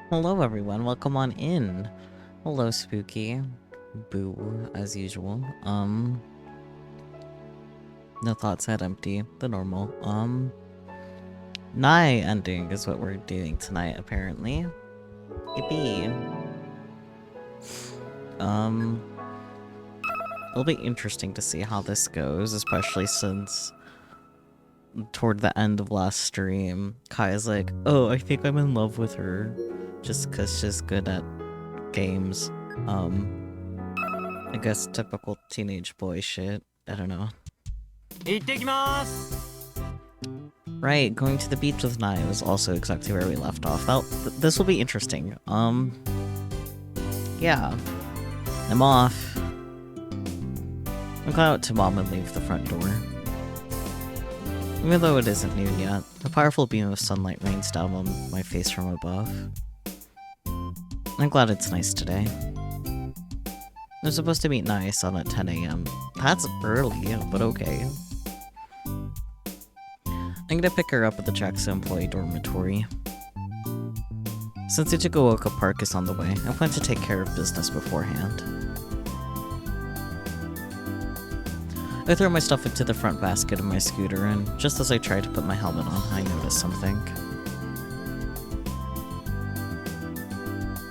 Hello everyone, welcome on in. Hello Spooky. Boo, as usual. No thoughts had empty, the normal. Nye ending is what we're doing tonight, apparently. Yippee. It'll be interesting to see how this goes, especially since toward the end of last stream, Kai's like, oh, I think I'm in love with her. Just cause she's good at games. I guess typical teenage boy shit. I don't know. Right, going to the beach with Nai was also exactly where we left off. This will be interesting. Yeah. I'm off. I'll go out to mom and leave the front door. Even though it isn't noon yet, a powerful beam of sunlight rains down on my face from above. I'm glad it's nice today. I'm supposed to meet Nai-san at 10 AM. That's early, but okay. I'm gonna pick her up at the Jackson employee dormitory. Since Ichigo Park is on the way, I plan to take care of business beforehand. I throw my stuff into the front basket of my scooter, and just as I try to put my helmet on, I notice something.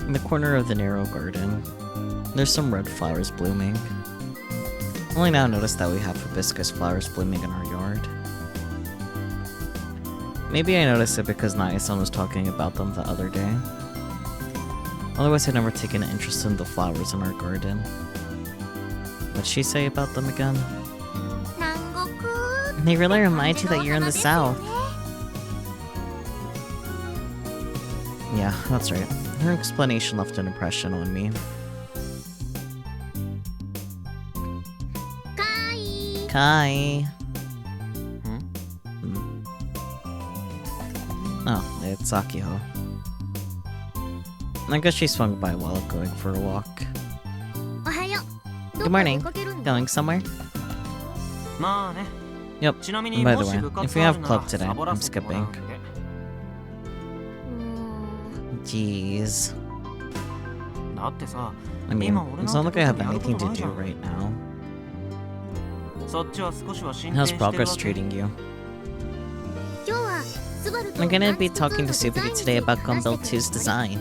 In the corner of the narrow garden, there's some red flowers blooming. I only now noticed that we have hibiscus flowers blooming in our yard. Maybe I noticed it because Naya-san was talking about them the other day. Otherwise, I'd never taken an interest in the flowers in our garden. What'd she say about them again? They really remind you that you're in the south. Yeah, that's right. Her explanation left an impression on me. Kai! Oh, it's Akiho. I guess she swung by while going for a walk. Good morning. Going somewhere? Yep. And by the way, if we have club today, I'm skipping. Jeez. I mean, it's not like I have anything to do right now. How's progress treating you? I'm gonna be talking to Subaru today about Gumball 2's design.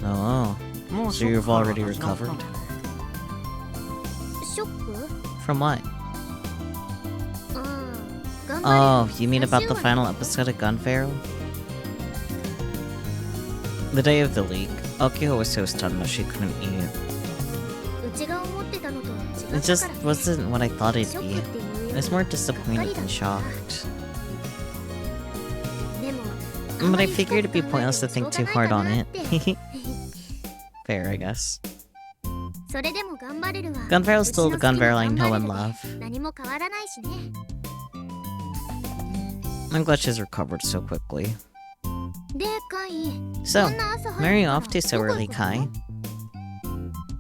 Oh, so you've already recovered? From what? Oh, you mean about the final episode of Gun Barrel? The day of the leak, Akiho was so stunned that she couldn't eat. It just wasn't what I thought it'd be. I was more disappointed than shocked. But I figured it'd be pointless to think too hard on it. Fair, I guess. Gun Barrel's still the Gun Barrel I know and love. I'm glad she's recovered so quickly. So, where are you off to so early, Kai?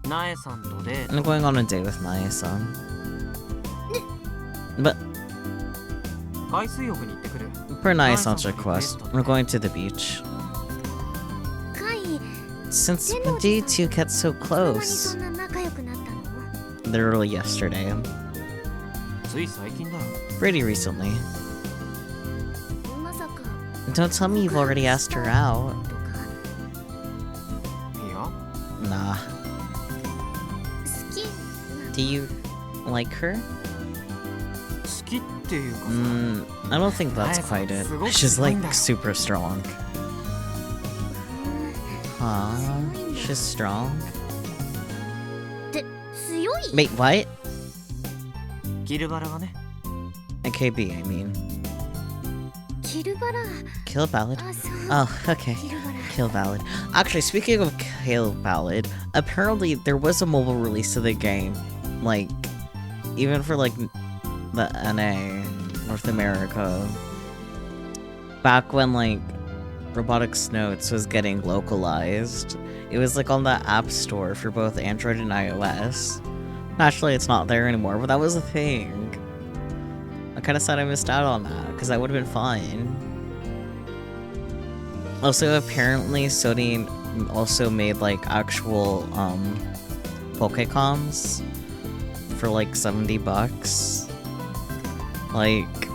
I'm going on a date with Naya-san. But per Naya-san's request, we're going to the beach. Since when did you two get so close? Literally yesterday. Pretty recently. Don't tell me you've already asked her out. Nah. Do you like her? I don't think that's quite it. She's like super strong. Huh? She's strong? Wait, what? AKB, I mean. Kill Ballad? Oh, okay. Kill Ballad. Actually, speaking of Kill Ballad, apparently there was a mobile release of the game. Like, even for like the NA, North America. Back when like Robotics Notes was getting localized. It was like on the App Store for both Android and iOS. Naturally, it's not there anymore, but that was a thing. I kinda sad I missed out on that, because that would have been fun. Also, apparently, Sony also made, like, actual, Pokecoms for, like, $70. Like,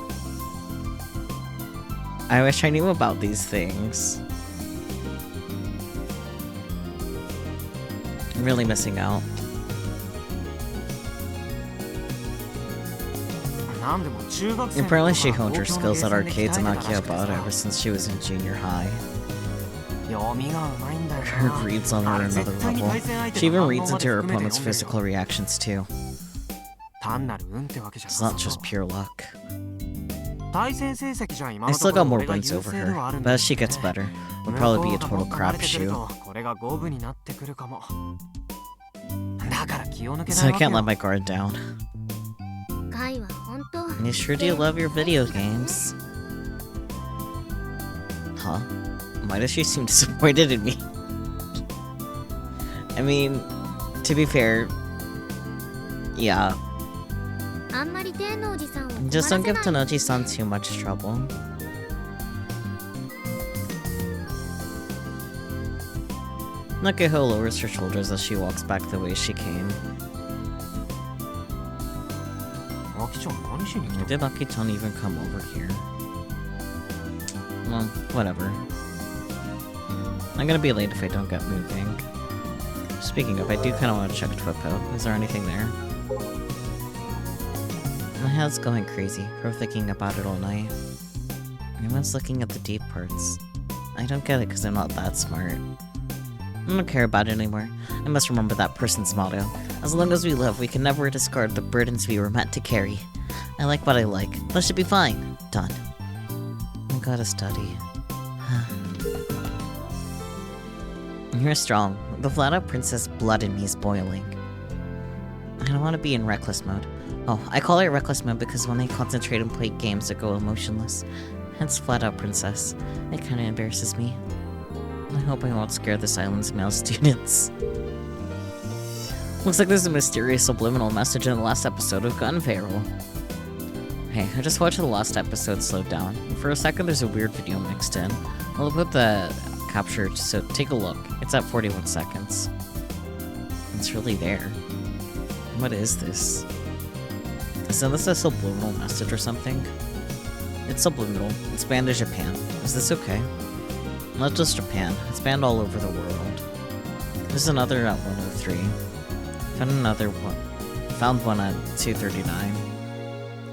I wish I knew about these things. I'm really missing out. Apparently she honed her skills at arcades in Akihabara ever since she was in junior high. Her reads on her another level. She even reads into her opponent's physical reactions too. It's not just pure luck. I still got more wins over her, but as she gets better, it'll probably be a total crapshoot. So I can't let my guard down. You sure do love your video games. Huh? Why does she seem disappointed in me? I mean, to be fair, yeah. Just don't give Tanoji-san too much trouble. Nakeho lowers her shoulders as she walks back the way she came. Why did Aki-chan even come over here? Well, whatever. I'm gonna be late if I don't get moving. Speaking of, I do kinda wanna check Twippo. Is there anything there? My head's going crazy from thinking about it all night. Everyone's looking at the deep parts. I don't get it because I'm not that smart. I don't care about it anymore. I must remember that person's motto. As long as we live, we can never discard the burdens we were meant to carry. I like what I like. That should be fine. Done. I gotta study. You're strong. The flat-out princess blood in me is boiling. I don't want to be in reckless mode. Oh, I call it reckless mode because when I concentrate and play games, I go emotionless. Hence flat-out princess. It kinda embarrasses me. I hope I won't scare the silence male students. Looks like there's a mysterious subliminal message in the last episode of Gun Feral. Hey, I just watched the last episode slowed down. For a second there's a weird video mixed in. I'll put the capture, so take a look. It's at 41 seconds. It's really there. What is this? Isn't this a subliminal message or something? It's subliminal. It's banned in Japan. Is this okay? Not just Japan. It's banned all over the world. There's another at 103. Found another one. Found one at 239.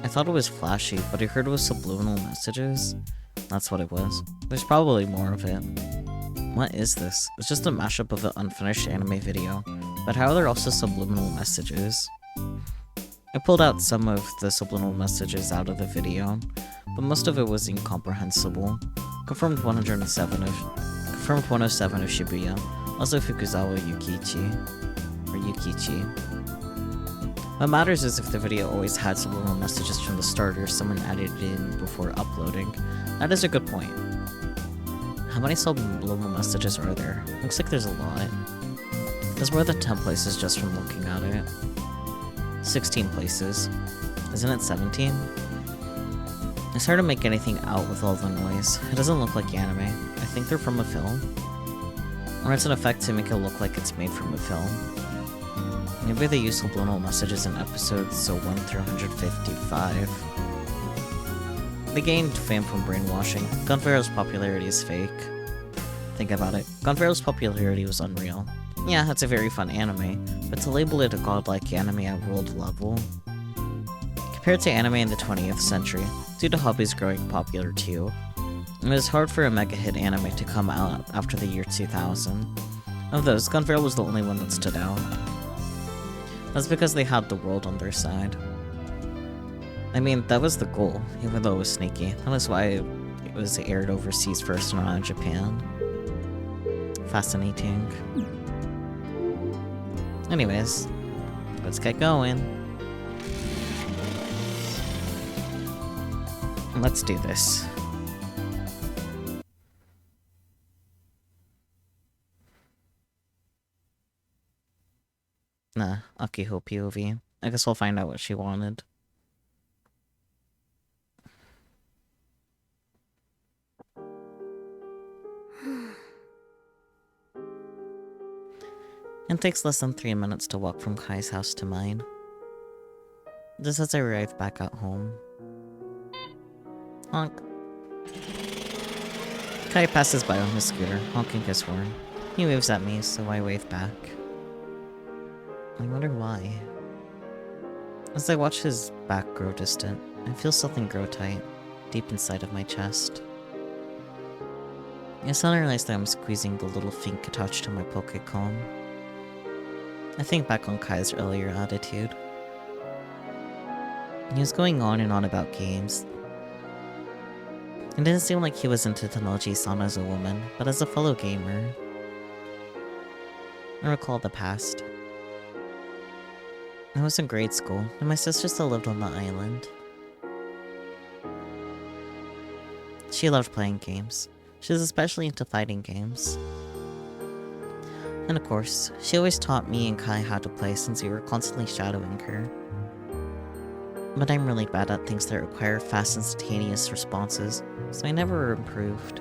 I thought it was flashy, but I heard it was subliminal messages. That's what it was. There's probably more of it. What is this? It's just a mashup of an unfinished anime video. But how are there also subliminal messages? I pulled out some of the subliminal messages out of the video, but most of it was incomprehensible. Confirmed 107 of Shibuya. Also Fukuzawa Yukichi. Or Yukichi. What matters is if the video always had subliminal messages from the start or someone added it in before uploading. That is a good point. How many subliminal messages are there? Looks like there's a lot. There's more than 10 places just from looking at it. 16 places. Isn't it 17? It's hard to make anything out with all the noise. It doesn't look like anime. I think they're from a film. Or it's an effect to make it look like it's made from a film. Maybe they use subliminal messages in episodes 1 through 155. They gained fame from brainwashing. Gun Fero's popularity is fake. Think about it. Gun Fero's popularity was unreal. Yeah, it's a very fun anime, but to label it a godlike anime at world level... Compared to anime in the 20th century, due to hobbies growing popular too, it was hard for a mega-hit anime to come out after the year 2000. Of those, Gun Fero was the only one that stood out. That's because they had the world on their side. I mean, that was the goal, even though it was sneaky. That was why it was aired overseas first and not in Japan. Fascinating. Anyways, let's get going. Let's do this. Nah, Akiho POV. I guess we'll find out what she wanted. It takes less than 3 minutes to walk from Kai's house to mine. Just as I arrive back at home. Honk. Kai passes by on his scooter, honking his horn. He waves at me, so I wave back. I wonder why. As I watch his back grow distant, I feel something grow tight, deep inside of my chest. I suddenly realize that I'm squeezing the little fink attached to my Pokécomb. I think back on Kai's earlier attitude. He was going on and on about games. It didn't seem like he was into Tanoji-san as a woman, but as a fellow gamer. I recall the past. I was in grade school, and my sister still lived on the island. She loved playing games. She was especially into fighting games. And of course, she always taught me and Kai how to play since we were constantly shadowing her. But I'm really bad at things that require fast, instantaneous responses, so I never improved.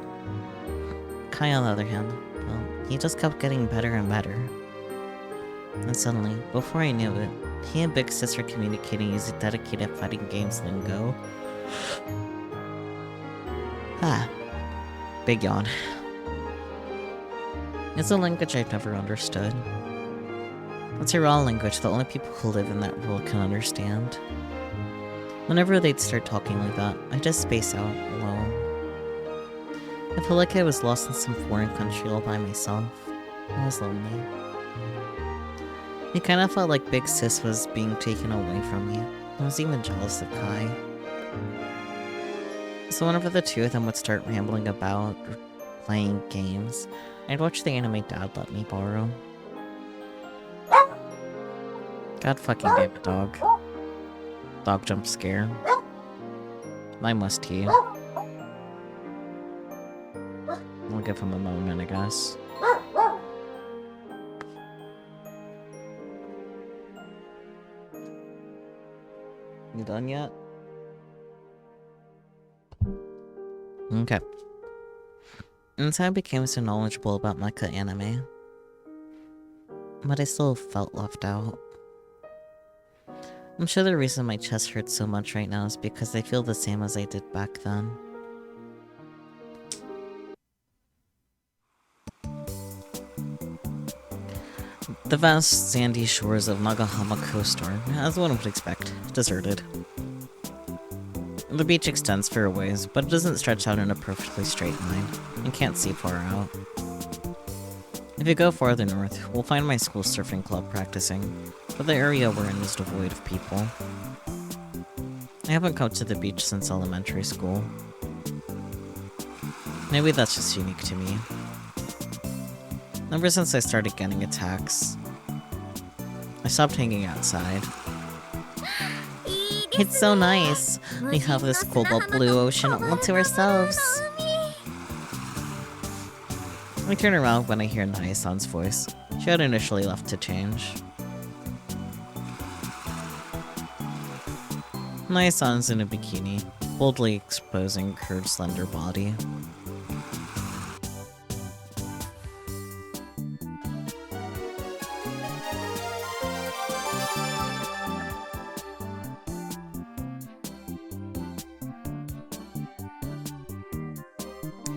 Kai, on the other hand, well, he just kept getting better and better. And suddenly, before I knew it, he and Big Sis were communicating using dedicated fighting games lingo. Ah. Big yawn. It's a language I've never understood. It's a raw language that only people who live in that world can understand. Whenever they'd start talking like that, I just space out, alone. I felt like I was lost in some foreign country all by myself. I was lonely. It kinda felt like Big Sis was being taken away from me. I was even jealous of Kai. So whenever the two of them would start rambling about or playing games, I'd watch the anime Dad let me borrow. God fucking damn it, dog. Dog jump scare. I must he. I'll give him a moment, I guess. You done yet? Okay. And so I became so knowledgeable about mecha anime. But I still felt left out. I'm sure the reason my chest hurts so much right now is because I feel the same as I did back then. The vast sandy shores of Nagahama Coast are, as one would expect, deserted. The beach extends for a ways, but it doesn't stretch out in a perfectly straight line, and can't see far out. If you go farther north, we'll find my school surfing club practicing, but the area we're in is devoid of people. I haven't come to the beach since elementary school. Maybe that's just unique to me. Ever since I started getting attacks, I stopped hanging outside. It's so nice. We have this cobalt blue ocean all to ourselves. I turn around when I hear Nae-san's voice. She had initially left to change. Nae-san's in a bikini, boldly exposing her slender body.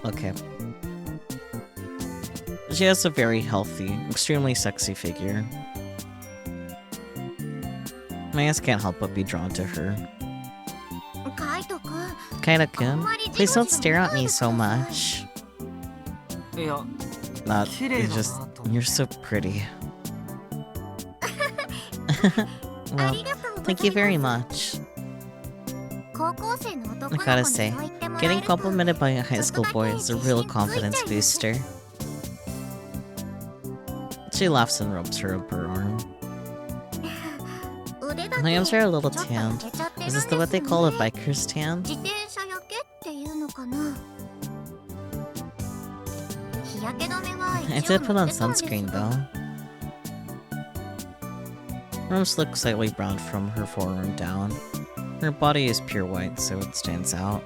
Okay. She has a very healthy, extremely sexy figure. My eyes can't help but be drawn to her. Kaito-kun, please don't stare at me so much. You're so pretty. Well, thank you very much. I gotta say, getting complimented by a high school boy is a real confidence booster. She laughs and rubs her up her arm. My arms are a little tanned. Is this what they call a biker's tan? I did put on sunscreen though. Her arms look slightly brown from her forearm down. Her body is pure white, so it stands out.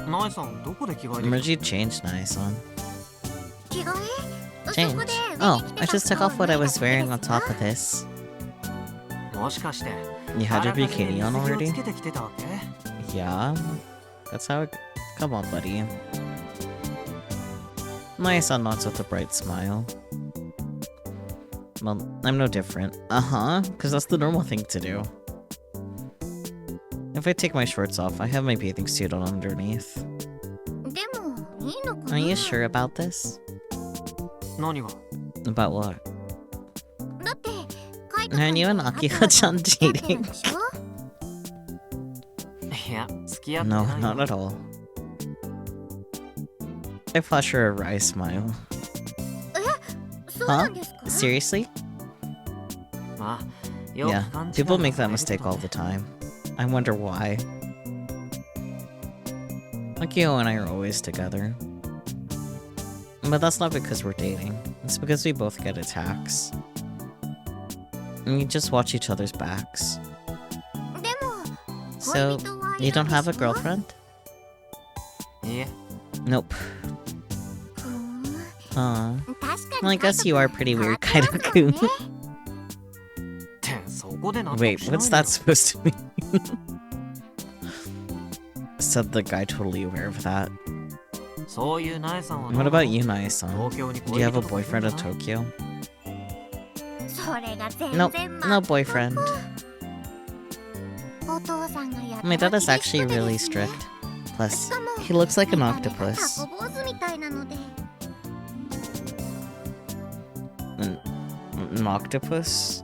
Where'd you change, Nae-san? Change? Oh, I just took off what I was wearing on top of this. You had your bikini on already? Yeah? That's how it... Come on, buddy. Maya-san nods with a bright smile. Well, I'm no different. Uh-huh, because that's the normal thing to do. If I take my shorts off, I have my bathing suit on underneath. Are you sure about this? About what? Are you and Akira-chan dating? No, not at all. I flash her a wry smile. Huh? Seriously? Yeah, people make that mistake all the time. I wonder why. Akio and I are always together. But that's not because we're dating. It's because we both get attacks. And we just watch each other's backs. So, you don't have a girlfriend? Nope. Aw. Well, I guess you are pretty weird, Kaido-kun. Wait, what's that supposed to mean? Said the guy totally aware of that. What about you, Nae-san? Do you have a boyfriend in Tokyo? Nope, no boyfriend. My dad is actually really strict. Plus, he looks like an octopus. An octopus?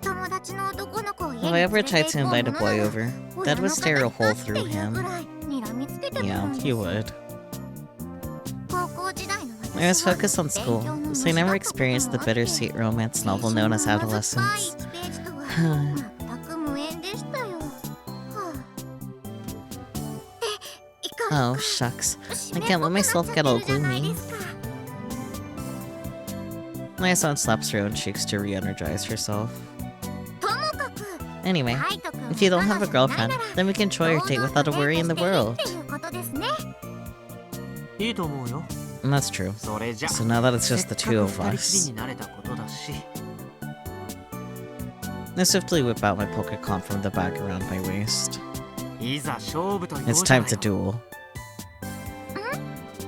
If I ever tried to invite a boy over, Dad would stare a hole through him. Yeah, he would. I was focused on school, so I never experienced the bittersweet romance novel known as adolescence. Oh, shucks. I can't let myself get all gloomy. My son slaps her own cheeks to re-energize herself. Anyway, if you don't have a girlfriend, then we can enjoy our date without a worry in the world. And that's true. So now that it's just the two of us... I swiftly whip out my Pokécon from the bag around my waist. It's time to duel.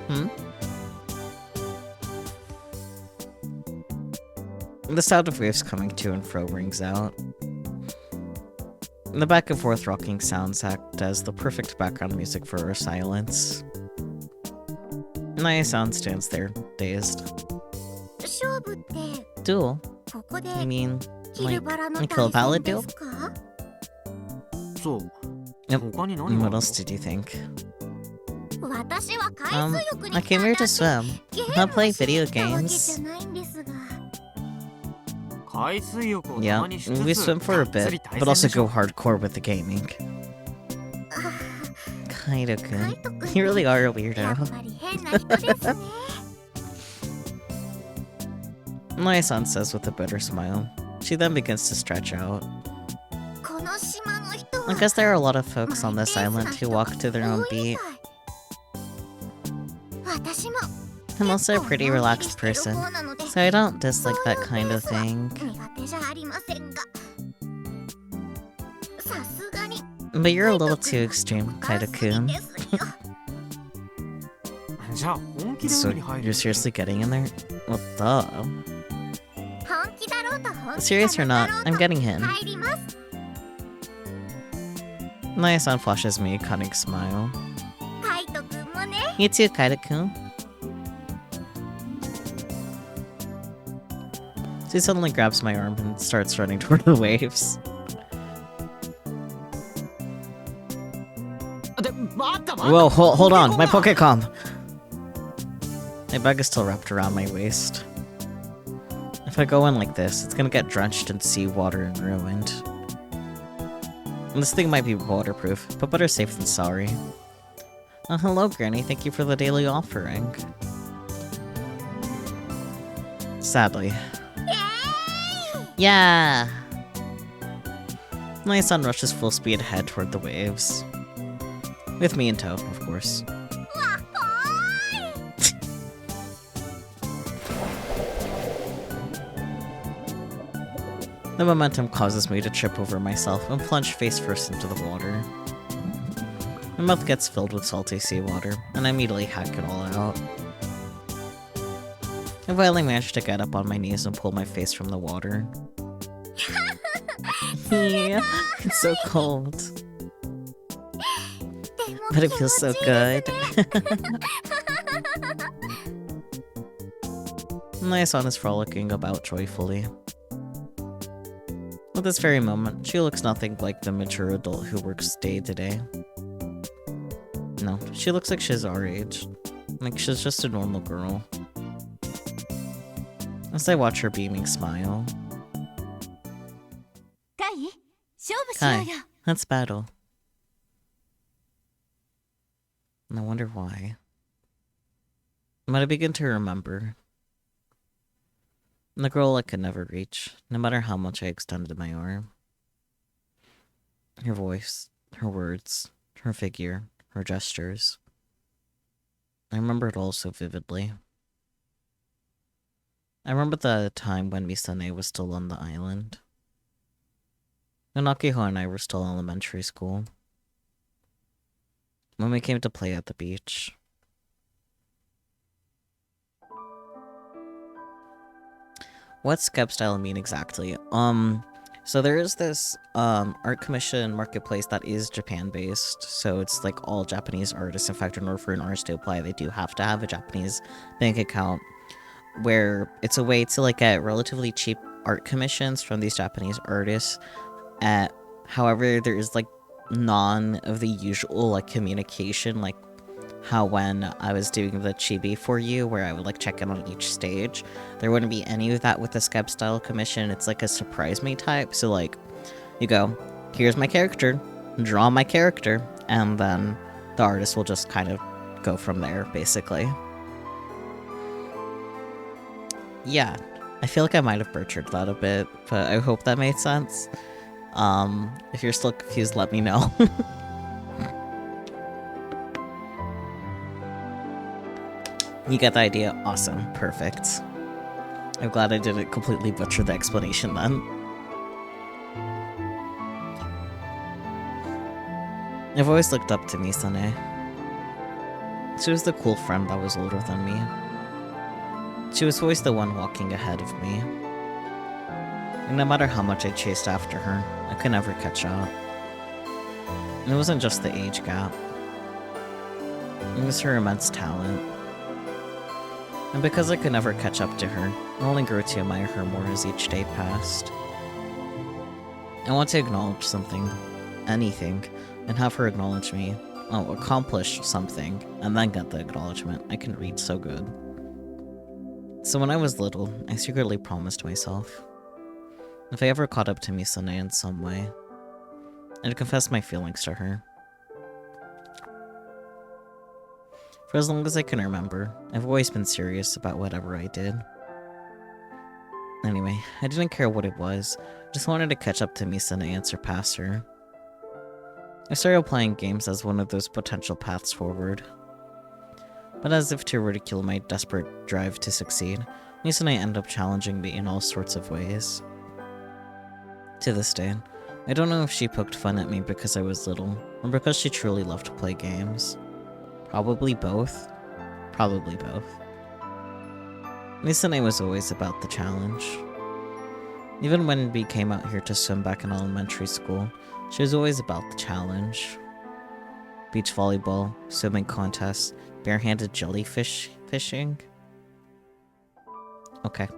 Hmm? The sound of waves coming to and fro rings out. The back and forth rocking sounds act as the perfect background music for our silence. Nae-san stands there, dazed. Duel? You mean, like a valid duel? Yep. What else did you think? I came here to swim, not play video games. Yeah, we swim for a bit, but also go hardcore with the gaming. Kaido-kun, you really are a weirdo. Nae-san says with a bitter smile. She then begins to stretch out. I guess there are a lot of folks on this island who walk to their own beat. I'm also a pretty relaxed person, so I don't dislike that kind of thing. But you're a little too extreme, Kaido-kun. So, you're seriously getting in there? What the? Serious or not, I'm getting in. Nae-san flashes me a cunning smile. You too, Kaido-kun. She suddenly grabs my arm and starts running toward the waves. Whoa, hold on, my Pokécom! My bag is still wrapped around my waist. If I go in like this, it's gonna get drenched in seawater and ruined. And this thing might be waterproof, but better safe than sorry. Hello, Granny, thank you for the daily offering. Sadly. Yeah! My son rushes full speed ahead toward the waves. With me in tow, of course. The momentum causes me to trip over myself and plunge face first into the water. My mouth gets filled with salty seawater, and I immediately hack it all out. I finally managed to get up on my knees and pull my face from the water. Yeah, it's so cold. But it feels so good. My son is frolicking about joyfully. At this very moment, she looks nothing like the mature adult who works day to day. No, she looks like she's our age. Like she's just a normal girl. As I watch her beaming smile. Kai, let's battle. And I wonder why. But I begin to remember. The girl I could never reach, no matter how much I extended my arm. Her voice, her words, her figure, her gestures. I remember it all so vividly. I remember the time when Misane was still on the island. When Akiho and I were still in elementary school. When we came to play at the beach. What's Skep style mean exactly? So there is this art commission marketplace that is Japan based. So it's like all Japanese artists. In fact, in order for an artist to apply, they do have to have a Japanese bank account, where it's a way to like get relatively cheap art commissions from these Japanese artists. However, there is like none of the usual like communication, like how when I was doing the chibi for you, where I would like check in on each stage, there wouldn't be any of that with the Skep style commission. It's like a surprise me type. So like, you go, here's my character, draw my character, and then the artist will just kind of go from there, basically. Yeah, I feel like I might have butchered that a bit, but I hope that made sense. If you're still confused, let me know. You get the idea? Awesome. Perfect. I'm glad I didn't completely butcher the explanation then. I've always looked up to Misane. She was the cool friend that was older than me. She was always the one walking ahead of me. And no matter how much I chased after her, I could never catch up. And it wasn't just the age gap. It was her immense talent. And because I could never catch up to her, I only grew to admire her more as each day passed. I want to acknowledge something, anything, and have her acknowledge me. Oh, accomplish something, and then get the acknowledgement. I can read so good. So when I was little, I secretly promised myself, if I ever caught up to Misane in some way, I'd confess my feelings to her. For as long as I can remember, I've always been serious about whatever I did. Anyway, I didn't care what it was, I just wanted to catch up to Misane and surpass her. I started playing games as one of those potential paths forward. But as if to ridicule my desperate drive to succeed, Misane ended up challenging me in all sorts of ways. To this day, I don't know if she poked fun at me because I was little, or because she truly loved to play games. Probably both. Probably both. Misane was always about the challenge. Even when we came out here to swim back in elementary school, she was always about the challenge. Beach volleyball, swimming contests, barehanded jellyfish fishing. Okay.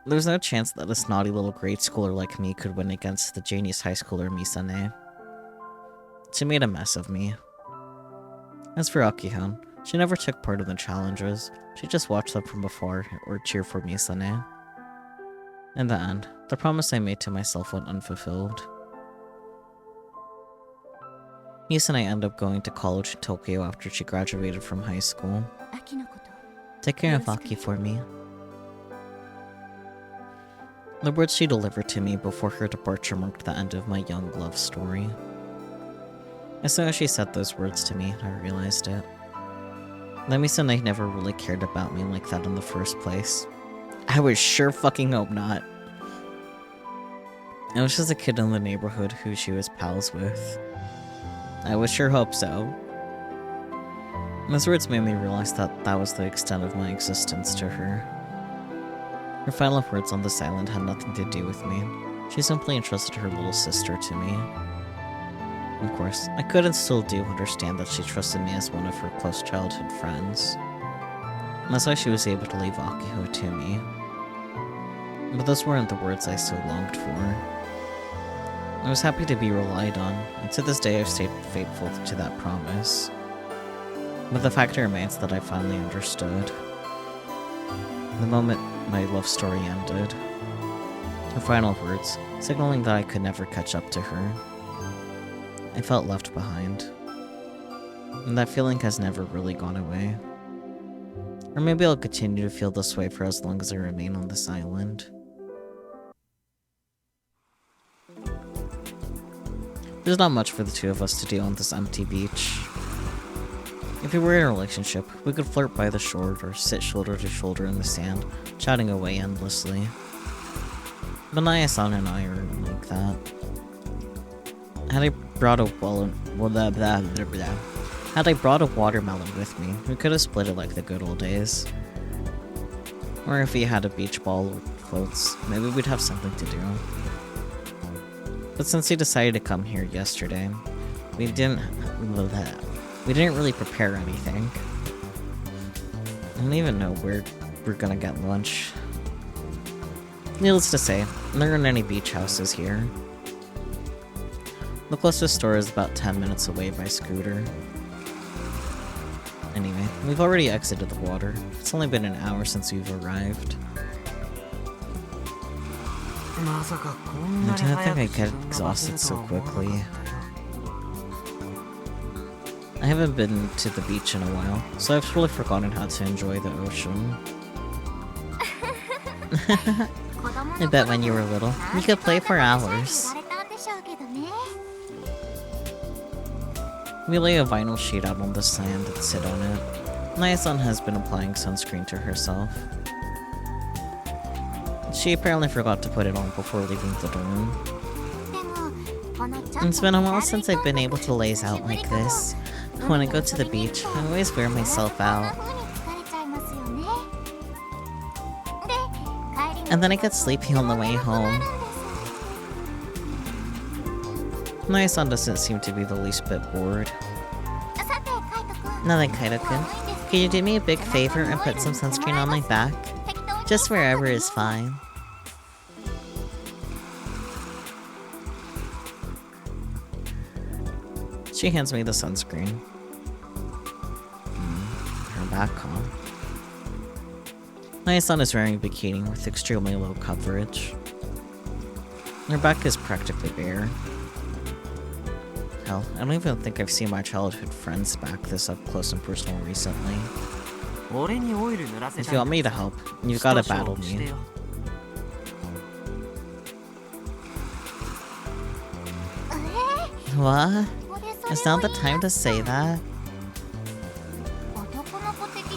There's no chance that a snotty little grade schooler like me could win against the genius high schooler Misane. She made a mess of me. As for Akihan, she never took part in the challenges, she just watched them from afar or cheered for Misane. In the end, the promise I made to myself went unfulfilled. Misane ended up going to college in Tokyo after she graduated from high school. Take care of Aki for me. The words she delivered to me before her departure marked the end of my young love story. As soon as she said those words to me, I realized it. That Misane never really cared about me like that in the first place. I was sure fucking hope not. I was just a kid in the neighborhood who she was pals with. I would sure hope so. Those words made me realize that that was the extent of my existence to her. Her final words on this island had nothing to do with me. She simply entrusted her little sister to me. Of course, I could and still do understand that she trusted me as one of her close childhood friends. And that's why she was able to leave Akiho to me. But those weren't the words I so longed for. I was happy to be relied on, and to this day I've stayed faithful to that promise. But the fact remains that I finally understood. The moment my love story ended, her final words, signaling that I could never catch up to her, I felt left behind. And that feeling has never really gone away. Or maybe I'll continue to feel this way for as long as I remain on this island. There's not much for the two of us to do on this empty beach. If we were in a relationship, we could flirt by the shore or sit shoulder to shoulder in the sand, chatting away endlessly. But Naya-san and I aren't like that. Had I brought a watermelon with me, we could have split it like the good old days. Or if we had a beach ball or floats, maybe we'd have something to do. But since he decided to come here yesterday, we didn't really prepare anything. I don't even know where we're gonna get lunch. Needless to say, there aren't any beach houses here. The closest store is about 10 minutes away by scooter. Anyway, we've already exited the water. It's only been an hour since we've arrived. I didn't think I'd get exhausted so quickly. I haven't been to the beach in a while, so I've really forgotten how to enjoy the ocean. I bet when you were little, you could play for hours. We lay a vinyl sheet out on the sand and sit on it. Naya-san has been applying sunscreen to herself. She apparently forgot to put it on before leaving the dorm. It's been a while since I've been able to laze out like this. When I go to the beach, I always wear myself out. And then I get sleepy on the way home. Naya-san doesn't seem to be the least bit bored. Now then, Kaito-kun, can you do me a big favor and put some sunscreen on my back? Just wherever is fine. She hands me the sunscreen. Her back on. Naya-san is wearing a bikini with extremely low coverage. Her back is practically bare. Hell, I don't even think I've seen my childhood friends back this up close and personal recently. If you want me to help, you've gotta battle me. What? It's not the time to say that.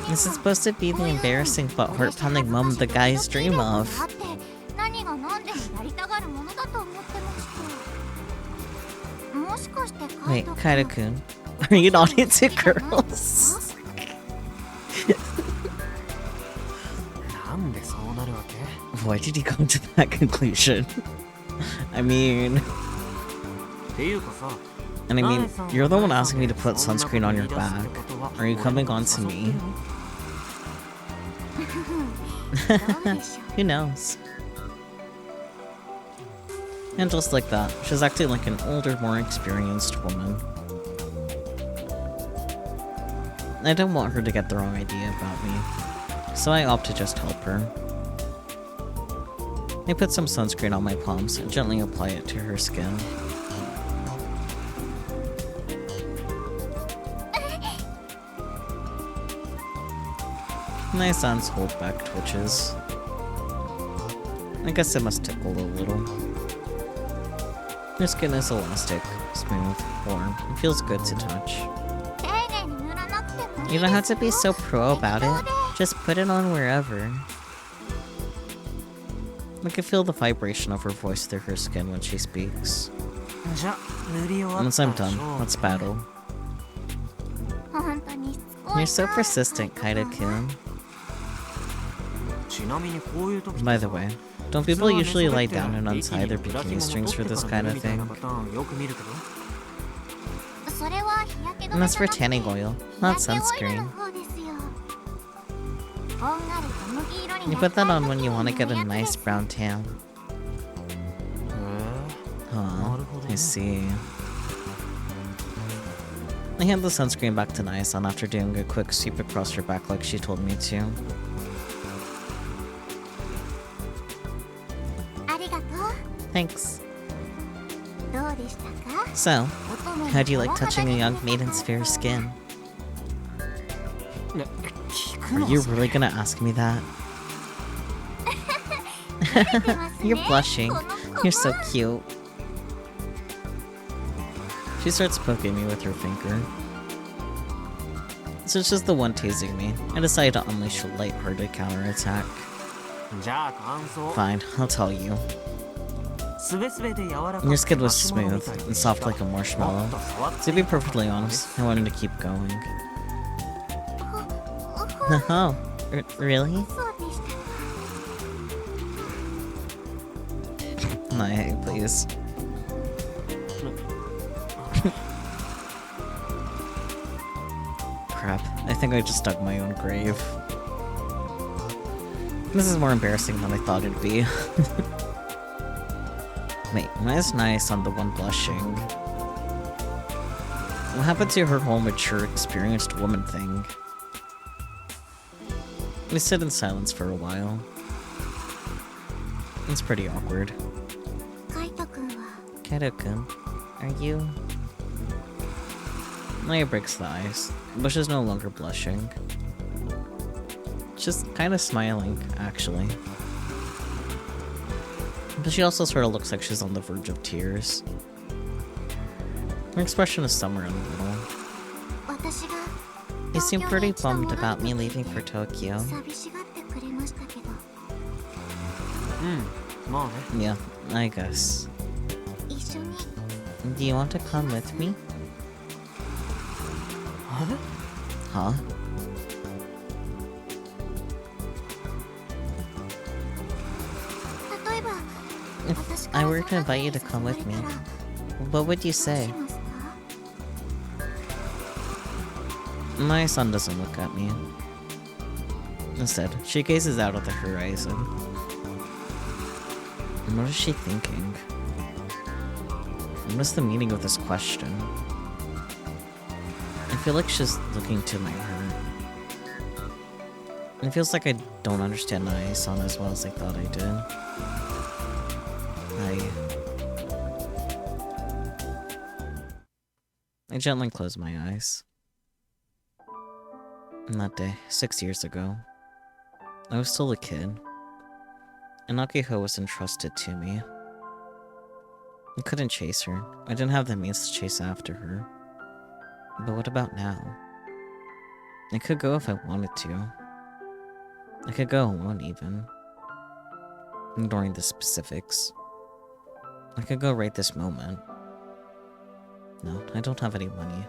This is supposed to be the embarrassing but heart-pounding moment the guys dream of. Wait, Kaito-kun, are you not into girls? Why did you come to that conclusion? I mean... you're the one asking me to put sunscreen on your back. Are you coming on to me? Who knows? And just like that, she's acting like an older, more experienced woman. I don't want her to get the wrong idea about me, so I opt to just help her. I put some sunscreen on my palms and gently apply it to her skin. Naya-san's hold back twitches. I guess it must tickle a little. Her skin is elastic, smooth, warm, and feels good to touch. You don't have to be so pro about it, just put it on wherever. I can feel the vibration of her voice through her skin when she speaks. Once I'm done, let's battle. You're so persistent, Kaido-kun. By the way, don't people usually lie down and untie their bikini strings for this kind of thing? And that's for tanning oil, not sunscreen. You put that on when you want to get a nice brown tan. Huh, I see. I hand the sunscreen back to Naya-san after doing a quick sweep across her back like she told me to. Thanks. So, how do you like touching a young maiden's fair skin? Are you really gonna ask me that? You're blushing. You're so cute. She starts poking me with her finger. So it's just the one teasing me. I decide to unleash a light-hearted counterattack. Fine, I'll tell you. Your skin was smooth and soft like a marshmallow. To be perfectly honest, I wanted to keep going. Oh, really? Naya, please. Crap, I think I just dug my own grave. This is more embarrassing than I thought it'd be. Wait, why is Naya-san the one blushing? What happened to her whole mature, experienced woman thing? We sit in silence for a while. It's pretty awkward. Kaido-kun, are you... Naya breaks the ice, but she's no longer blushing. Just kind of smiling, actually. But she also sort of looks like she's on the verge of tears. Her expression is somewhere in the middle. You seem pretty bummed about me leaving for Tokyo. Yeah, I guess. Do you want to come with me? Huh? If I were to invite you to come with me, what would you say? My son doesn't look at me. Instead, she gazes out at the horizon. What is she thinking? What is the meaning of this question? I feel like she's looking to my heart. It feels like I don't understand Naya-san as well as I thought I did. I gently close my eyes. And that day, 6 years ago, I was still a kid, and Akiho was entrusted to me. I couldn't chase her. I didn't have the means to chase after her. But what about now? I could go if I wanted to. I could go alone even. Ignoring the specifics. I could go right this moment. No, I don't have any money,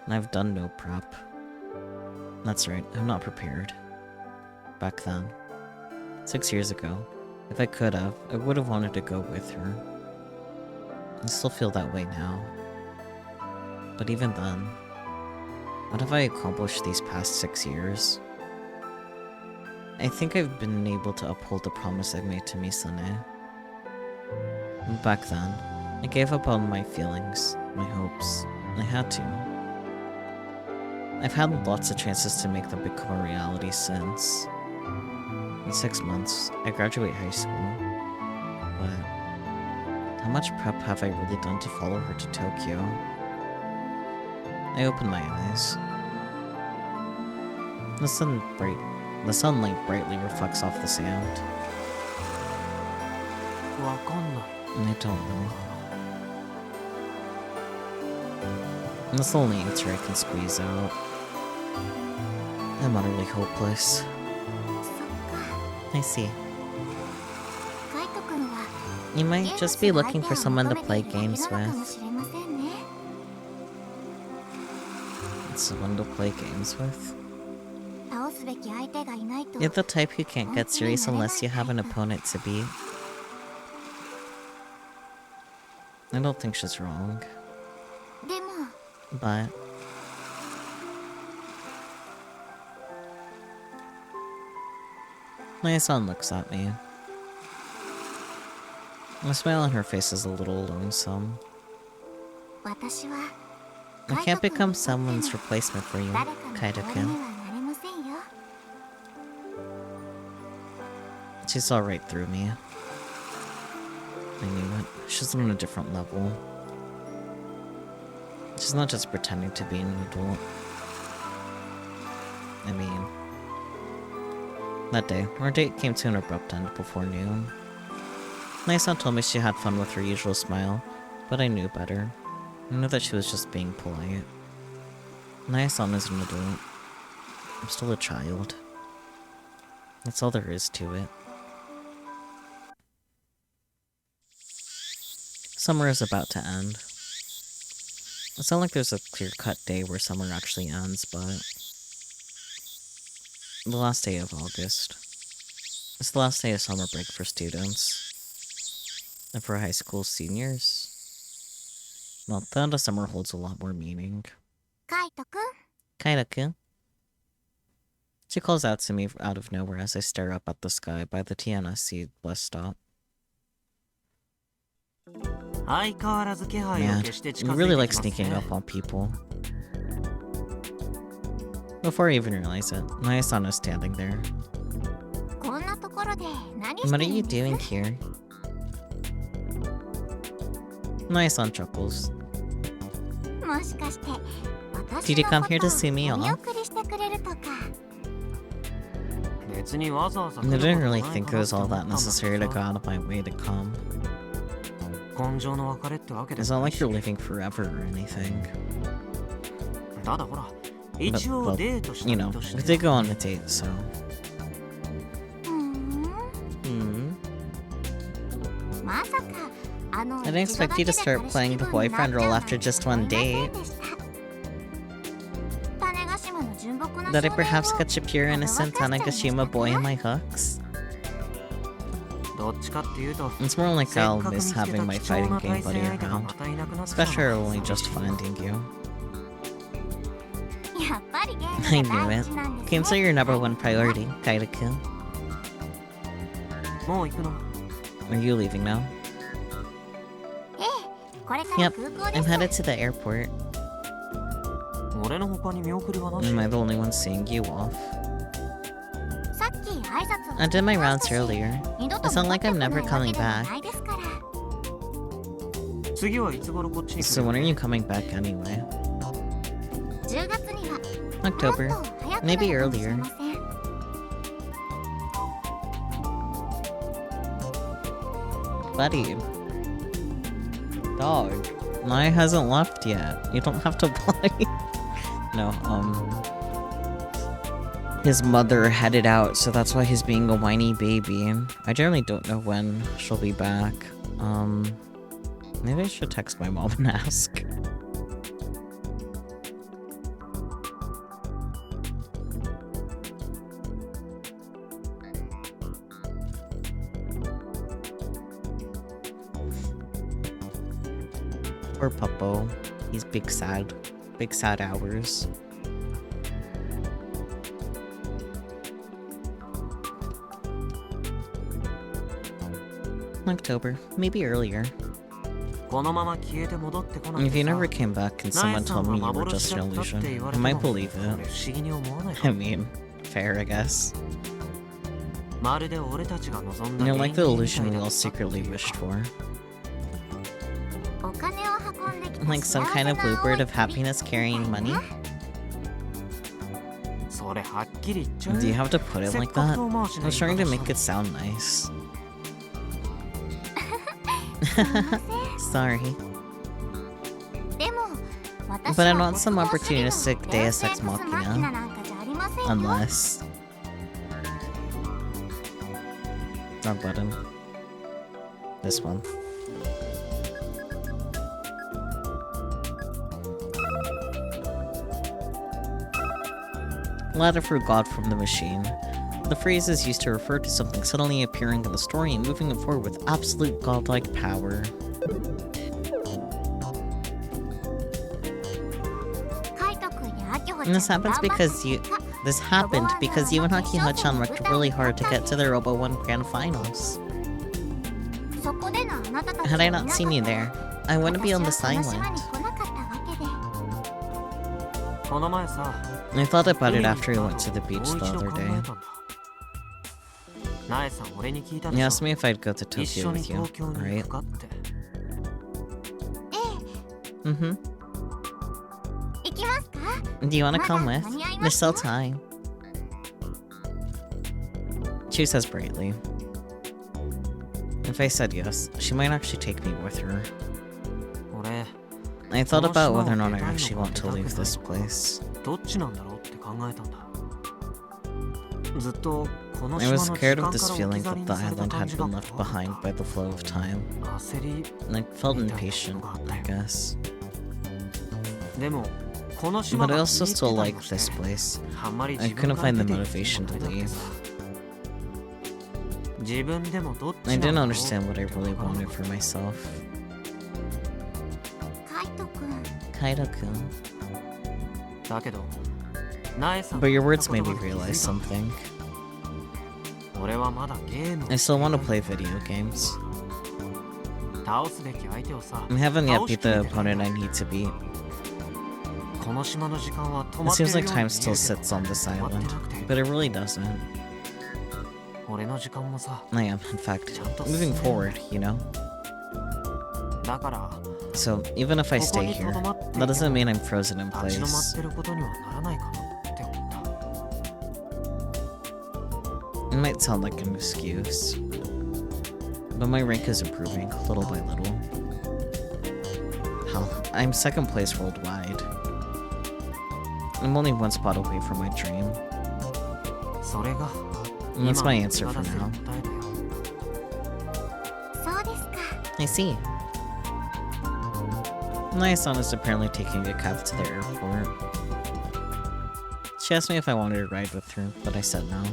and I've done no prep. That's right, I'm not prepared. Back then, 6 years ago, if I could have, I would have wanted to go with her. I still feel that way now. But even then, what have I accomplished these past 6 years? I think I've been able to uphold the promise I made to Misane. Back then, I gave up on my feelings, my hopes. I had to. I've had lots of chances to make them become a reality since. In 6 months, I graduate high school. But how much prep have I really done to follow her to Tokyo? I open my eyes. The sunlight brightly reflects off the sand. I don't know. And that's the only answer I can squeeze out. I'm utterly hopeless. I see. You might just be looking for someone to play games with. Someone to play games with? You're the type who can't get serious unless you have an opponent to beat. I don't think she's wrong. But... my son looks at me. The smile on her face is a little lonesome. I can't become someone's replacement for you, Kaito-kun. She saw right through me. I knew it. She's on a different level. She's not just pretending to be an adult. I mean... that day, our date came to an abrupt end before noon. Nai-san told me she had fun with her usual smile, but I knew better. I knew that she was just being polite. Nai-san is an adult. I'm still a child. That's all there is to it. Summer is about to end. It's not like there's a clear-cut day where summer actually ends, but... the last day of August. It's the last day of summer break for students. And for high school seniors. Well, the end of summer holds a lot more meaning. Kaito-kun? She calls out to me out of nowhere as I stare up at the sky by the TNSC bus stop. Man, you really like sneaking up on people. Before I even realize it, Naya-san is standing there. What are you doing here? Naya-san chuckles. Did you come here to see me off? I didn't really think it was all that necessary to go out of my way to come. It's not like you're living forever or anything. But, well, you know, we did go on a date, so... I didn't expect you to start playing the boyfriend role after just one date. Did I perhaps catch a pure innocent Tanegashima boy in my hooks? It's more like I'll miss having my fighting game buddy around, especially just finding you. I knew it. Games are your number one priority, Kaito-kun. Are you leaving now? Yep, I'm headed to the airport. Am I the only one seeing you off? I did my rounds earlier. It's not like I'm never coming back. So when are you coming back anyway? October. Maybe earlier. Buddy. Dog. Nai hasn't left yet. You don't have to play. No, his mother headed out, so that's why he's being a whiny baby. I generally don't know when she'll be back. Maybe I should text my mom and ask. Poor Puppo. He's big sad hours. October, maybe earlier. If you never came back and someone told me you were just an illusion, I might believe it. I mean, fair, I guess. You're like the illusion we all secretly wished for. Like some kind of bluebird of happiness carrying money? Do you have to put it like that? I was trying to make it sound nice. Sorry. But I'm not some opportunistic Deus Ex Machina. Unless... Wrong button. This one. Ladder for God from the machine. The phrase is used to refer to something suddenly appearing in the story and moving it forward with absolute godlike power. And this happened because you and Haki-chan worked really hard to get to the Robo 1 Grand Finals. Had I not seen you there, I wouldn't be on this island. I thought about it after we went to the beach the other day. You asked me if I'd go to Tokyo with you, right? Mm-hmm. Do you want to come with? There's still time. She says brightly. If I said yes, she might actually take me with her. I thought about whether or not I actually want to leave this place. I was scared of this feeling that the island had been left behind by the flow of time. And I felt impatient, I guess. But I also still like this place. I couldn't find the motivation to leave. I didn't understand what I really wanted for myself. Kaito-kun. But your words made me realize something. I still want to play video games. I haven't yet beat the opponent I need to beat. It seems like time still sits on this island, but it really doesn't. I am, in fact, moving forward, you know? So, even if I stay here, that doesn't mean I'm frozen in place. It might sound like an excuse, but my rank is improving, little by little. Hell, I'm second place worldwide. I'm only one spot away from my dream. And that's my answer for now. I see. Naya-san is apparently taking a cab to the airport. She asked me if I wanted to ride with her, but I said no.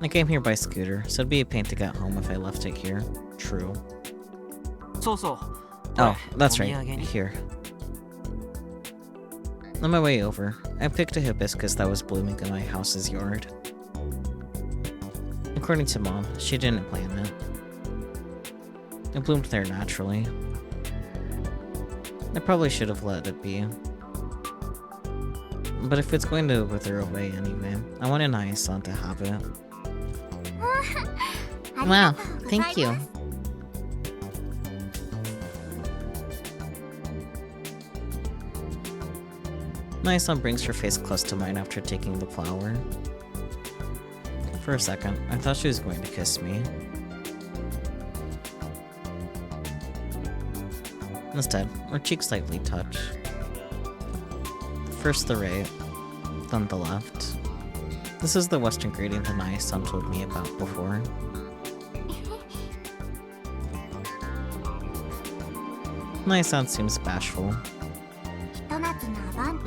I came here by scooter, so it'd be a pain to get home if I left it here. True. Oh, that's right. Here. On my way over, I picked a hibiscus that was blooming in my house's yard. According to Mom, she didn't plant it. It bloomed there naturally. I probably should have let it be. But if it's going to wither away anyway, I want Naya-san to have it. Wow, thank you. Naya-san brings her face close to mine after taking the flower. For a second, I thought she was going to kiss me. Instead, our cheeks slightly touch. First the right, then the left. This is the Western gradient that Naya-san told me about before. Naya-san seems bashful.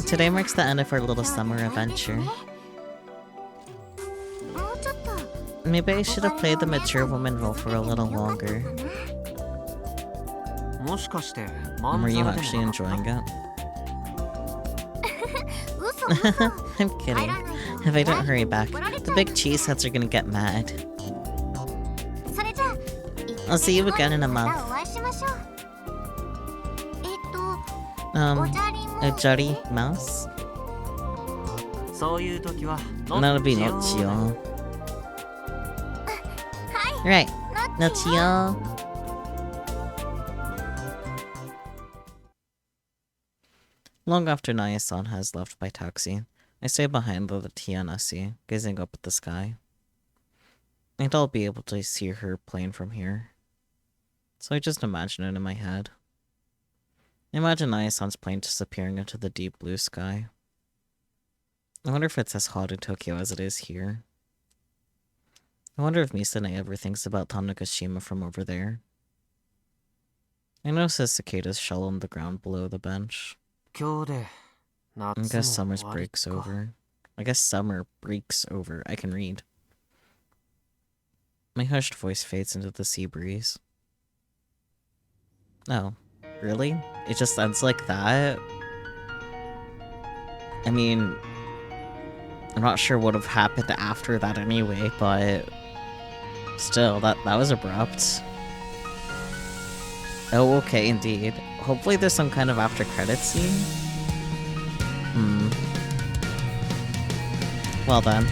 Today marks the end of our little summer adventure. Maybe I should have played the mature woman role for a little longer. Were you actually enjoying it? I'm kidding. If I don't hurry back, the big cheeseheads are gonna get mad. I'll see you again in a month. A jolly mouse? That'll be Nochio. Right, Nochio. Long after Naya-san has left by taxi, I stay behind the Tianasi, gazing up at the sky. I think I'll be able to see her plane from here. So I just imagine it in my head. Imagine Naya-san's plane disappearing into the deep blue sky. I wonder if it's as hot in Tokyo as it is here. I wonder if Misane ever thinks about Tanakashima from over there. I noticed a cicada's shell on the ground below the bench. I guess summer's breaks over. I guess summer breaks over. I can read. My hushed voice fades into the sea breeze. Oh, really? It just ends like that? I mean, I'm not sure what would have happened after that anyway, but still, that was abrupt. Oh, okay, indeed. Hopefully there's some kind of after-credits scene. Well then.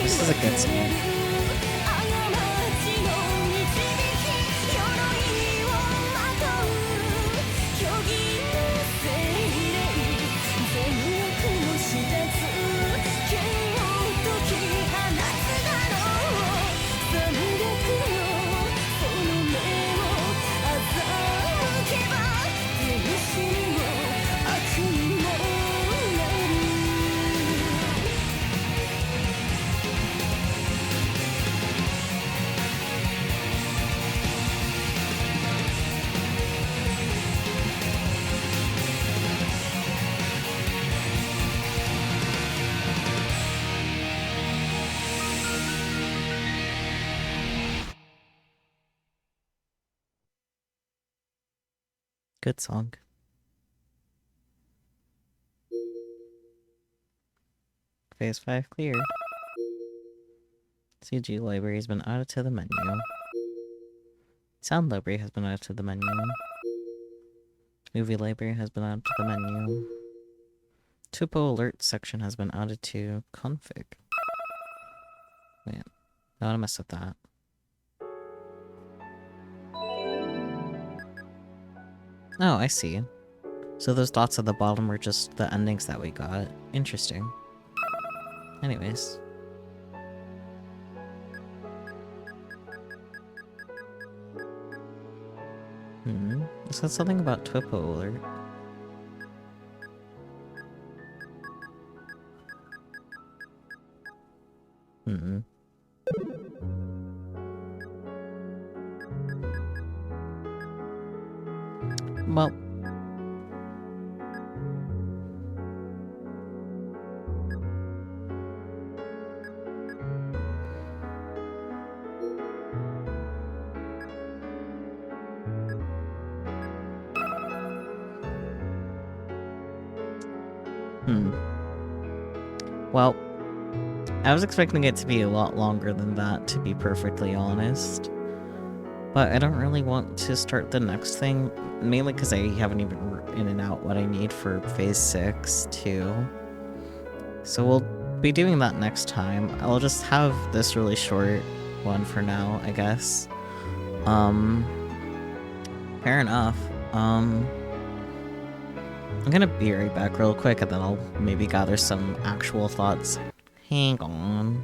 This is a good song. Good song. Phase 5 cleared. CG library has been added to the menu. Sound library has been added to the menu. Movie library has been added to the menu. Tupo alert section has been added to config. Wait, I don't want to mess with that. Oh, I see. So those dots at the bottom are just the endings that we got. Interesting. Anyways. It said something about Twipo alert. Well. Well, I was expecting it to be a lot longer than that, to be perfectly honest. But I don't really want to start the next thing, mainly because I haven't even in and out what I need for Phase 6, too. So we'll be doing that next time. I'll just have this really short one for now, I guess. Fair enough. I'm gonna be right back real quick, and then I'll maybe gather some actual thoughts. Hang on.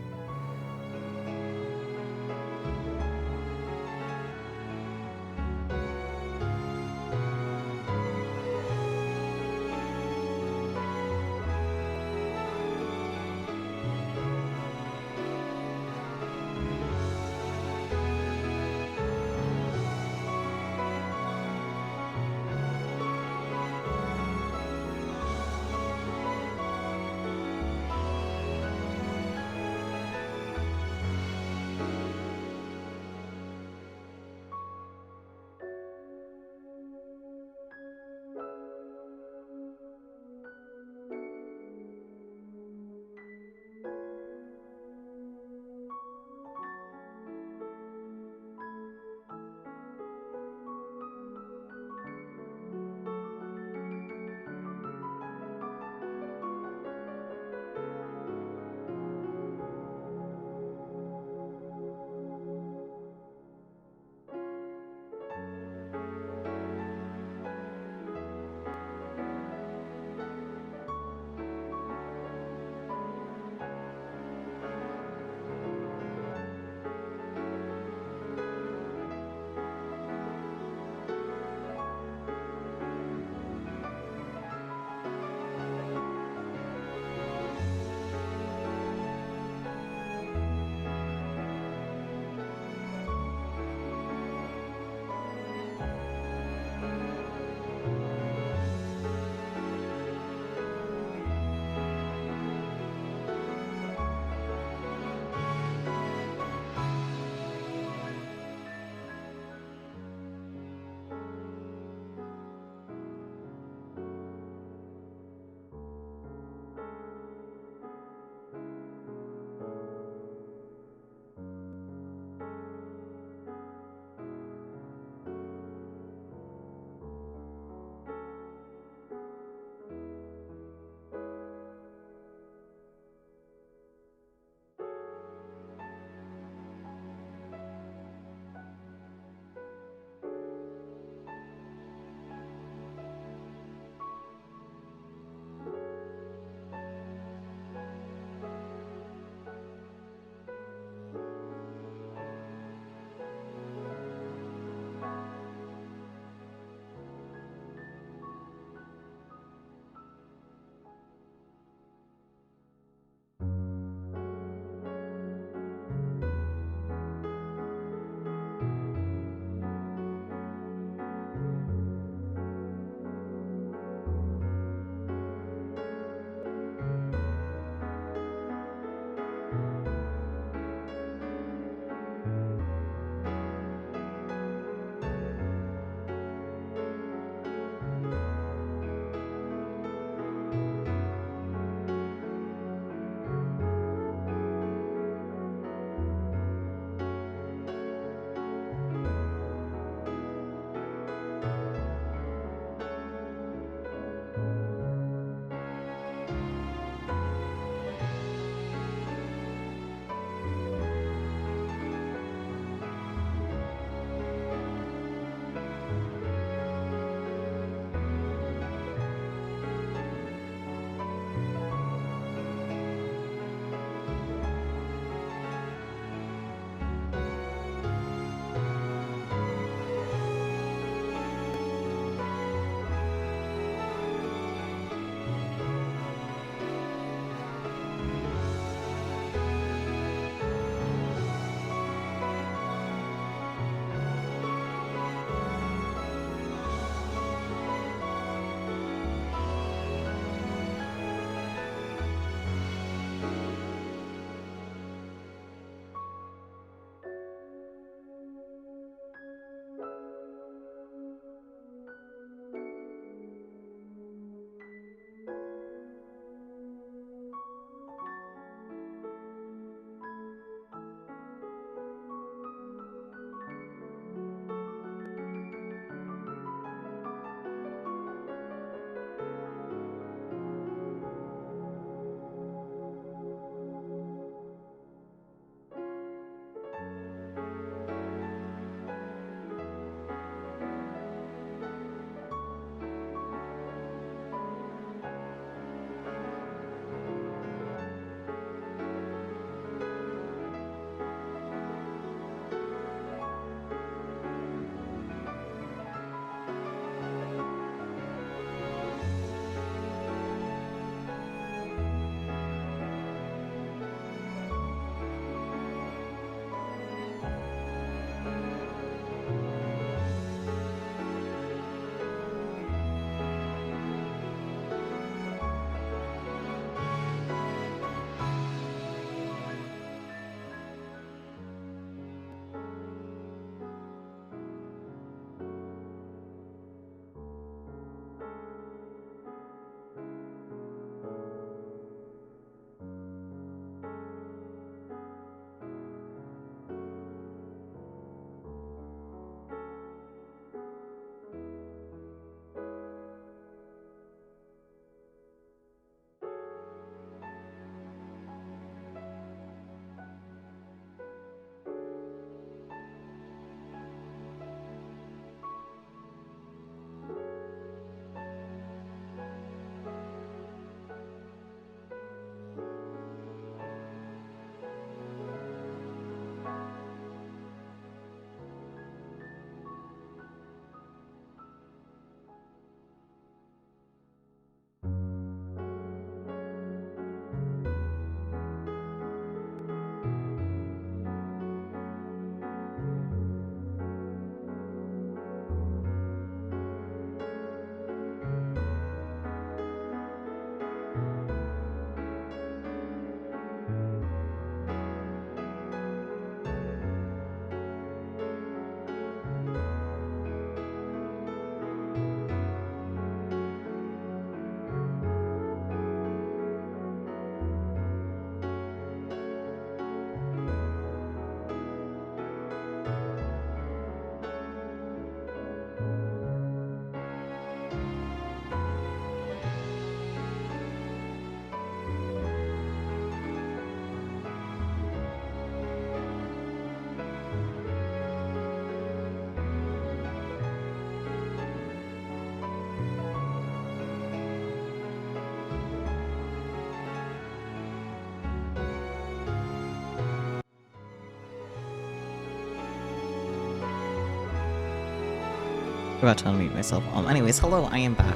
About to unmute myself. Anyways, hello, I am back.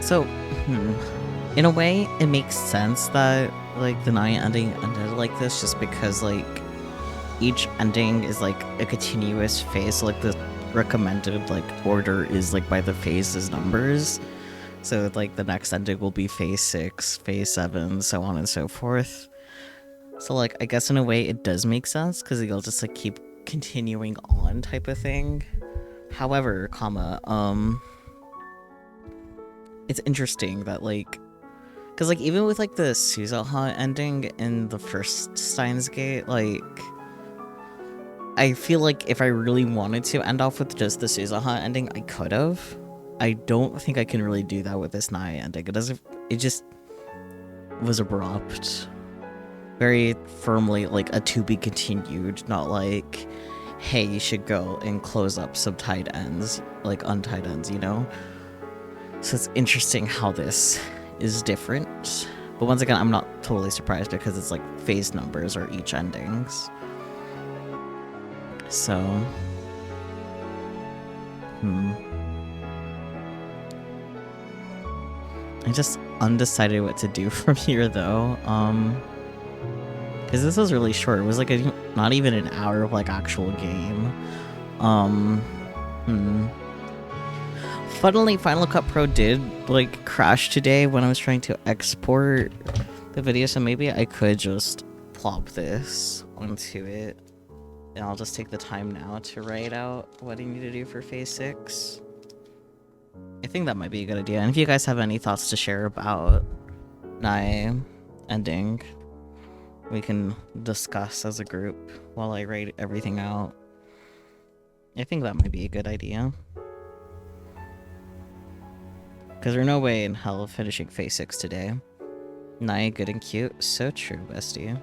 So, in a way, it makes sense that, like, the Naya ending ended like this, just because, like, each ending is, like, a continuous phase, so, like, the recommended, like, order is, like, by the phases numbers. So, like, the next ending will be phase 6, phase 7, so on and so forth. So, like, I guess in a way it does make sense, because you'll just, like, keep continuing on type of thing. However, it's interesting that, like, because, like, even with, like, the Suzuha ending in the first Steins Gate, like, I feel like if I really wanted to end off with just the Suzuha ending, I could have. I don't think I can really do that with this Naya ending. It just was abrupt. Very firmly, like, a to be continued, not like, hey, you should go and close up some tied ends, like, untied ends, you know? So it's interesting how this is different. But once again, I'm not totally surprised because it's like phase numbers are each endings. So, I'm just undecided what to do from here though. Because this was really short. It was like not even an hour of like actual game. Funnily, Final Cut Pro did like crash today when I was trying to export the video, so maybe I could just plop this onto it. And I'll just take the time now to write out what I need to do for phase 6. I think that might be a good idea. And if you guys have any thoughts to share about Nai ending, we can discuss as a group while I write everything out. I think that might be a good idea. Because there's no way in hell of finishing phase 6 today. Nai, good and cute. So true, bestie.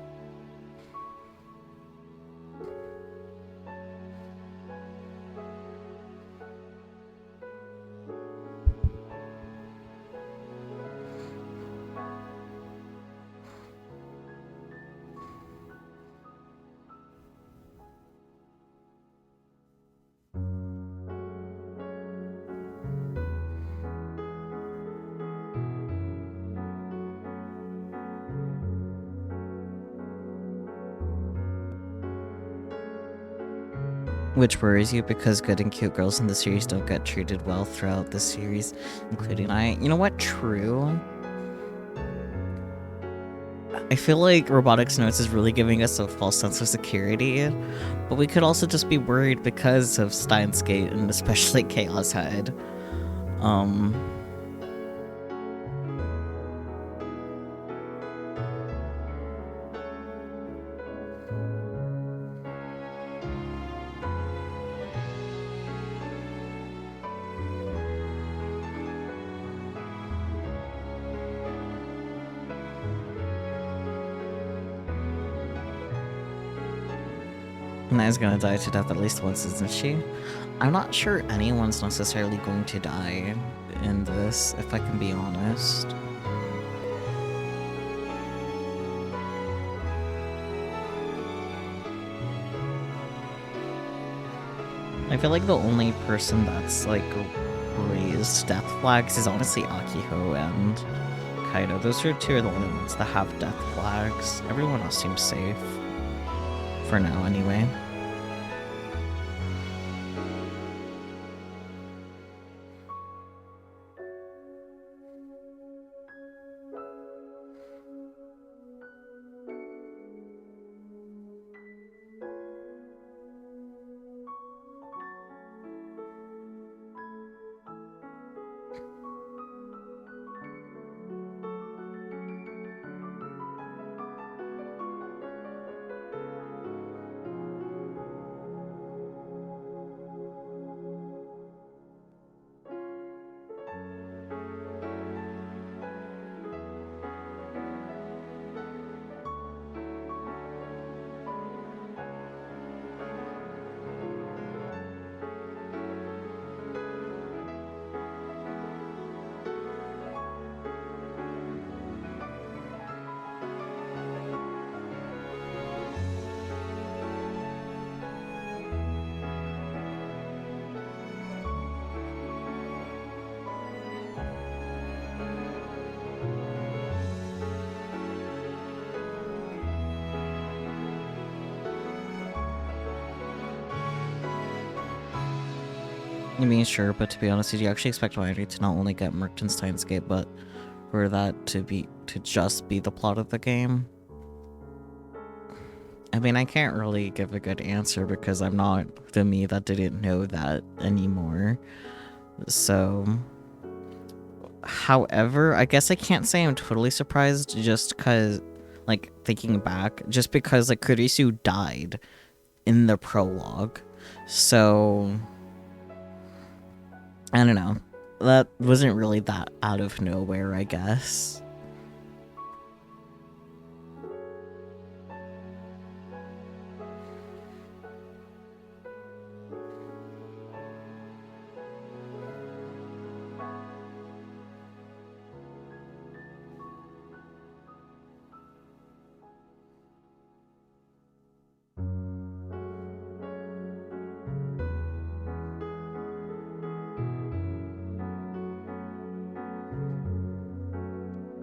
Which worries you because good and cute girls in the series don't get treated well throughout the series, including I. You know what? True. I feel like Robotics Notes is really giving us a false sense of security, but we could also just be worried because of Steins Gate and especially Chaos Head. Nai's gonna die to death at least once, isn't she? I'm not sure anyone's necessarily going to die in this, if I can be honest. I feel like the only person that's, like, raised death flags is honestly Akiho and Kaido. Those are two of the only ones that have death flags. Everyone else seems safe. For now, anyway. I mean, sure, but to be honest, did you actually expect Mighty to not only get Merchant's Gate, but for that to just be the plot of the game? I mean, I can't really give a good answer because I'm not the me that didn't know that anymore. So, however, I guess I can't say I'm totally surprised just because, like, thinking back, just because, like, Kurisu died in the prologue. So, I don't know. That wasn't really that out of nowhere, I guess.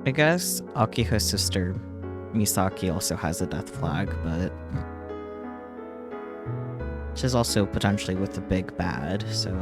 I guess Akiha's sister, Misaki, also has a death flag, but she's also potentially with the big bad, so...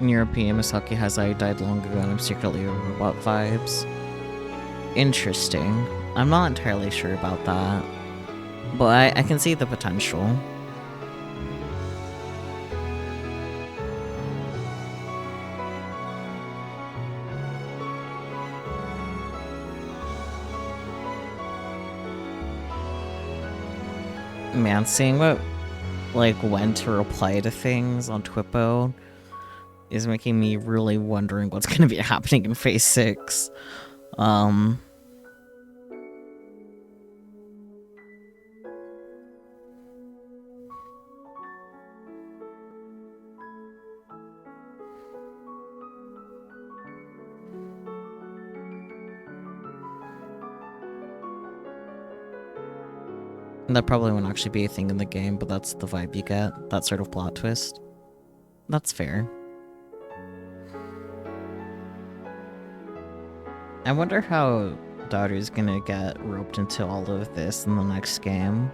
In European, Misaki has I died long ago and I'm secretly a robot vibes. Interesting. I'm not entirely sure about that. But I can see the potential. Man, seeing what, like, when to reply to things on Twippo is making me really wondering what's gonna be happening in Phase 6. That probably won't actually be a thing in the game, but that's the vibe you get. That sort of plot twist. That's fair. I wonder how Daru's gonna get roped into all of this in the next game.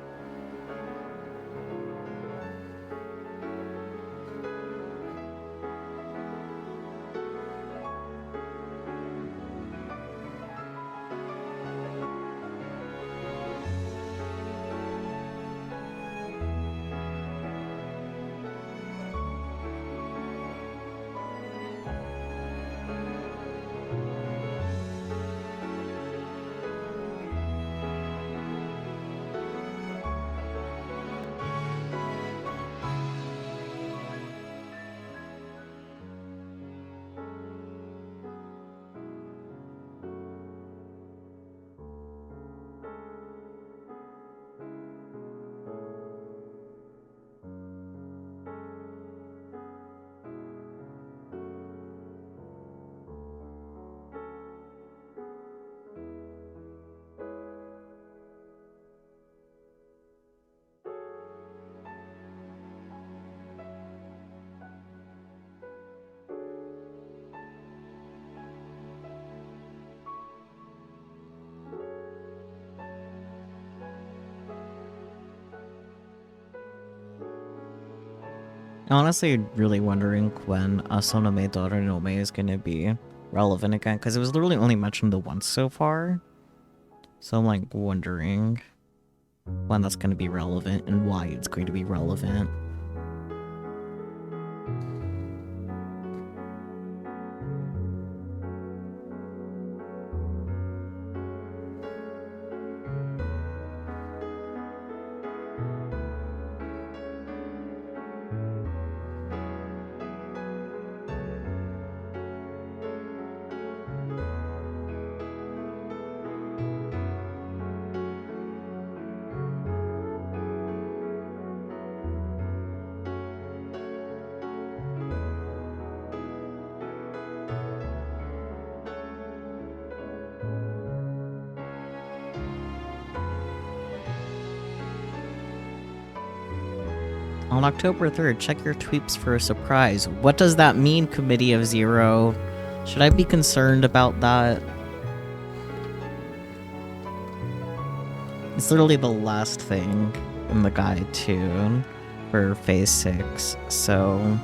Honestly, really wondering when Asonome Doranome is gonna be relevant again, because it was literally only mentioned the once so far. So I'm like wondering when that's gonna be relevant and why it's going to be relevant. On October 3rd, check your tweets for a surprise. What does that mean, Committee of Zero? Should I be concerned about that? It's literally the last thing in the guide, too, for Phase 6, so...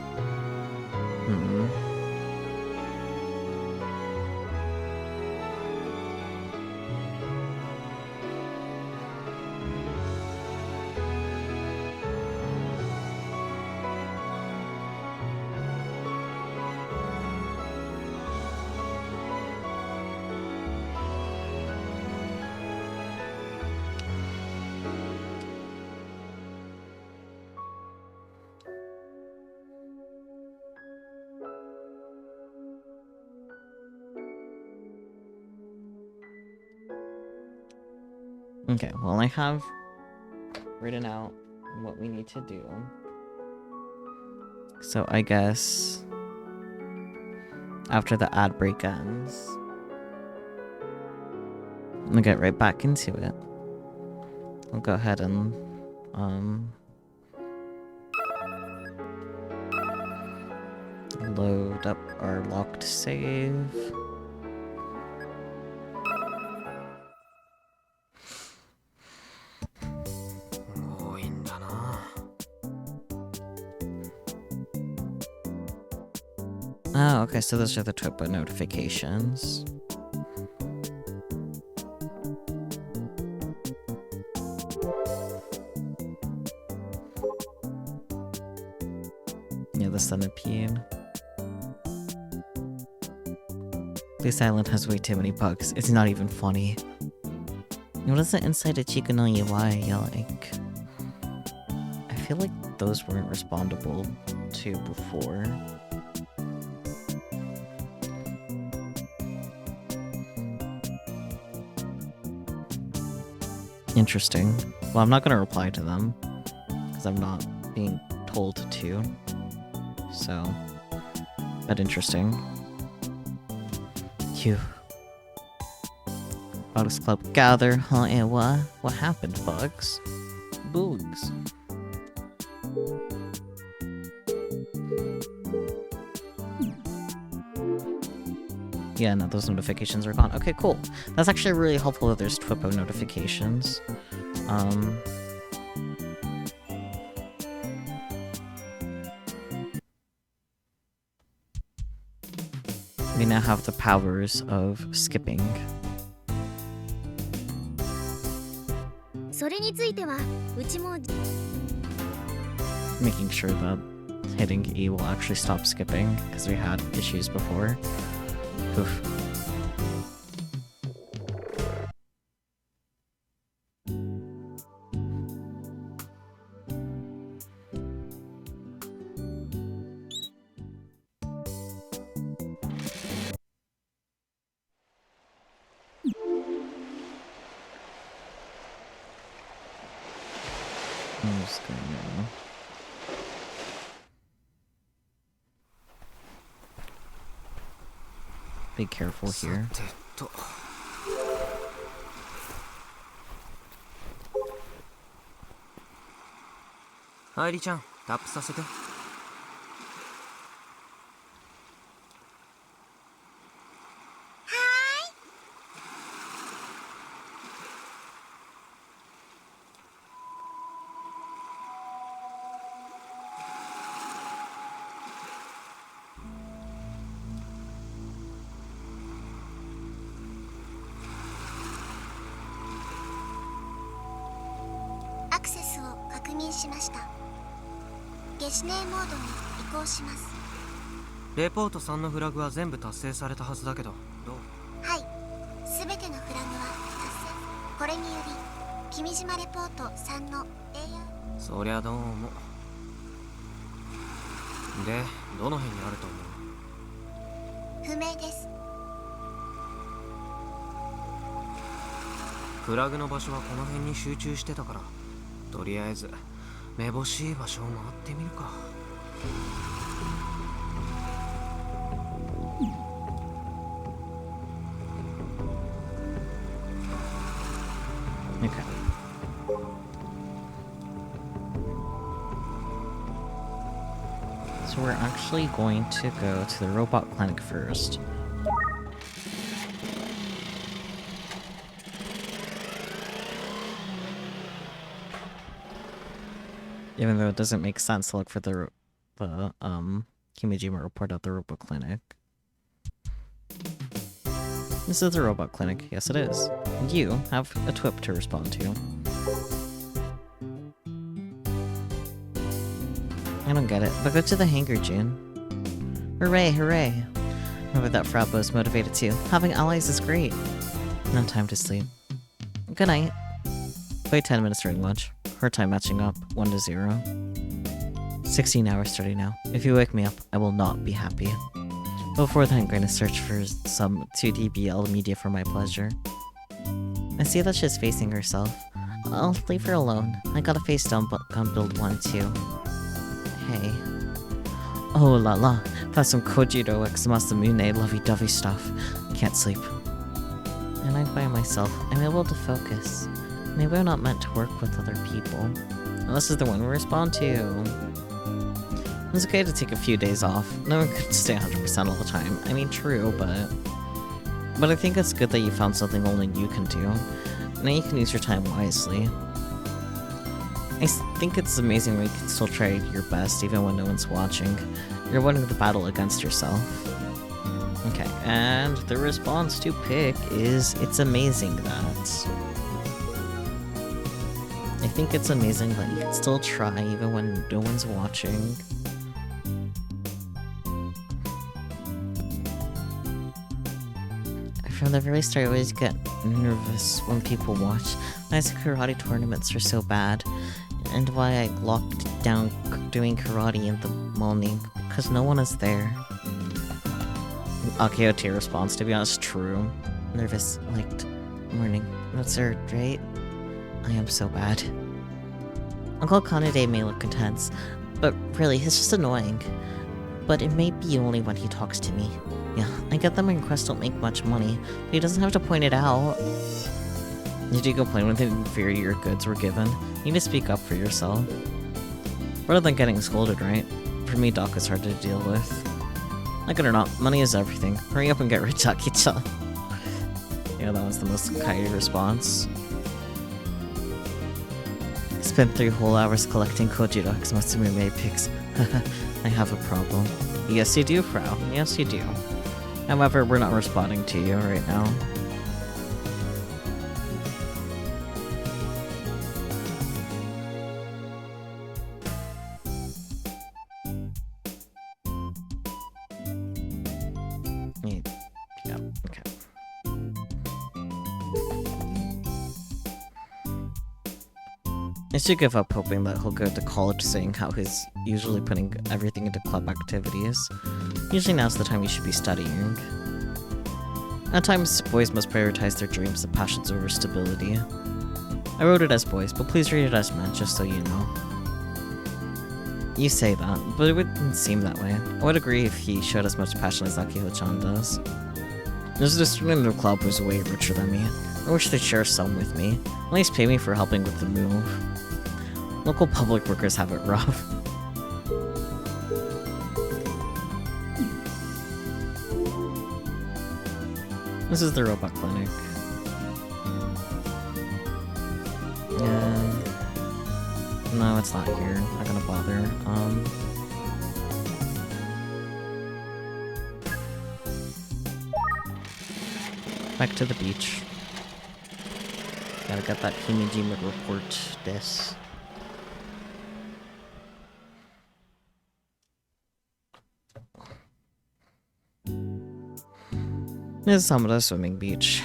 Okay, well, I have written out what we need to do. So I guess after the ad break ends, I'll get right back into it. I'll go ahead and load up our locked save. Oh, okay, so those are the Topo notifications. Yeah, the centipede. This island has way too many bugs. It's not even funny. What is the inside of Chico no UI like? I feel like those weren't respondable to before. Interesting. Well, I'm not gonna reply to them, because I'm not being told to. So, but interesting. Phew. Bugs Club gather, huh? And what? What happened, Bugs? Bugs. Yeah, no, those notifications are gone. Okay, cool. That's actually really helpful that there's Twippo notifications. We now have the powers of skipping. Making sure that hitting E will actually stop skipping, because we had issues before. Oof. I'm just gonna... be careful here. Airi-chan, tap させて。アクセスを確認しました。ゲシネモードに移行します。レポート3のフラグは全部達成されたはずだけど、どう？はい、すべてのフラグは達成。これにより君島レポート3の AR。そりゃどうも。で、どの辺にあると思う？不明です。フラグの場所はこの辺に集中してたから、とりあえずめぼしい場所を回ってみるか。Okay. So we're actually going to go to the robot clinic first. Even though it doesn't make sense to look for the Kimijima report at the robot clinic. This is the robot clinic. Yes, it is. You have a TWIP to respond to. I don't get it, but go to the hangar, June. Hooray, hooray. Remember that Frabbo's motivated too. Having allies is great. No time to sleep. Good night. Wait 10 minutes during lunch. Her time matching up, 1 to 0. 16 hours starting now. If you wake me up, I will not be happy. Before that, I'm going to search for some 2DBL media for my pleasure. I see that she's facing herself. I'll leave her alone. I got a face down gun build one too. Hey. Oh la la, that's some Kojiro x Masamune lovey-dovey stuff. Can't sleep. And I'm by myself. I'm able to focus. Maybe I'm not meant to work with other people. And this is the one we respond to. It's okay to take a few days off. No one could stay 100% all the time. I mean, true, but I think it's good that you found something only you can do. Now you can use your time wisely. I think it's amazing when you can still try your best even when no one's watching. You're winning the battle against yourself. Okay, and the response to pick is, it's amazing that. I think it's amazing that you can still try even when no one's watching. From the very start, I always get nervous when people watch. My karate tournaments are so bad, and why I locked down doing karate in the morning, because no one is there. Akiyoti response, to be honest, true. Nervous, liked, morning. That's her, right? I am so bad. Uncle Kanade may look intense, but really, he's just annoying. But it may be only when he talks to me. Yeah, I get that my requests don't make much money, but he doesn't have to point it out. Did you complain when the inferior goods were given? You need to speak up for yourself. Rather than getting scolded, right? For me, Doc is hard to deal with. Like it or not, money is everything. Hurry up and get rich, Aki-chan. Yeah, that was the most kind response. Spent 3 whole hours collecting Kojiro x Matsumume pics. I have a problem. Yes, you do, Frau. Yes, you do. However, we're not responding to you right now. Yeah, okay. I should give up hoping that he'll go to college saying how he's usually putting everything into club activities. Usually now's the time you should be studying. At times, boys must prioritize their dreams and passions over stability. I wrote it as boys, but please read it as men, just so you know. You say that, but it wouldn't seem that way. I would agree if he showed as much passion as Akiho-chan does. There's a student in the club who's way richer than me. I wish they'd share some with me. At least pay me for helping with the move. Local public workers have it rough. This is the robot clinic. And no, it's not here. Not gonna bother. Back to the beach. Gotta get that Himejima report this. This is Hamada Swimming Beach.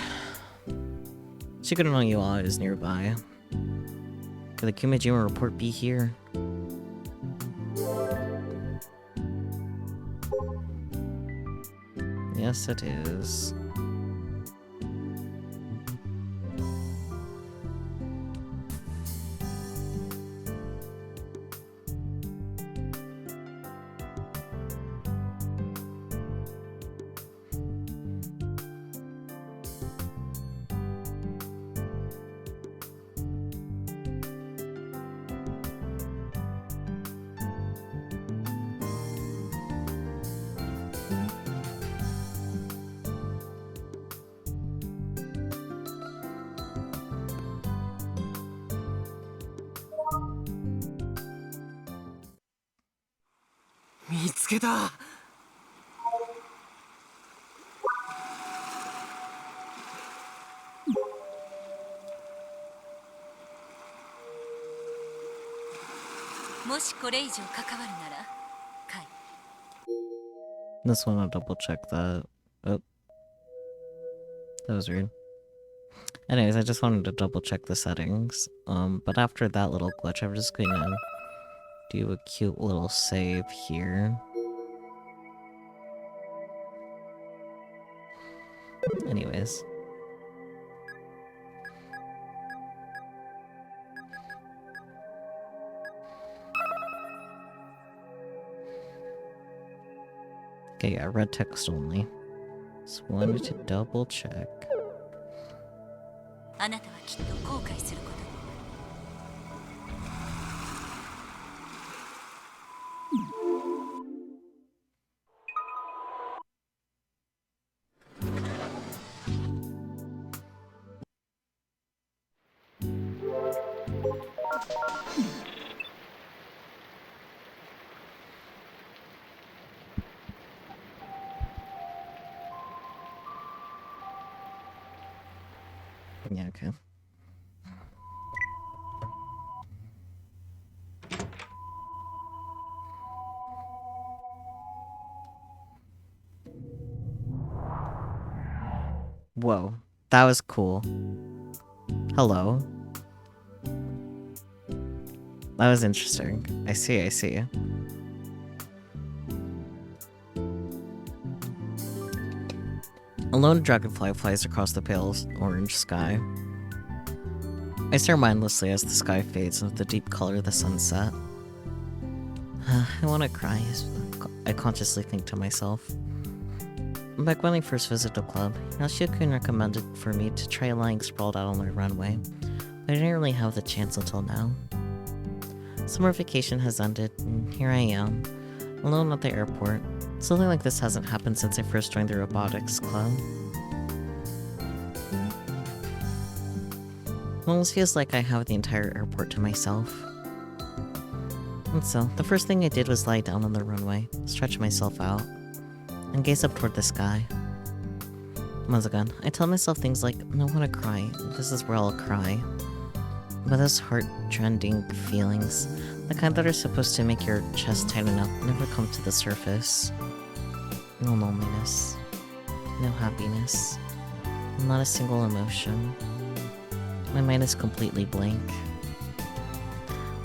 Shikura no Iwa is nearby. Could the Kimejima report be here? Yes, it is. 見つけた。もしこれ以上関わるなら、カイ。 Just want to double check that. Oh, that was weird. Anyways, I just wanted to double check the settings. But after that little glitch, I'm just gonna do a cute little save here. Anyways. Okay, yeah, red text only. Just wanted to double check. あなたはきっと後悔することに。Yeah, okay. Whoa, that was cool. Hello. That was interesting. I see, I see. A lone dragonfly flies across the pale orange sky. I stare mindlessly as the sky fades into the deep color of the sunset. I want to cry, I consciously think to myself. Back when I first visited the club, Yoshio-kun recommended for me to try lying sprawled out on the runway, but I didn't really have the chance until now. Summer vacation has ended, and here I am, alone at the airport. Something like this hasn't happened since I first joined the Robotics club. It almost feels like I have the entire airport to myself. And so, the first thing I did was lie down on the runway, stretch myself out, and gaze up toward the sky. Once again, I tell myself things like, I don't want to cry, this is where I'll cry. But those heart-trending feelings, the kind that are supposed to make your chest tighten up, never come to the surface. No loneliness, no happiness, not a single emotion. My mind is completely blank.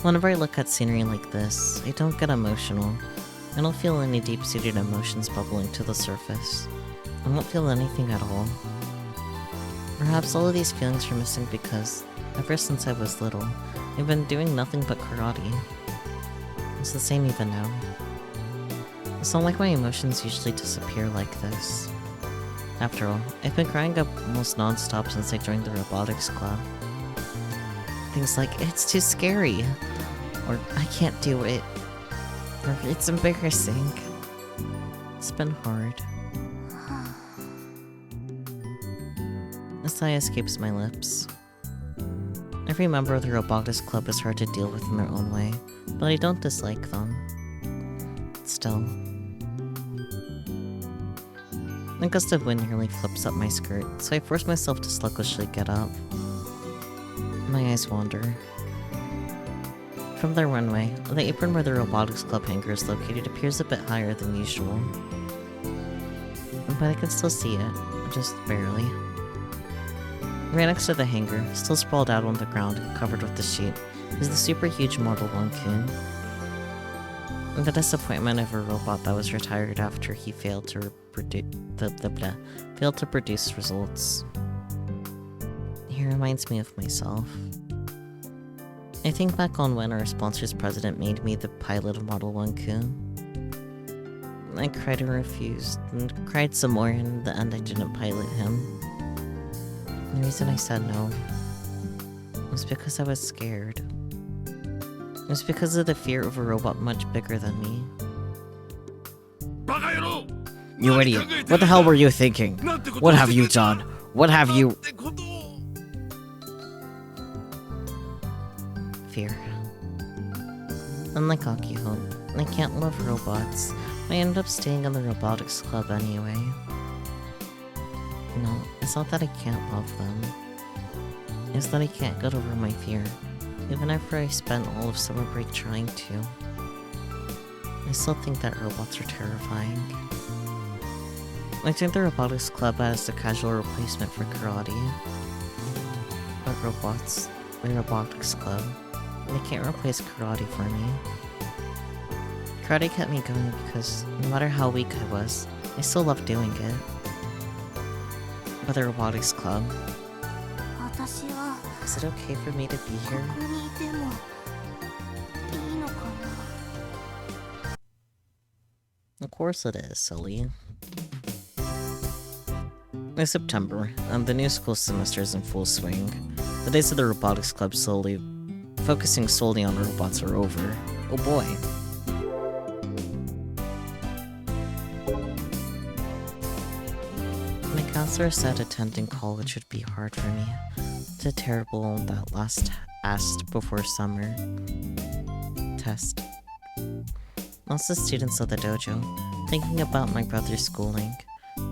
Whenever I look at scenery like this, I don't get emotional. I don't feel any deep-seated emotions bubbling to the surface. I don't feel anything at all. Perhaps all of these feelings are missing because, ever since I was little, I've been doing nothing but karate. It's the same even now. It's not like my emotions usually disappear like this. After all, I've been crying up almost non-stop since I joined the Robotics club. Things like, it's too scary, or I can't do it, or it's embarrassing. It's been hard. A sigh escapes my lips. Every member of the Robotics club is hard to deal with in their own way, but I don't dislike them. Still. A gust of wind nearly flips up my skirt, so I force myself to sluggishly get up. My eyes wander. From the runway, the apron where the Robotics Club hangar is located appears a bit higher than usual. But I can still see it, just barely. Right next to the hangar, still sprawled out on the ground, covered with the sheet, is the super huge Mortal 1-kun. The disappointment of a robot that was retired after he failed to produce results. He reminds me of myself. I think back on when our sponsor's president made me the pilot of Model 1-kun. I cried and refused, and cried some more, and in the end I didn't pilot him. The reason I said no was because I was scared. It was because of the fear of a robot much bigger than me. You idiot! What the hell were you thinking? What have you done? What have you... Fear. Unlike Akihon, I can't love robots. I ended up staying in the robotics club anyway. No, it's not that I can't love them. It's that I can't get over my fear, even after I spent all of summer break trying to. I still think that robots are terrifying. I joined the robotics club as a casual replacement for karate. But robots, the robotics club, they can't replace karate for me. Karate kept me going because no matter how weak I was, I still loved doing it. But the robotics club, 私は is it okay for me to be here? ここにいてもいいのかな。 Of course it is, silly. It's September, and the new school semester is in full swing. The days of the robotics club focusing solely on robots are over. Oh boy. My counselor said attending college would be hard for me. Did terrible on that last asked before summer test. Lots of students of the dojo, thinking about my brother's schooling.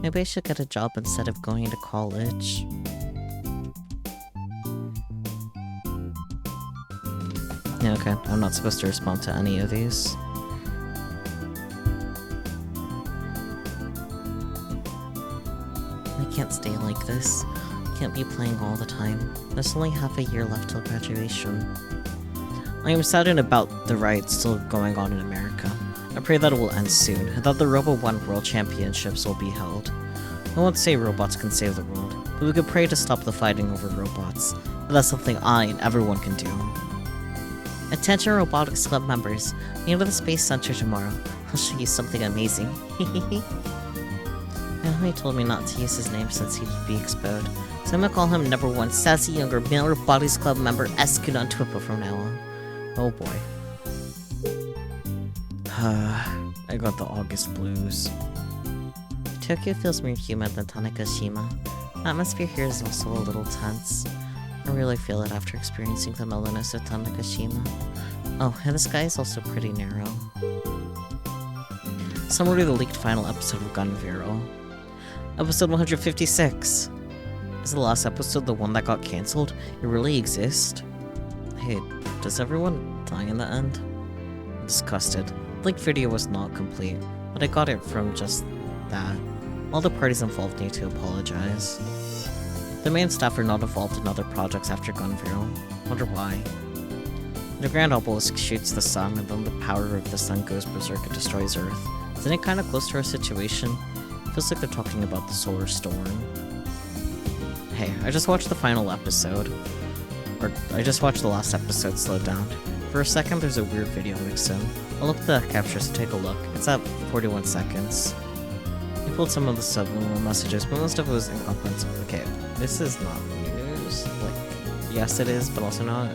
Maybe I should get a job instead of going to college. Yeah, okay, I'm not supposed to respond to any of these. I can't stay like this. Can't be playing all the time. There's only half a year left till graduation. I am saddened about the riots still going on in America. I pray that it will end soon, and that the Robo 1 World Championships will be held. I won't say robots can save the world, but we could pray to stop the fighting over robots. But that's something I and everyone can do. Attention Robotics Club members, meet at the Space Center tomorrow. I'll show you something amazing. He told me not to use his name since he'd be exposed, so I'm gonna call him number 1 sassy younger male Robotics Club member Eskun on Twitter from now on. Oh boy. I got the August blues. Tokyo feels more humid than Tanegashima. The atmosphere here is also a little tense. I really feel it after experiencing the mellowness of Tanegashima. Oh, and the sky is also pretty narrow. Summary of the leaked final episode of Gun Viral. Episode 156. Is the last episode the one that got cancelled? It really exists? Hey, does everyone die in the end? I'm disgusted. The leaked video was not complete, but I got it from just that. All the parties involved need to apologize. The main staff are not involved in other projects after Gun Viral. Wonder why. The Grand Obelisk shoots the sun, and then the power of the sun goes berserk and destroys Earth. Isn't it kinda close to our situation? Feels like they're talking about the solar storm. Hey, I just watched the final episode. Or, I just watched the last episode slowed down. For a second, there's a weird video mixed in. I'll look at the captures to take a look. It's at 41 seconds. I pulled some of the subliminal messages, but most of it was incomprehensible. Okay, this is not news. Like, yes it is, but also not.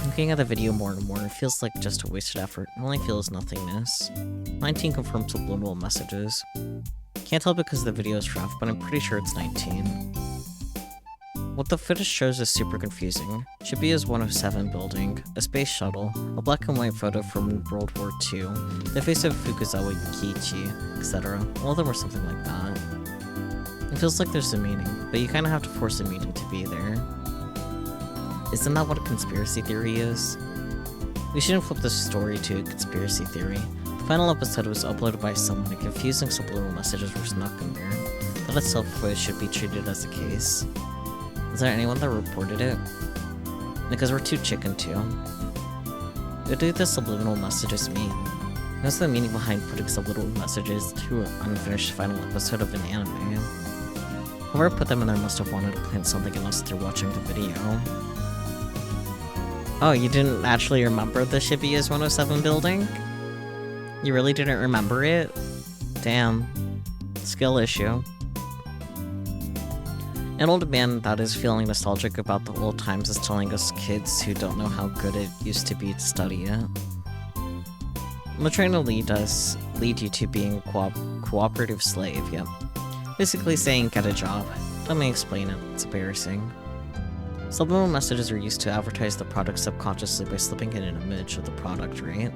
Looking at the video more and more, it feels like just a wasted effort. It only feels nothingness. 19 confirmed subliminal messages. Can't tell because the video is rough, but I'm pretty sure it's 19. What the footage shows is super confusing. Shibuya's 107 building, a space shuttle, a black and white photo from World War II, the face of Fukuzawa Yukiichi, etc. All of them are something like that. It feels like there's a meaning, but you kinda have to force a meaning to be there. Isn't that what a conspiracy theory is? We shouldn't flip this story to a conspiracy theory. The final episode was uploaded by someone and confusing subliminal messages were snuck in there. That itself should be treated as a case. Is there anyone that reported it? Because we're too chicken too. What do the subliminal messages mean? What's the meaning behind putting subliminal messages to an unfinished final episode of an anime? Whoever put them in there must have wanted to plant something in us through watching the video. Oh, you didn't actually remember the Shibuya's 107 building? You really didn't remember it? Damn. Skill issue. An old man that is feeling nostalgic about the old times is telling us kids who don't know how good it used to be to study it. I'm trying to lead you to being a cooperative slave, yep. Basically saying get a job. Let me explain it, it's embarrassing. Subliminal messages are used to advertise the product subconsciously by slipping in an image of the product, right?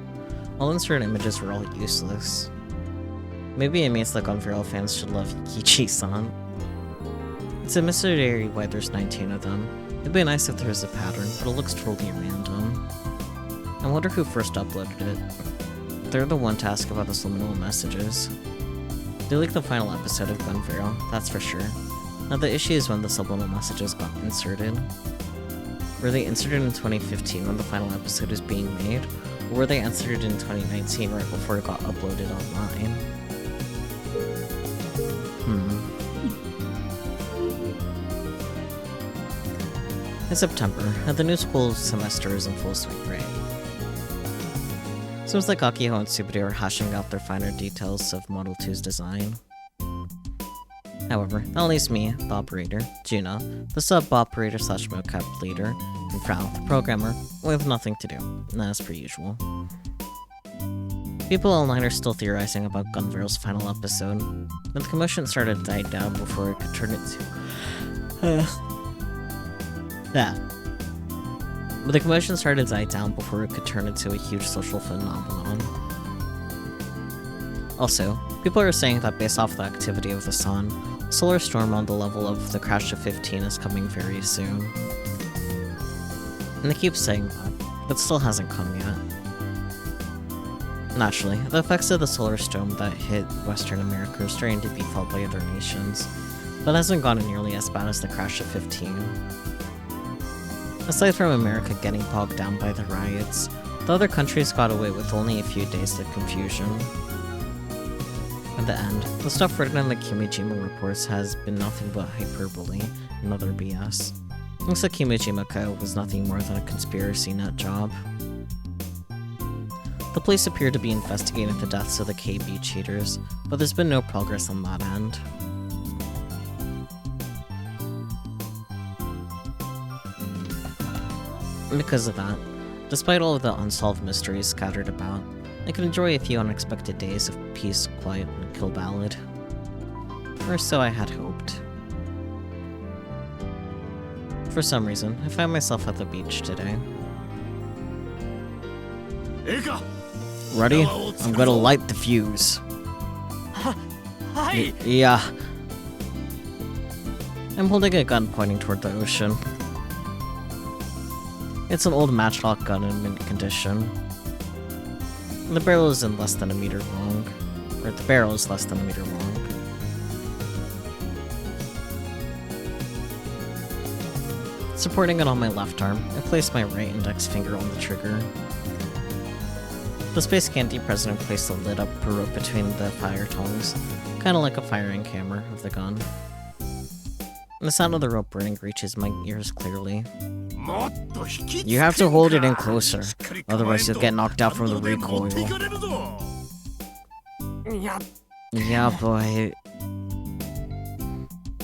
All insert images were all useless. Maybe it means the Gunville fans should love Kichi-san. It's a mystery why there's 19 of them. It'd be nice if there was a pattern, but it looks totally random. I wonder who first uploaded it. They're the one to ask about the subliminal messages. They leaked the final episode of Gunville, that's for sure. Now the issue is when the subliminal messages got inserted. Were they inserted in 2015 when the final episode was being made? Or were they inserted in 2019 right before it got uploaded online? In September, the new school semester is in full swing, right? Seems like Akiho and Tsubiri are hashing out their finer details of Model 2's design. However, that leaves me, the operator, Juna, the sub-operator slash mocap leader, and Frau, the programmer, with nothing to do, as per usual. People online are still theorizing about Gunville's final episode, but the commotion started to die down before it could turn into... But the commotion started to die down before it could turn into a huge social phenomenon. Also, people are saying that based off the activity of the sun, a solar storm on the level of the crash of 15 is coming very soon. And they keep saying that, but it still hasn't come yet. Naturally, the effects of the solar storm that hit Western America are starting to be felt by other nations, but it hasn't gone nearly as bad as the crash of 15. Aside from America getting bogged down by the riots, the other countries got away with only a few days of confusion. In the end, the stuff written in the Kimijima reports has been nothing but hyperbole and other BS. Looks like Kimijima-ko was nothing more than a conspiracy nut job. The police appear to be investigating the deaths of the KB cheaters, but there's been no progress on that end. Because of that, despite all of the unsolved mysteries scattered about, I could enjoy a few unexpected days of peace, quiet, and Kill Ballad. Or so I had hoped. For some reason, I found myself at the beach today. Ready? I'm gonna light the fuse. Yeah. I'm holding a gun pointing toward the ocean. It's an old matchlock gun in mint condition. The barrel is less than a meter long. Or the barrel is less than a meter long. Supporting it on my left arm, I place my right index finger on the trigger. The Space Candy President placed a lit up rope between the fire tongs, kinda like a firing camera of the gun. The sound of the rope burning reaches my ears clearly. You have to hold it in closer, otherwise you'll get knocked out from the recoil. Yeah, boy.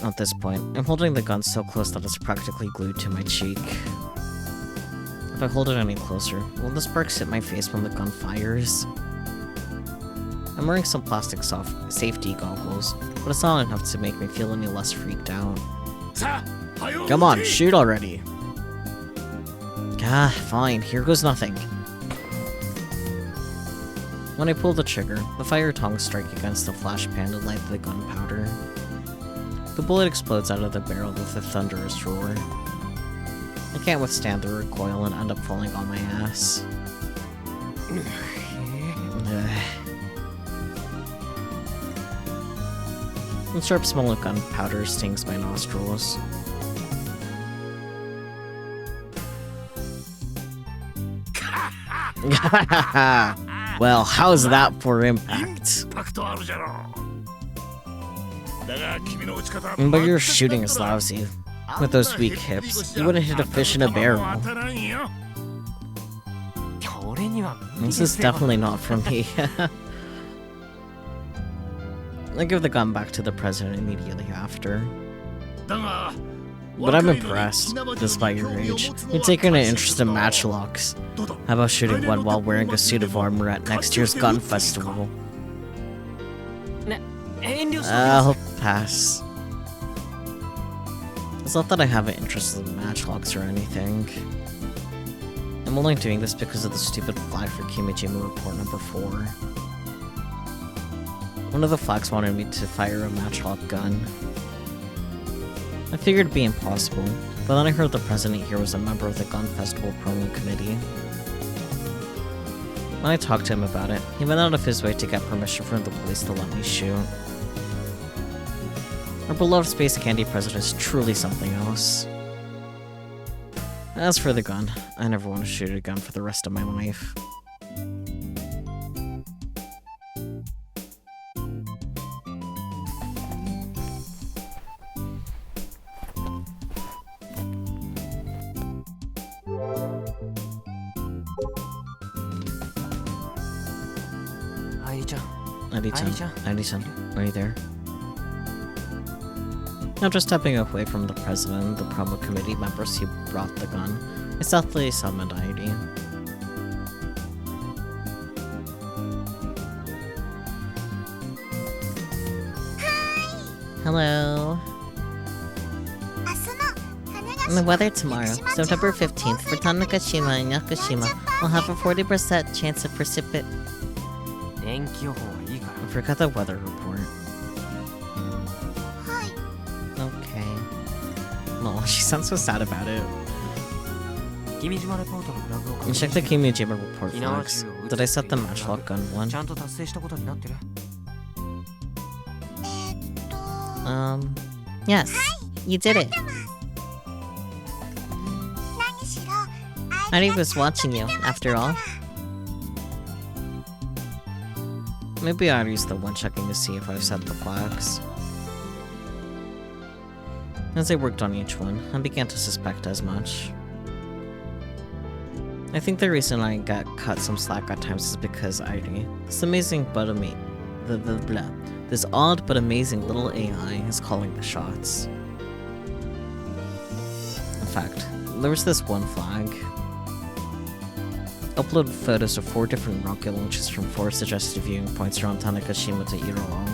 At this point, I'm holding the gun so close that it's practically glued to my cheek. If I hold it any closer, will the sparks hit my face when the gun fires? I'm wearing some plastic safety goggles, but it's not enough to make me feel any less freaked out. Come on, shoot already! Ah, fine, here goes nothing. When I pull the trigger, the fire tongs strike against the flash pan and light the gunpowder. The bullet explodes out of the barrel with a thunderous roar. I can't withstand the recoil and end up falling on my ass. The sharp smell of gunpowder stings my nostrils. Well, how's that for impact? But your shooting is lousy. With those weak hips, you wouldn't hit a fish in a barrel. This is definitely not for me. I give the gun back to the president immediately after. But I'm impressed, despite your age. You're taking an interest in matchlocks. How about shooting one while wearing a suit of armor at next year's gun festival? I'll pass. It's not that I have an interest in matchlocks or anything. I'm I'm only doing this because of the stupid flag for Kimijima report number 4. One of the flags wanted me to fire a matchlock gun. I figured it'd be impossible, but then I heard the president here was a member of the gun festival promo committee. When I talked to him about it, he went out of his way to get permission from the police to let me shoot. Our beloved Space Candy president is truly something else. As for the gun, I never want to shoot a gun for the rest of my life. Airi-chan, are you there? After stepping away from the president and the promo committee members who brought the gun, I stealthily summoned Airi. Hello. And the weather tomorrow, September 15th, for Tanegashima and Yakushima, will have a 40% chance of precipitation. I forgot the weather report. Okay. No, she sounds so sad about it. Check the Kimijima report flags. Did I set the matchlock gun one? Yes, you did it. Airi was watching you, after all. Maybe Airi's the one checking to see if I've set the flags. As I worked on each one, I began to suspect as much. I think the reason I got cut some slack at times is because Airi, this odd but amazing little AI is calling the shots. In fact, there was this one flag. Upload photos of 4 different rocket launches from 4 suggested viewing points around Tanegashima to Iroo.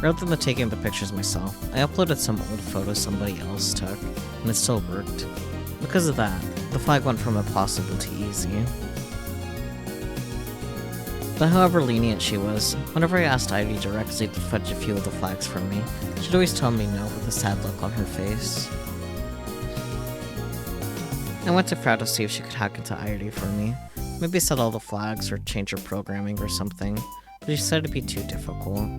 Rather than taking the pictures myself, I uploaded some old photos somebody else took, and it still worked. Because of that, the flag went from impossible to easy. But however lenient she was, whenever I asked Airi directly to fetch a few of the flags from me, she'd always tell me no with a sad look on her face. I went to Frau to see if she could hack into Airi for me, maybe set all the flags or change her programming or something, but she said it'd be too difficult.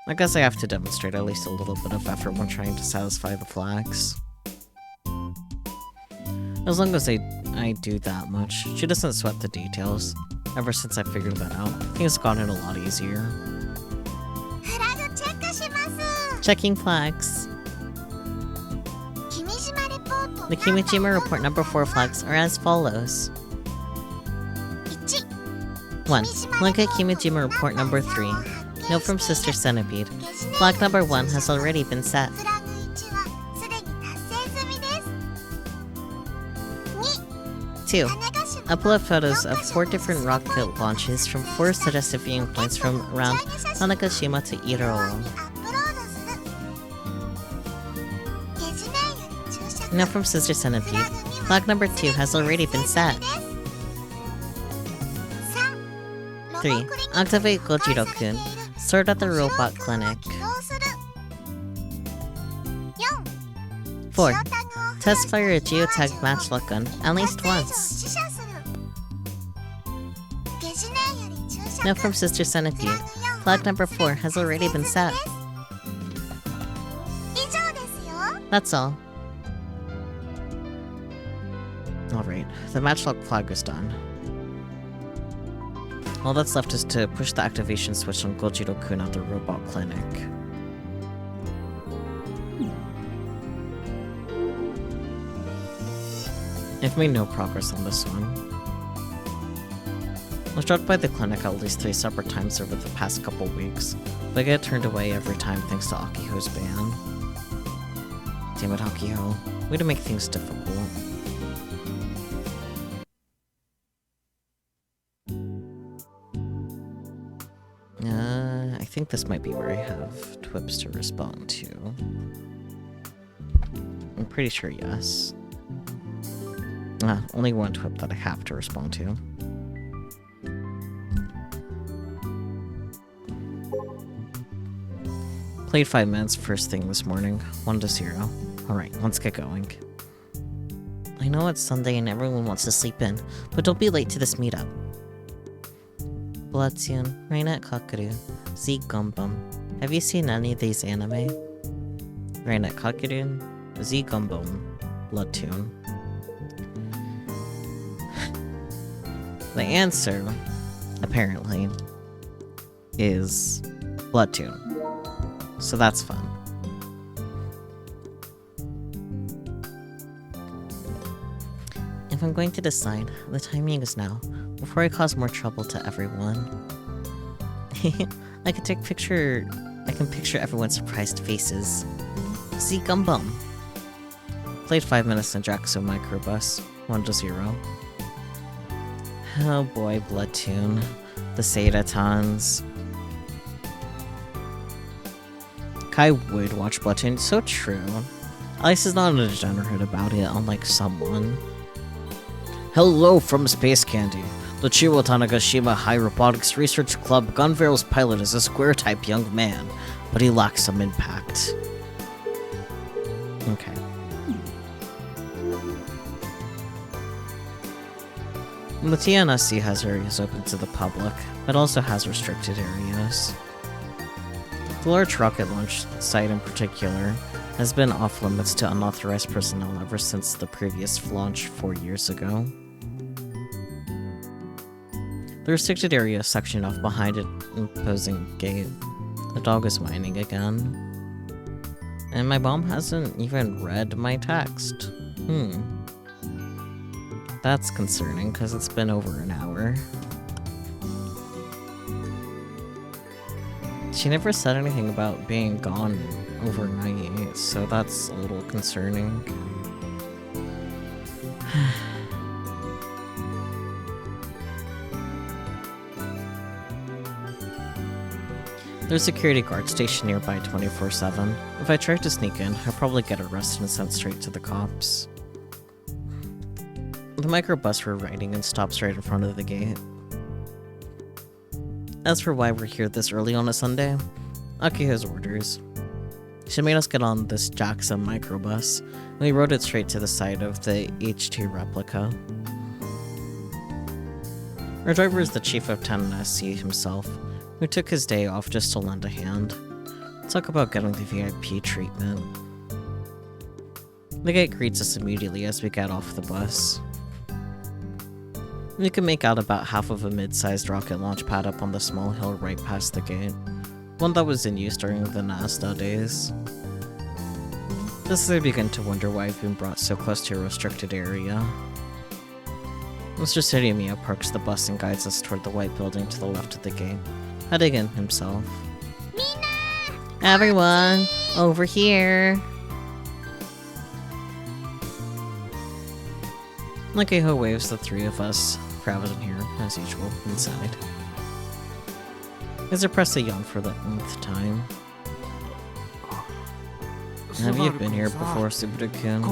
I guess I have to demonstrate at least a little bit of effort when trying to satisfy the flags. As long as I do that much, she doesn't sweat the details. Ever since I figured that out, things have gotten a lot easier. Checking flags. The Kimijima report number 4 flags are as follows. 1. Look at Kimijima report number 3. Note from Sister Centipede. Flag number 1 has already been set. 2. Upload photos of 4 different rocket launches from 4 suggested viewing points from around Tanegashima to Iroo. Note from Sister Centipede. Flag number 2 has already been set. 3. Activate Gojiro-kun. Stored at the robot clinic. 4. Test fire a geotag matchlock gun at least once. Note from Sister Centipede. Flag number 4 has already been set. That's all. Alright, the matchlock flag is done. All that's left is to push the activation switch on Gojiro-kun at the robot clinic. I've made no progress on this one. I was dropped by the clinic at least 3 separate times over the past couple weeks, but I get turned away every time thanks to Akiho's ban. Damn it, Akiho. Way to make things difficult. I think this might be where I have Twips to respond to. I'm pretty sure yes. Only one tweet that I have to respond to. Played 5 minutes first thing this morning. 1-0. Alright, let's get going. I know it's Sunday and everyone wants to sleep in, but don't be late to this meetup. Bloodtoon, Raina Kakuru, Z Gumbum. Have you seen any of these anime? Raina Kakuru, Z Gumbum, Bloodtoon. The answer, apparently, is Bloodtoon. So that's fun. If I'm going to decide, the timing is now, before I cause more trouble to everyone. I can picture everyone's surprised faces. See Gumbum. Played 5 minutes in Jackson Microbus. 1-0. Oh boy, Bloodtoon. The Satatons. Kai would watch Bloodtoon. So true. At least he's not a degenerate about it, unlike someone. Hello from Space Candy. The Chiwo Tanagashima High Robotics Research Club Gunveral's pilot is a square-type young man, but he lacks some impact. Okay. The TNSC has areas open to the public, but also has restricted areas. The large rocket launch site in particular has been off-limits to unauthorized personnel ever since the previous launch 4 years ago. The restricted area is sectioned off behind an imposing gate. The dog is whining again. And my mom hasn't even read my text. That's concerning, because it's been over an hour. She never said anything about being gone overnight, so that's a little concerning. There's a security guard stationed nearby 24/7. If I tried to sneak in, I'd probably get arrested and sent straight to the cops. The microbus we're riding in stops right in front of the gate. As for why we're here this early on a Sunday, Aki has orders. She made us get on this Jackson microbus, and we rode it straight to the site of the H2 replica. Our driver is the chief of 10SC himself, who took his day off just to lend a hand. Talk about getting the VIP treatment. The gate greets us immediately as we get off the bus. We can make out about half of a mid-sized rocket launch pad up on the small hill right past the gate, one that was in use during the NASDA days. Just as I begin to wonder why I've been brought so close to a restricted area. Mr. Sirimiya parks the bus and guides us toward the white building to the left of the gate, heading in himself. Everyone, over here! Nakeho waves the three of us, crowded in here, as usual, inside. Is pressed a yawn for the nth time. Have you been here before, Subaru-kun?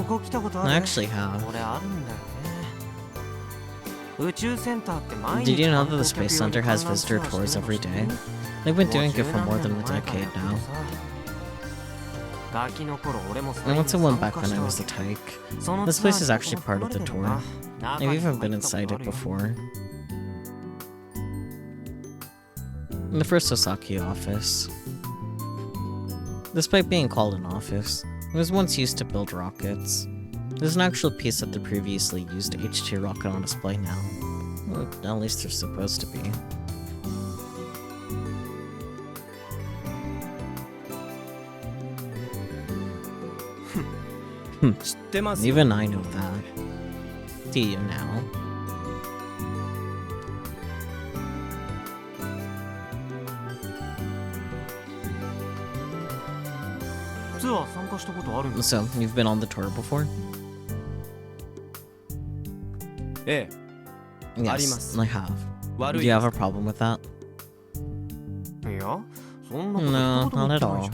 I actually have. Did you know that the Space Center has visitor tours every day? They've been doing it for more than a decade now. I went to one back when I was a tyke. This place is actually part of the tour. I've even been inside it before. In the first Osaki office. Despite being called an office, it was once used to build rockets. There's an actual piece of the previously used H2 rocket on display now. Well, at least they're supposed to be. Even I know that. Do you now? So, you've been on the tour before? Yes, I have. Do you have a problem with that? No, not at all.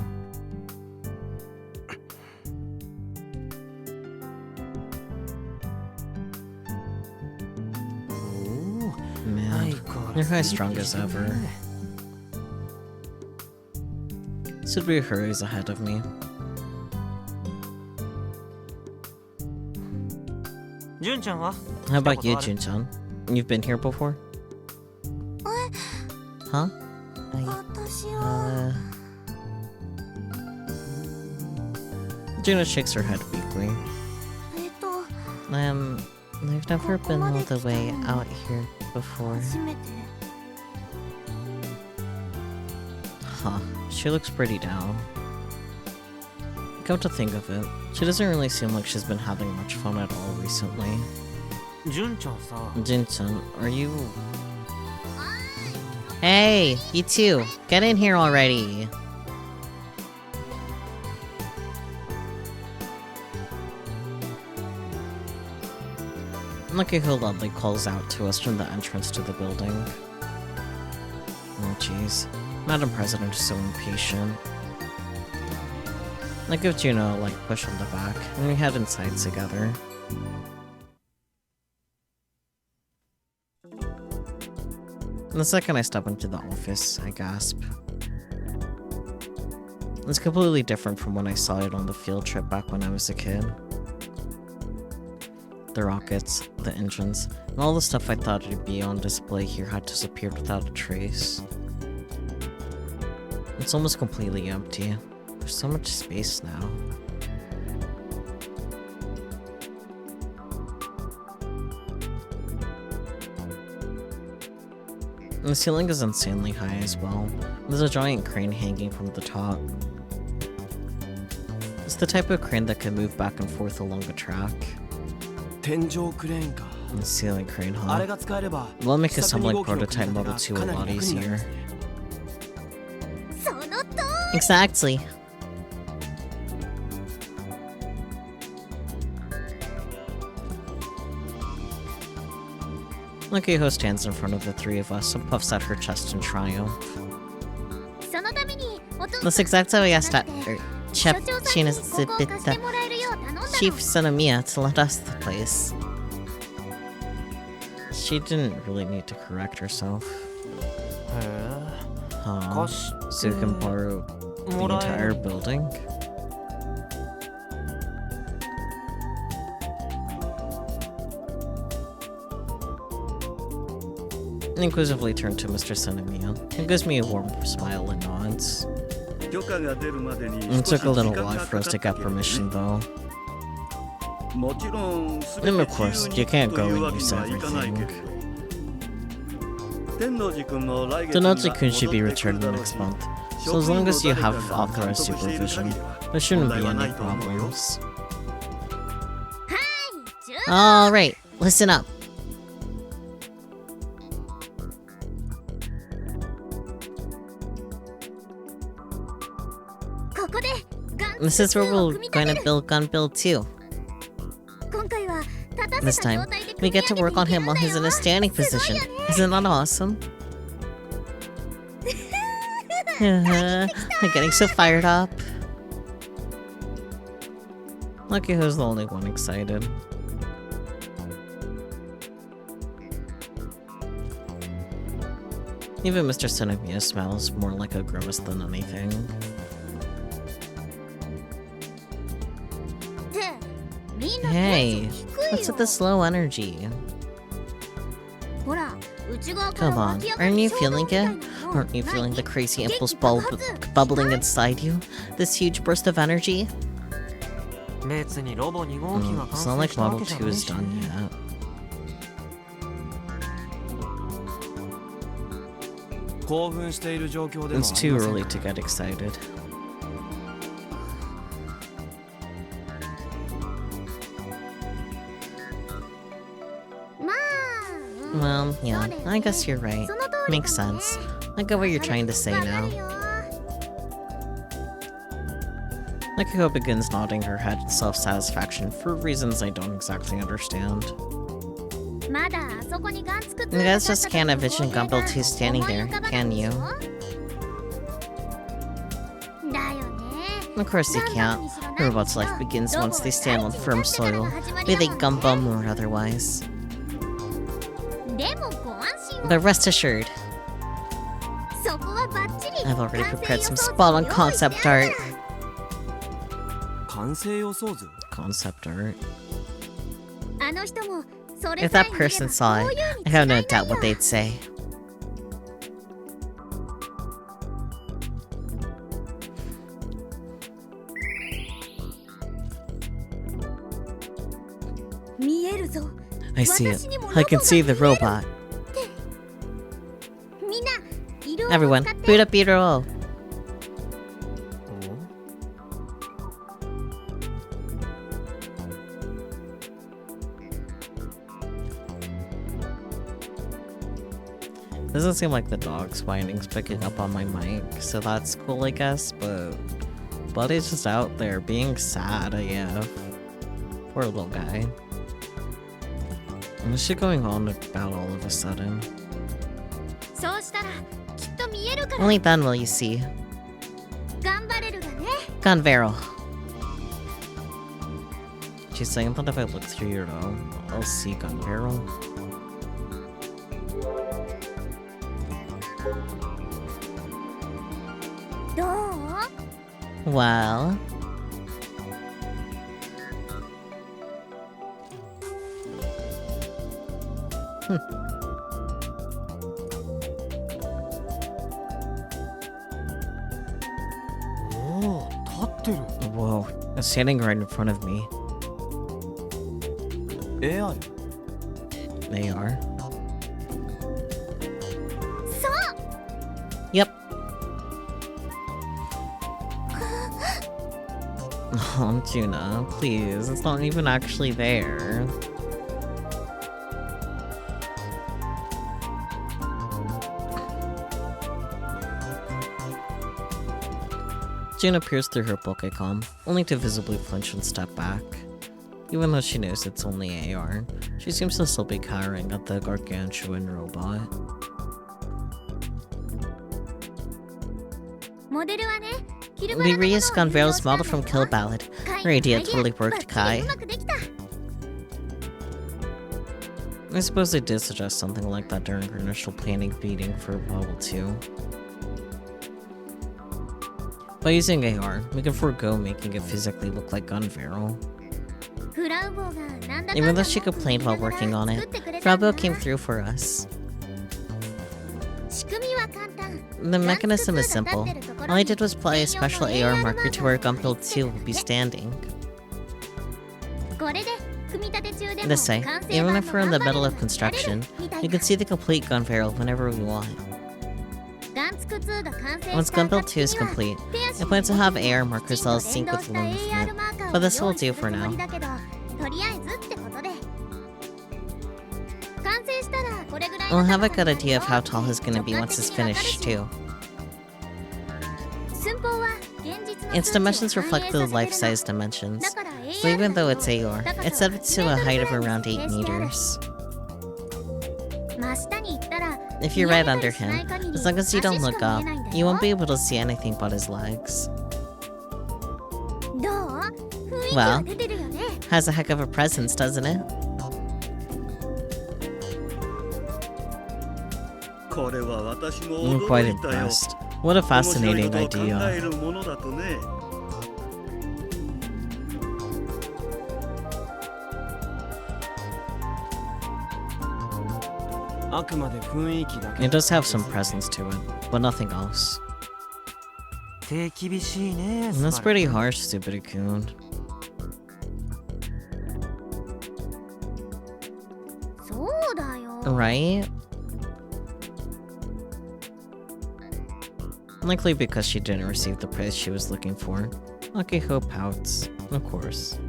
You're high strong as ever. Subaru is ahead of me. 純ちゃんは How about you, Jun-chan? You've been here before? Huh? 私は Juna shakes her head weakly. と I've never been all the way out here before. 初めて Huh. She looks pretty down. Come to think of it, she doesn't really seem like she's been having much fun at all recently. 純ちゃんさ Jin-chan, are you... Hey, you two, get in here already. Look at who loudly calls out to us from the entrance to the building. Oh jeez. Madam President is so impatient. I give Juno a push on the back, and we head inside together. The second I step into the office, I gasp. It's completely different from when I saw it on the field trip back when I was a kid. The rockets, the engines, and all the stuff I thought it'd be on display here had disappeared without a trace. It's almost completely empty. There's so much space now. And the ceiling is insanely high as well. There's a giant crane hanging from the top. It's the type of crane that can move back and forth along the track. 天井クレーンか And ceiling crane, あ huh? れが使えれば We'll make 試作に assembling 動きを組み prototype 立て Model が 2 か a なり lot 楽になりま easier. すね そのと Exactly. Akihiko stands in front of the three of us and puffs out her chest in triumph. そのためにお父 That's さん exactly what I asked Chef 所長さんにここを貸して Chinasubita もらえるよう頼んだの Chief Sanamiya to let us the place. She didn't really need to correct herself. へえ Huh. 貸し So you can borrow the もらえ entire る building? I inquisitively turned to Mr. Sanamiya. He gives me a warm smile and nods. 許可が出るまでに It 少し took 時 a 間 little が while か for か us to った get けどね permission, though. もちろん全て And 自 of course, 由 you に can't と go いう and わけ use にはいかないけ everything. ど天王寺君も来月には Denoji kun should be 戻ってくる returning だろう next し month, so as long as you have authorized 職員の誰かが監督している限 supervision, りは there shouldn't 問 be 題はな any いと思うよ problems. 十 Alright, listen up. This is where we're going to build Gun Build 2. 今回は立た This せた time, 状態で we 組み get to 上げ work て on いける him ん while だ he's in a よ standing position. すごいよね Isn't that awesome? I'm getting so fired up. Lucky who's the only one excited. Even Mr. Sanemiya smells more like a grimace than anything. ってみんな Hey, テンション低い what's よ with the slow energy? ほら内側から Come 湧 on, き上がる aren't you 衝動 feeling みたい it? なの Aren't you feeling the ない crazy 元気 impulse 爆発 bubbling inside you? This huge burst of energy? 別にロボ2号機が It's 完 not 成 like したわ Model けじゃ 2 ない is し done yet. 興奮している状況でも It's あり too ません early to get excited. Well, yeah, I guess you're right. その通り Makes かもね sense. I get what you're trying to say わか now. るよ Akiko begins nodding her head in self-satisfaction for reasons I don't exactly understand. まだあそこにガン作って You guys just can't envision Gumball 2 standing there, can you? だよね Of course you can't. A robot's life begins once they stand on firm soil, be they Gumball or otherwise. でもご安心 But rest assured, そこはバッチリ I've already 完成 prepared 予 some 想図 spot を on 用意して concept ある art. 完成予想図 Concept art. あの人もそれ If さえ that 見れば person saw こう it, いうに I have 違い no ない doubt what よ they'd say. I see it. I can see the robot. みんな色を Everyone, 使って boot up Beater O. Doesn't seem like the dog's whining's picking up on my mic, so that's cool, I guess, but Buddy's just out there being sad, AF. Poor little guy. What is she going on about all of a sudden? そうしたらきっと見えるから Only then will you see. 頑張れるがね Gunvarel. She's saying that if I look through your door, I'll see Gunvarel. Well, おお、立ってる。 whoa, it's standing right in front of me. AR。 They are. そう Yep. Oh, Juna, please. It's not even actually there. Juna peers through her Pokécom, only to visibly flinch and step back. Even though she knows it's only AR, she seems to still be cowering at the gargantuan robot. モデルはね We reused Gonvarel's model from Kill Ballad. Her idea totally worked, Kai. I suppose they did suggest something like that during her initial planning meeting for Level 2. By using AR, we can forego making it physically look like Gunvarel. Even though she complained while working on it, Frabo came through for us. The mechanism is simple. All I did was apply a special AR marker to where Gunbuild 2 will be standing. This way, even if we're in the middle of construction, we can see the complete Gunvarel whenever we want. Once Gunbuild 2 is complete, I plan to have AR markers that'll sync with the movement, but this will do for now. We'll have a good idea of how tall he's gonna be once it's finished, too. Its dimensions reflect the life-size dimensions, so even though it's AR, it's set to a height of around 8 meters. If you're right under him, as long as you don't look up, you won't be able to see anything but his legs. Well, has a heck of a presence, doesn't it? これは私も I'm quite 驚いたよ impressed. What a 面白い fascinating ことを考え idea. るものだとねあくまで雰囲気だけ。 It does have some presence to it, but nothing else. 手厳しいね。 And that's pretty harsh, Stupid-kun. そうだよ Right? Likely because she didn't receive the praise she was looking for. Akiko pouts, of course.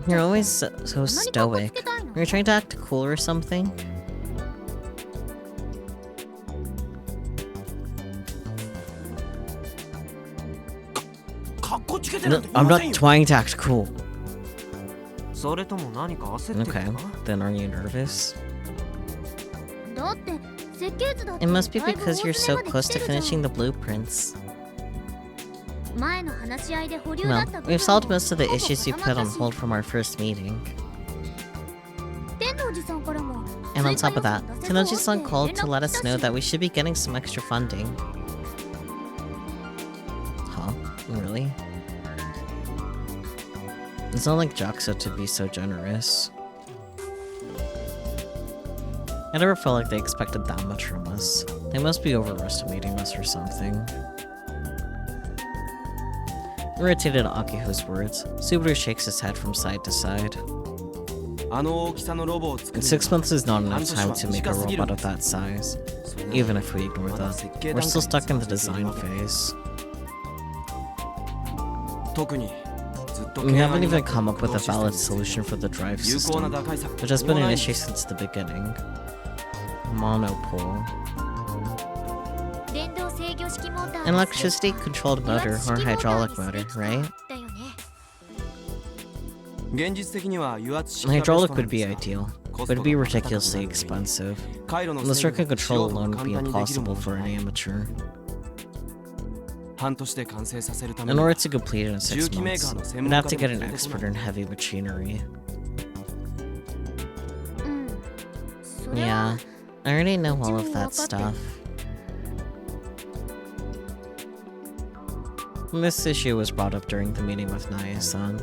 You're always so stoic. Are you trying to act cool or something? No, I'm not trying to act cool. それとも何か焦ってる Okay, のか then are you nervous? だって設計図だって It must be だいぶ because you're so 大詰めまで close 来て to るじゃん finishing the blueprints. Well, we've solved most of the issues you put on hold from our first meeting. And on top of that, Tenoji-san called to let us know that we should be getting some extra funding. Huh? Really? It's not like Jaxa to be so generous. I never felt like they expected that much from us. They must be overestimating us or something. Irritated at Akiho's words, Subaru shakes his head from side to side. And 6 months is not enough time to make a robot of that size. Even if we ignore that, we're still stuck in the design phase. We haven't even come up with a valid solution for the drive system, which has been an issue since the beginning. Monopole. An electricity-controlled motor or hydraulic motor, right? Hydraulic would be ideal, but it'd be ridiculously expensive. And the circuit control alone would be impossible for an amateur. In order to complete it in 6 months, we'd have to get an expert in heavy machinery. Yeah, I already know all of that stuff. This issue was brought up during the meeting with Naya-san.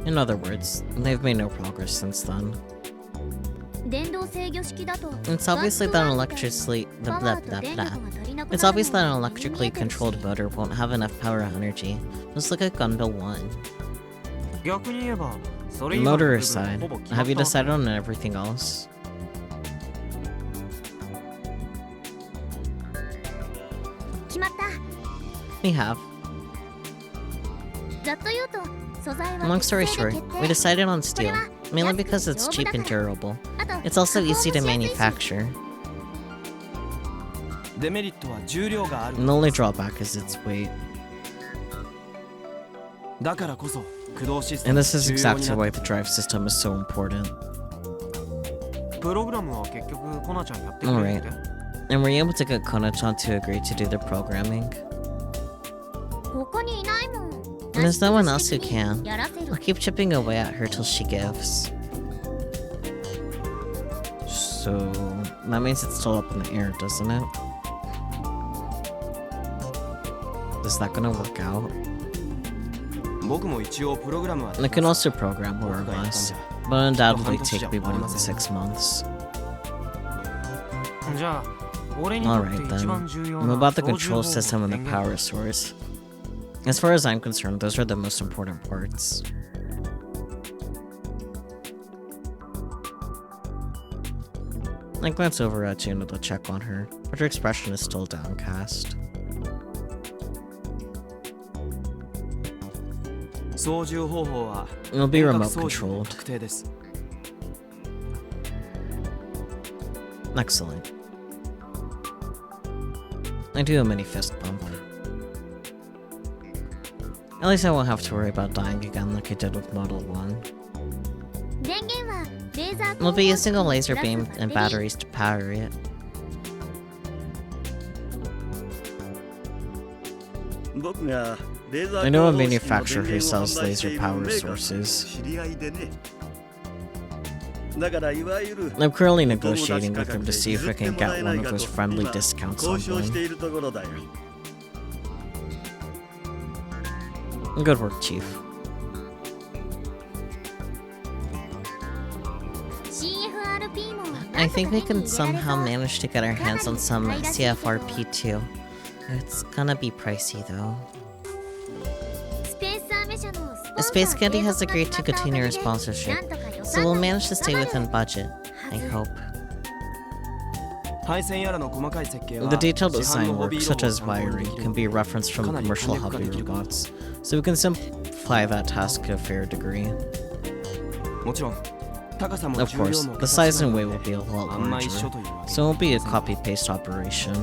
In other words, they've made no progress since then. It's obviously that an electrically controlled motor won't have enough power energy, just like a Gundam 1. Motor aside, have you decided on everything else? We have. Long story short, we decided on steel, mainly because it's cheap and durable. It's also easy to manufacture. And the only drawback is its weight. And this is exactly why the drive system is so important. Alright. And were you able to get Kona-chan to agree to do the programming? And there's no one else who can. I'll keep chipping away at her till she gives. So that means it's still up in the air, doesn't it? Is that gonna work out? I can also program more or less, but it'll undoubtedly take me more than 6 months. Alright then, I'm about the control system and the power source. As far as I'm concerned, those are the most important parts. I glance over at Juno to check on her, but her expression is still downcast. It'll be remote controlled. Excellent. I do a mini fist bump. At least I won't have to worry about dying again like I did with Model 1. We'll be using a laser beam and batteries to power it. I know a manufacturer who sells laser power sources. I'm currently negotiating with them to see if I can get one of those friendly discounts on one. Good work, Chief. I think we can somehow manage to get our hands on some CFRP too. It's gonna be pricey though. Space Candy has agreed to continue our sponsorship, so we'll manage to stay within budget, I hope. The detailed design work, such as wiring, can be referenced from commercial hobby robots, so we can simplify that task to a fair degree. Of course, the size and weight will be a lot larger, so it won't be a copy-paste operation.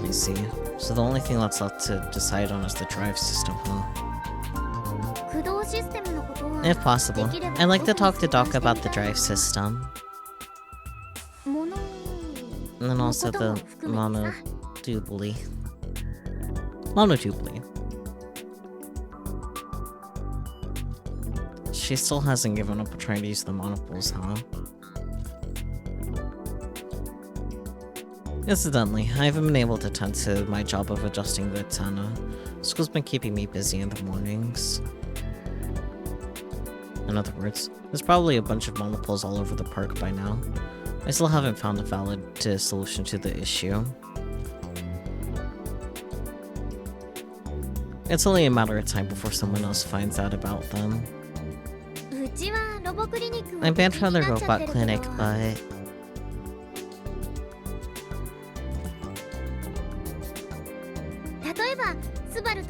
I see. So the only thing that's left to decide on is the drive system, huh? If possible, I'd like to talk to Doc about the drive system. And then also the monotubally. She still hasn't given up on trying to use the monopoles, huh? Incidentally, I haven't been able to tend to my job of adjusting the antenna. School's been keeping me busy in the mornings. In other words, there's probably a bunch of monopoles all over the park by now. I still haven't found a valid solution to the issue. It's only a matter of time before someone else finds out about them. I'm banned from the robot clinic, but...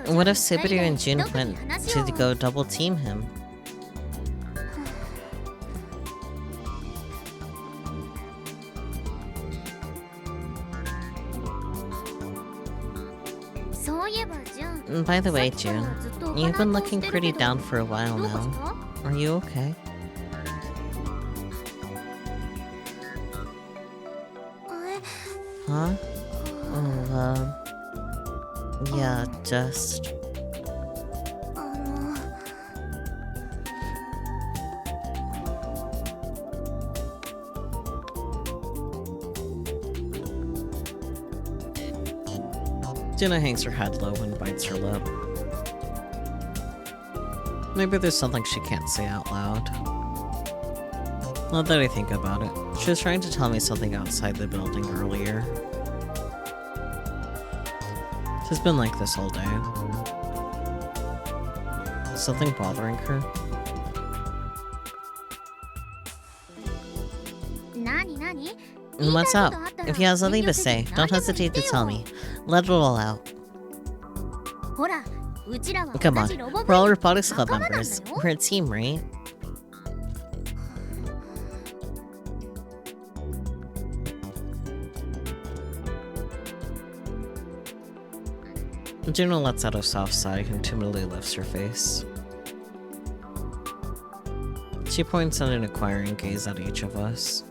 What if Subaru and June went to go double team him? By the way, June, you've been looking pretty down for a while now. Are you okay? Huh? Oh, yeah, just... Juna hangs her head low and bites her lip. Maybe there's something she can't say out loud. Not that I think about it. She was trying to tell me something outside the building earlier. She's been like this all day. Something bothering her? What's up? If you have something to say, don't hesitate to tell me. Let it all out. Come on, we're all Robotics Club members. We're a team, right? Juno lets out a soft sigh and timidly lifts her face. She points out an inquiring gaze at each of us.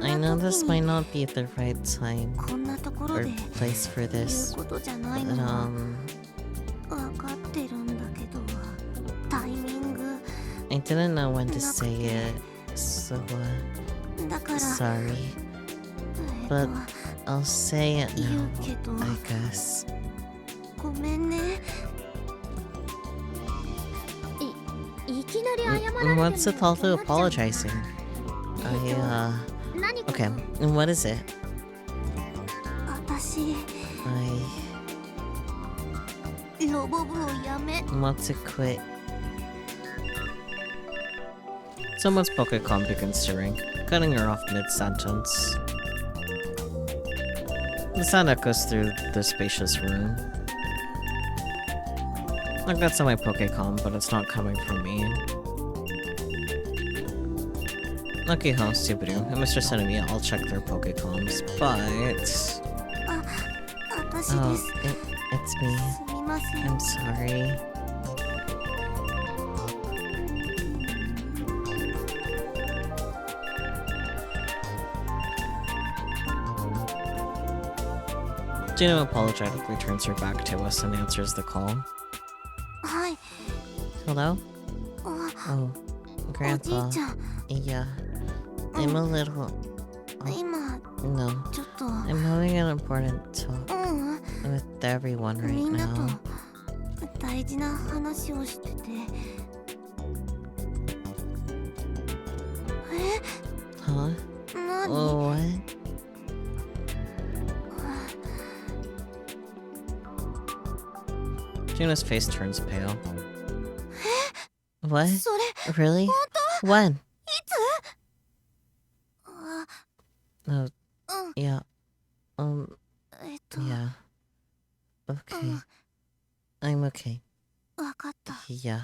I know this might not be the right time or place for this, but I didn't know when to say it, so sorry. But I'll say it now, I guess. What's with all the apologizing? Okay, and what is it? I want to quit. Someone's Pokécom begins to ring, cutting her off mid-sentence. The sound echoes through the spacious room. I got some my Pokécom, but it's not coming from me. Okay, huh, Subaru and Mr. Senemi, I'll check their Pokécoms, but... Oh, it's me. I'm sorry. Juno apologetically turns her back to us and answers the call. Hello? Oh, Grandpa. Yeah. I'm a little... No. I'm having an important talk with everyone right now. Huh? Oh, what? Juno's face turns pale. What? Really? When? Oh, yeah. Yeah. Okay. I'm okay. Yeah.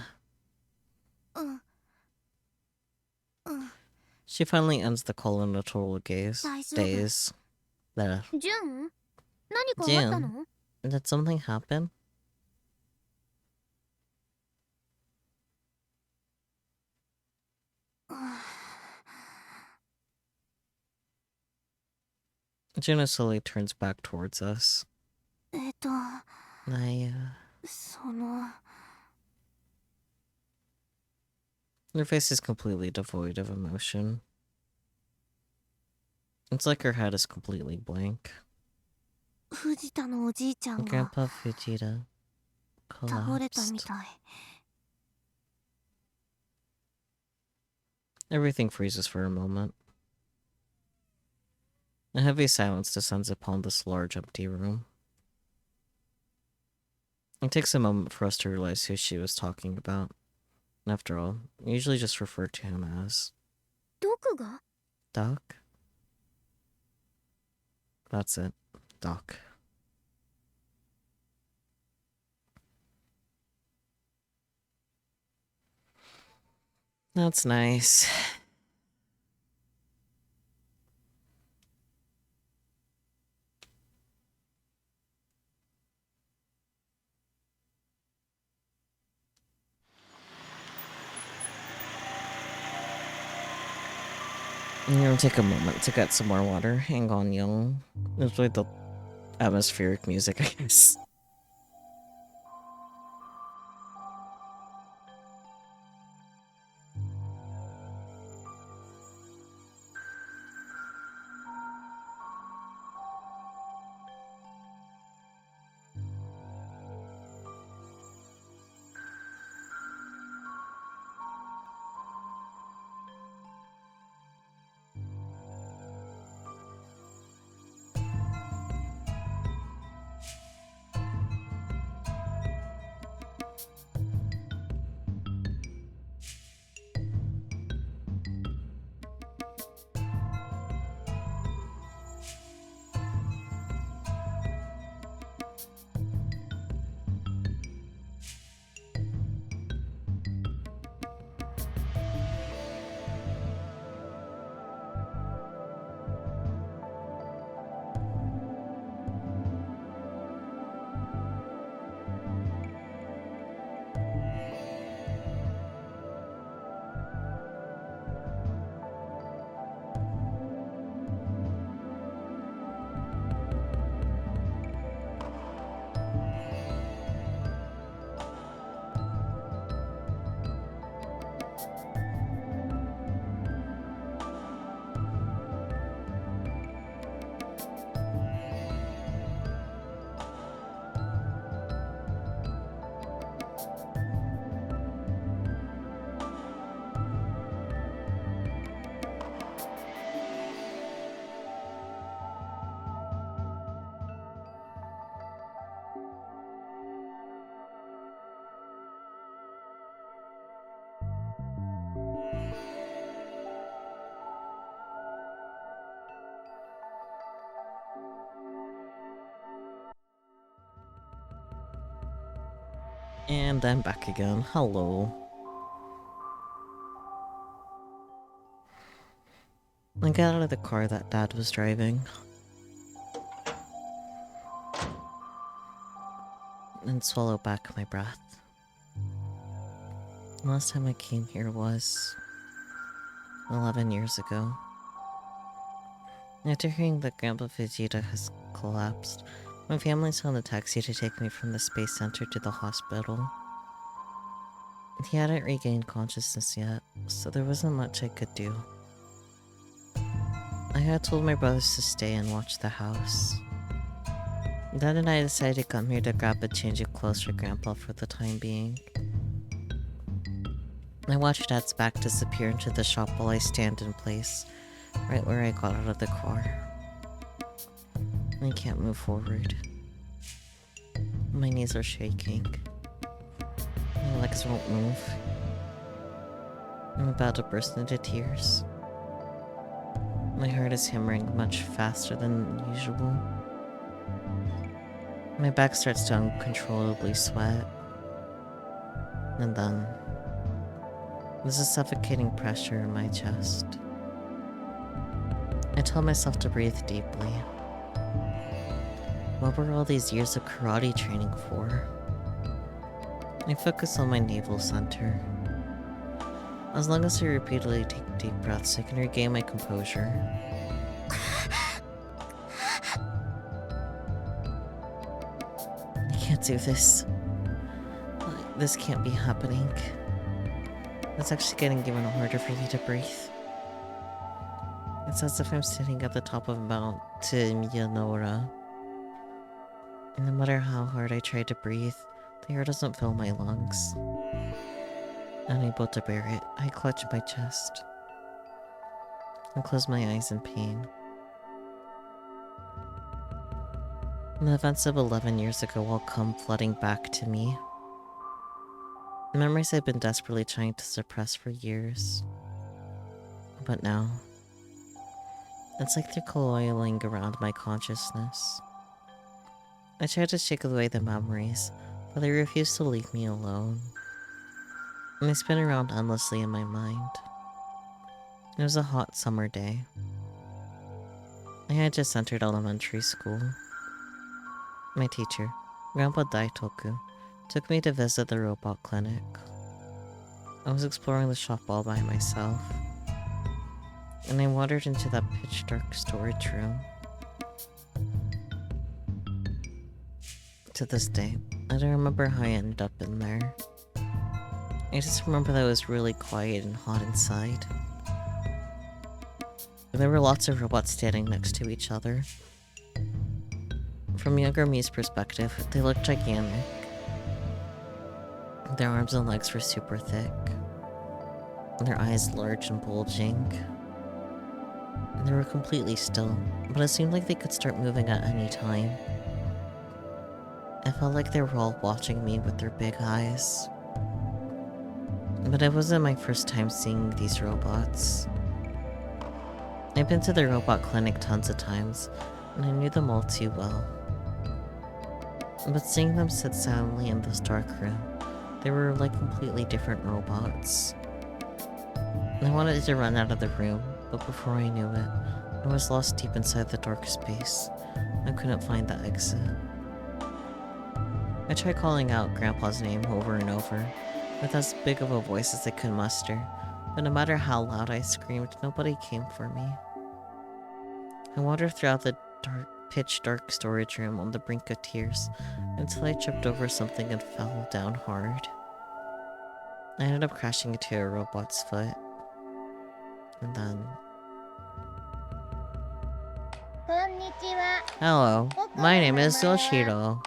She finally ends the call in a total daze. There. June, did something happen? Juno slowly turns back towards us. Naya. Her face is completely devoid of emotion. It's like her head is completely blank. 藤田のおじいちゃんが Grandpa Fujita 倒れた collapsed. みたい。 Everything freezes for a moment. A heavy silence descends upon this large, empty room. It takes a moment for us to realize who she was talking about. After all, we usually just refer to him as どこが Doc. That's it, Doc. That's nice. I'm gonna take a moment to get some more water. Hang on, y'all. Enjoy the atmospheric music, I guess. And I'm back again. Hello. I got out of the car that Dad was driving. And swallowed back my breath. Last time I came here was 11 years ago. After hearing that Grandpa Vegeta has collapsed, my family sent a taxi to take me from the space center to the hospital. He hadn't regained consciousness yet, so there wasn't much I could do. I had told my brothers to stay and watch the house. Dad and I decided to come here to grab a change of clothes for Grandpa for the time being. I watched Dad's back disappear into the shop while I stand in place, right where I got out of the car. I can't move forward. My knees are shaking. My legs won't move. I'm about to burst into tears. My heart is hammering much faster than usual. My back starts to uncontrollably sweat. And then there's a suffocating pressure in my chest. I tell myself to breathe deeply. What were all these years of karate training for? I focus on my navel center. As long as I repeatedly take deep breaths, I can regain my composure. can't do this. This can't be happening. It's actually getting even harder for me to breathe. It's as if I'm sitting at the top of Mount Miyanora. And no matter how hard I try to breathe, the air doesn't fill my lungs. Unable to bear it, I clutch my chest and close my eyes in pain. The events of 11 years ago all come flooding back to me. Memories I've been desperately trying to suppress for years. But now, it's like they're coiling around my consciousness. I try to shake away the memories, but they refuse to leave me alone. And they spin around endlessly in my mind. It was a hot summer day. I had just entered elementary school. My teacher, Grandpa Daitoku, took me to visit the robot clinic. I was exploring the shop all by myself, and I wandered into that pitch-dark storage room. To this day, I don't remember how I ended up in there. I just remember that it was really quiet and hot inside. There were lots of robots standing next to each other. From younger me's perspective, they looked gigantic. Their arms and legs were super thick. Their eyes large and bulging. And they were completely still, but it seemed like they could start moving at any time. I felt like they were all watching me with their big eyes. But it wasn't my first time seeing these robots. I've been to the robot clinic tons of times, and I knew them all too well. But seeing them sit silently in this dark room, they were like completely different robots. I wanted to run out of the room, but before I knew it, I was lost deep inside the dark space. I couldn't find the exit. I tried calling out Grandpa's name over and over, with as big of a voice as I could muster, but no matter how loud I screamed, nobody came for me. I wandered throughout the pitch-dark storage room on the brink of tears, until I tripped over something and fell down hard. I ended up crashing into a robot's foot. And then... Hello, my name is Yoshiro.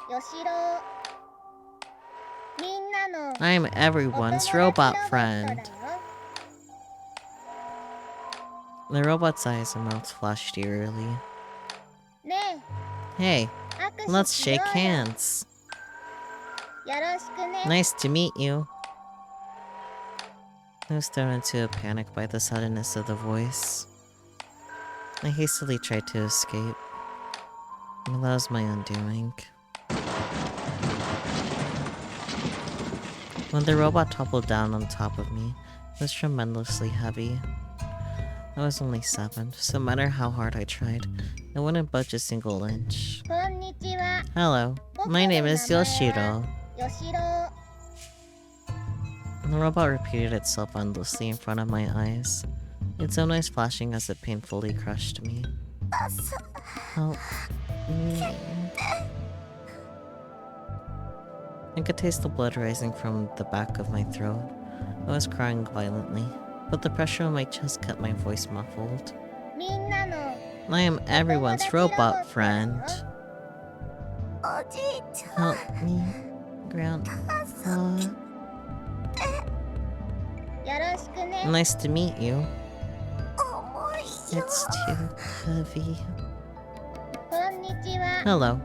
I am everyone's robot friend. The robot's eyes and mouth flashed eerily. Hey, let's shake hands. Nice to meet you. I was thrown into a panic by the suddenness of the voice. I hastily tried to escape. And that was my undoing. When the robot toppled down on top of me, it was tremendously heavy. I was only 7, so no matter how hard I tried, I wouldn't budge a single inch. Hello, my name is Yoshiro. The robot repeated itself endlessly in front of my eyes, its own eyes flashing as it painfully crushed me. Help me. I could taste the blood rising from the back of my throat. I was crying violently, but the pressure on my chest kept my voice muffled. I am everyone's robot friend. Help me, Grandpa. Nice to meet you. It's too heavy. Hello,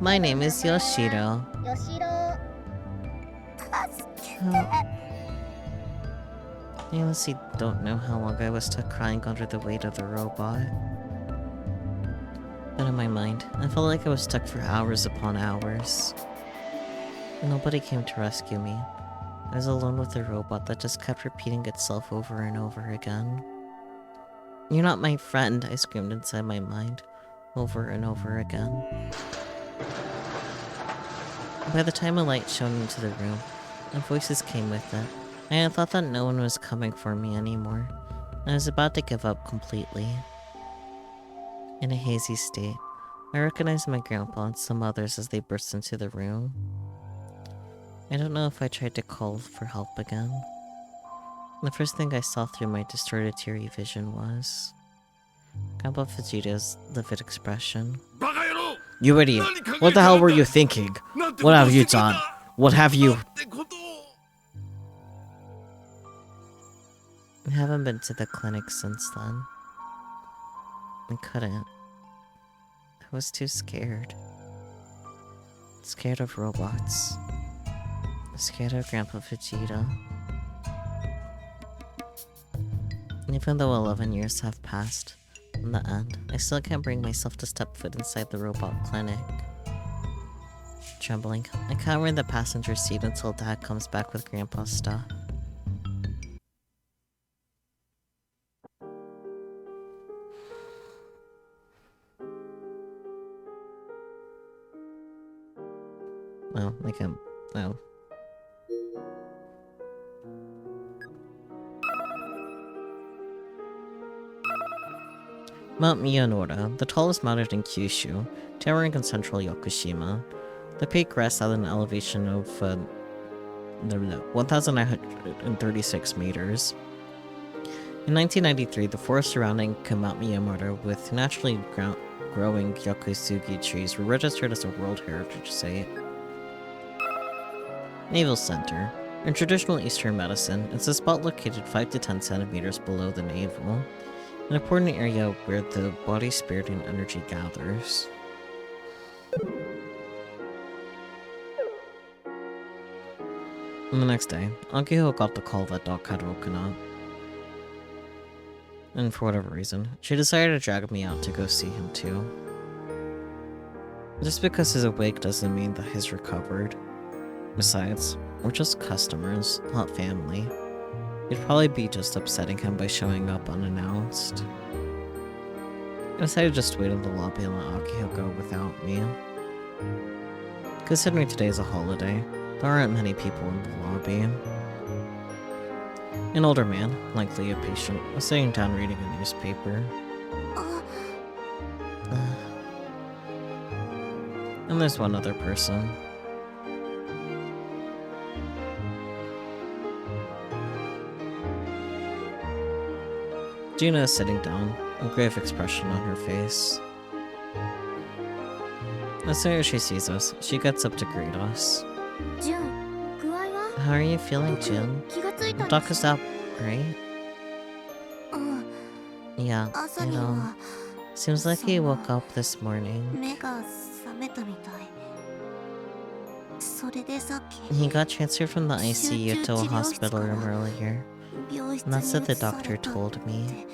my name is Yoshiro. I honestly don't know how long I was stuck crying under the weight of the robot. But in my mind, I felt like I was stuck for hours upon hours. Nobody came to rescue me. I was alone with the robot that just kept repeating itself over and over again. You're not my friend, I screamed inside my mind, over and over again. By the time a light shone into the room, and voices came with it, I had thought that no one was coming for me anymore. I was about to give up completely. In a hazy state, I recognized my grandpa and some others as they burst into the room. I don't know if I tried to call for help again. The first thing I saw through my distorted teary vision was Grandpa Vegeta's livid expression. You idiot! What the hell were you thinking? What have you done? What have you... I haven't been to the clinic since then. I couldn't. I was too scared. Scared of robots. Scared of Grandpa Vegeta. Even though 11 years have passed, in the end, I still can't bring myself to step foot inside the robot clinic. Trembling, I cower in the passenger seat until Dad comes back with Grandpa's stuff. Oh, I can't. Oh. Mount Miyanora, the tallest mountain in Kyushu, towering in central Yakushima. The peak rests at an elevation of 1,936 meters. In 1993, the forest surrounding Mount Miyanora with naturally growing Yakusugi trees were registered as a World Heritage Site. Naval Center. In traditional Eastern medicine, it's a spot located 5 to 10 centimeters below the navel, an important area where the body, spirit, and energy gathers. On the next day, Akiho got the call that Doc had woken up. And for whatever reason, she decided to drag me out to go see him too. Just because he's awake doesn't mean that he's recovered. Besides, we're just customers, not family. It'd probably be just upsetting him by showing up unannounced. I decided to just wait in the lobby and let Akiho go without me. Considering today is a holiday, there aren't many people in the lobby. An older man, likely a patient, was sitting down reading a newspaper. And there's one other person. Gina is sitting down, a grave expression on her face. As soon as she sees us, she gets up to greet us. How are you feeling, Jun? The doc is out, right? Yeah, seems like he woke up this morning. He got transferred from the ICU to a hospital room earlier. And that's what the doctor told me.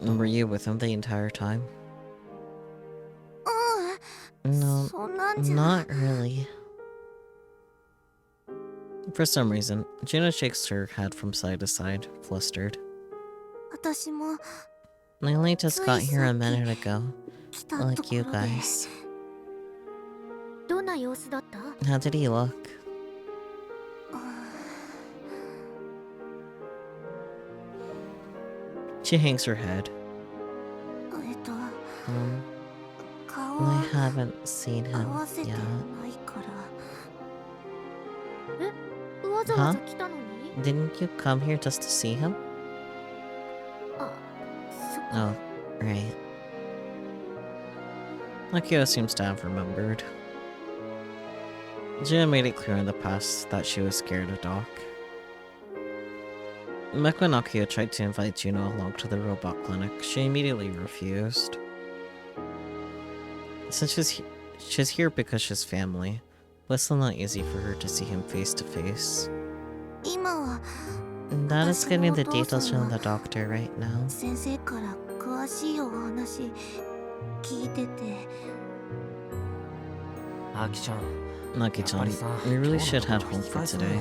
Were you with him the entire time? No, not really. For some reason, Gina shakes her head from side to side, flustered. I only just got here a minute ago, like you guys. How did he look? She hangs her head. I haven't seen him yet. Huh? Didn't you come here just to see him? Oh, right. Akio seems to have remembered. Gina made it clear in the past that she was scared of Doc. Back when Akio tried to invite Juno along to the robot clinic, she immediately refused. Since she's here because she's family, but it's still not easy for her to see him face to face. Dad is getting the details from the doctor right now. Naki-chan, we really should head home for today.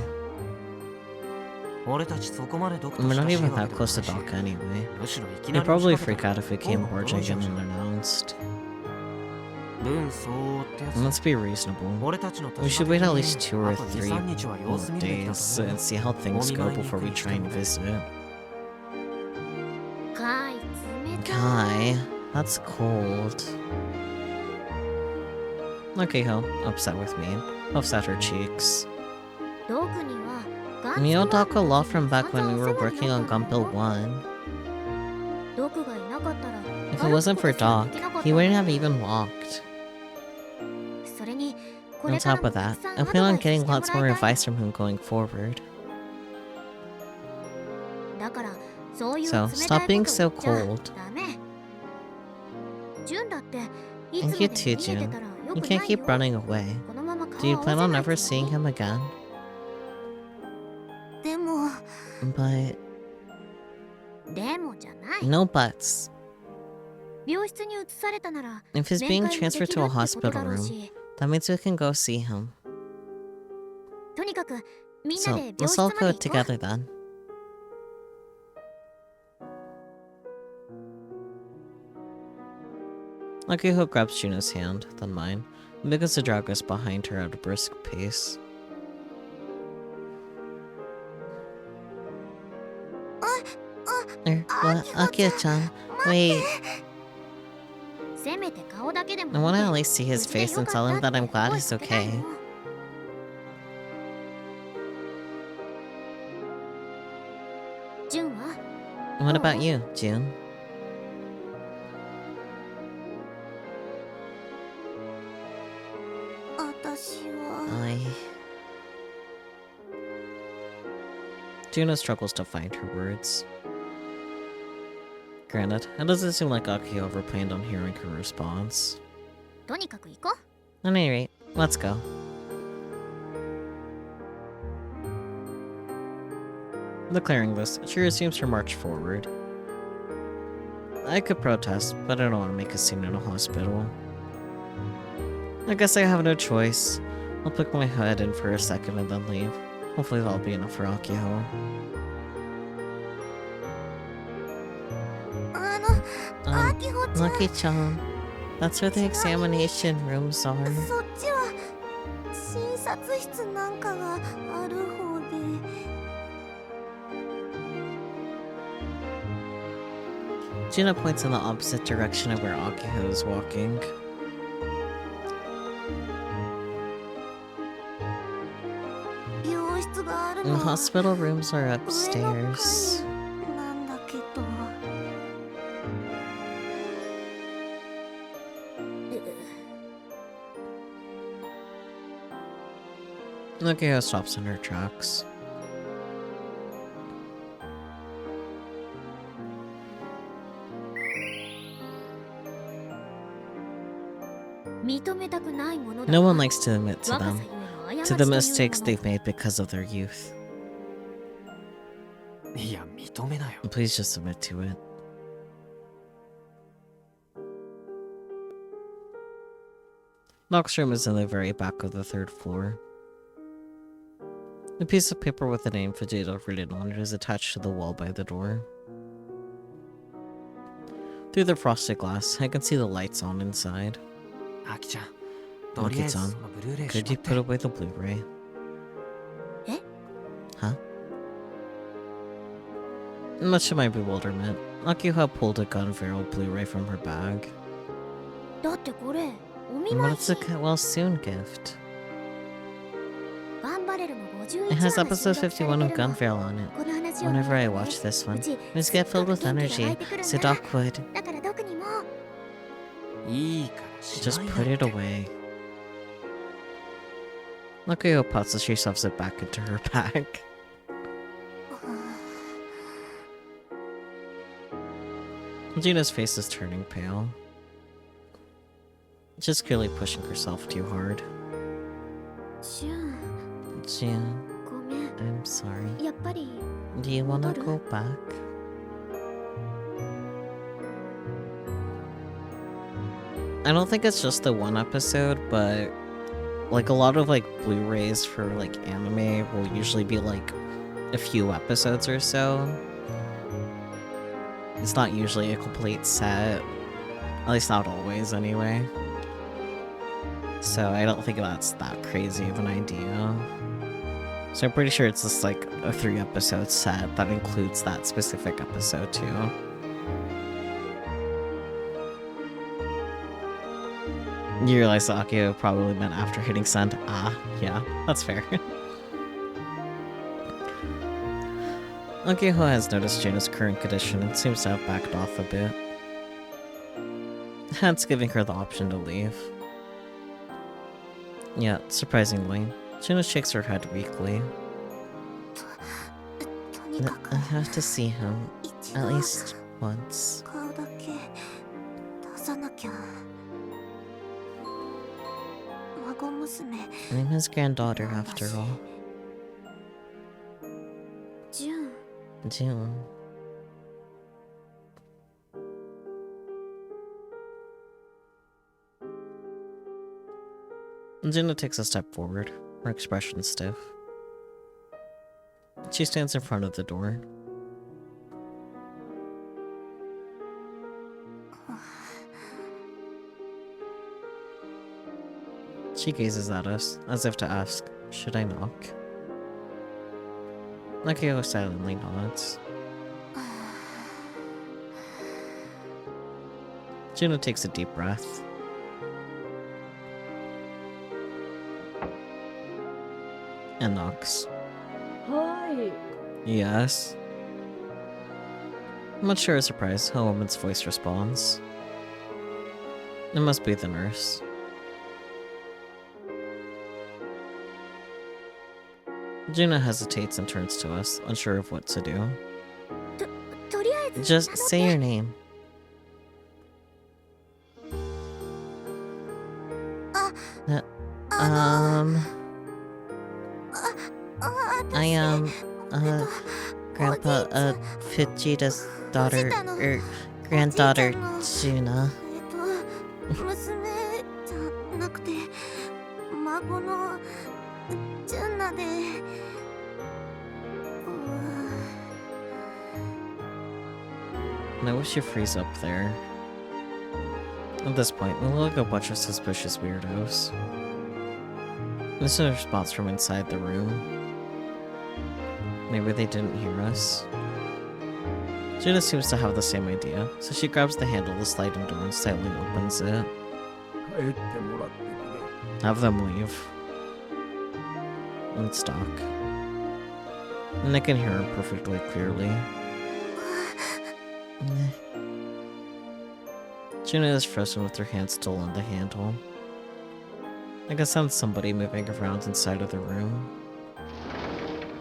We're not even that close to Doc anyway. He'd probably freak out if it came barging in unannounced. Let's be reasonable. We should wait at least 2 or 3 more days and see how things go before we try and visit. my. That's cold. Akihou, upset with me. Puffs at her cheeks. 道具にはガン We ツ all の talk a lot from back 散 when 々 we お were 世話に working な on ったんだ Gunpil よ 1. 道具がいなかったら If it wasn't for Doc, he wouldn't have even walked. それにこ On れから top も of た that, くさん I アド plan バ on イスし getting てもら lots い more たい advice from him going forward. だからそういう So, 冷 stop たい being こと so 言っちゃ cold. ダメジュンだっていつ And ま you で too, 逃げてたらよ You く can't ない keep よ running away. このまま顔 Do you 合わ plan せ on ない never つもり seeing him again? でも But でもじゃない no buts. 病室に移されたなら If he's 面 being 会もで transferred き to る a ってこと hospital だろう room, し that means we can go see him. とにかくみんな So, で病 let's 室 all まで go 行こう together then. Akihou grabs Juno's hand, then mine, and begins to drag us behind her at a brisk pace. What? Akio-chan, wait. せめて顔だけでも I 見 want て to at least see 無 his 事で face よ and か tell っ him た that って I'm glad 声 he's かけたい okay. のジュンは What about you, June? 私は I... Juno struggles to find her words. Granted, it doesn't seem like Akio ever planned on hearing her response. とにかく行こう At any rate, let's go. Declaring this, she resumes her march forward. I could protest, but I don't want to make a scene in a hospital. I guess I have no choice. I'll pick my head in for a second and then leave. Hopefully that'll be enough for Akio. アキホちゃん Lucky-chan, that's where the examination rooms are. そっちは診察室なんかがある方で Juno points in the opposite direction of where Akihou is walking. 病室がある The のは hospital rooms are 上の upstairs. 階なんだけど Akihou stops in her tracks. 認めたくないものだ No one likes to admit to 若さ them, ゆえの過 to ち the というもの mistakes they've made because of their youth. いや認めなよ Please just admit to it. Doc's room is in the very back of the third floor. A piece of paper with the name Vegeta written on it is attached to the wall by the door. Through the frosted glass, I can see the lights on inside. アキちゃんとりあえず Lucky-chan, そのブルーレイ could し you まって put away the Blu-ray? え Huh? Much to my bewilderment, Akihou pulled a gun barrel Blu-ray from her bag. だってこれお見 But 舞い it's a 品 well soon gift. ガンバレルの51 It has 話が episode 収録されて 51 る of の Gun Barrel on it. この話を Whenever I 聞いて watch this one, うち I just get filled with 元気が湧い energy, てくるん so だ Doc would だから毒にもいいからし just ない put で it away. Akihou puts as she shoves it back into her bag. Gina's face is turning pale. Just clearly pushing herself too hard. シュン Jin, ごめん I'm sorry. やっぱり Do you wanna What? go back? I don't think it's just the one episode, but like a lot of like Blu-rays for like anime will usually be like a few episodes or so. It's not usually a complete set. At least not always anyway. So I don't think that's that crazy of an idea. So I'm pretty sure it's just like a 3-episode set that includes that specific episode too. You realize Akio probably meant after hitting send. Ah, yeah, that's fair. Akio has noticed Juno's current condition and seems to have backed off a bit. Hence giving her the option to leave. Yeah, surprisingly, Juno shakes her head weakly. とにかく I have to see him 一 at 度 least once. 顔だけ出さなきゃ。孫娘 I'm his granddaughter after all. ジュン June. Juno takes a step forward, her expression stiff. She stands in front of the door. She gazes at us, as if to ask, should I knock? Akio silently nods. Juno takes a deep breath. And knocks. Hi. Yes. Much to her surprise, a woman's voice responds. It must be the nurse. Juno hesitates and turns to us, unsure of what to do. とりあえず Just say your name. あ I am, Grandpa, Vegeta's daughter, granddaughter, Juna. 娘じゃなくて孫のジュンナで And I wish you freeze up there. At this point, we look like a bunch of suspicious weirdos. This is a response from inside the room. Maybe they didn't hear us. Juna seems to have the same idea, so she grabs the handle of the sliding door and slightly opens it. 帰ってもらってくれ。 Have them leave. Let's talk. And I can hear her perfectly clearly. Juna is frozen with her hand still on the handle. I can sense somebody moving around inside of the room.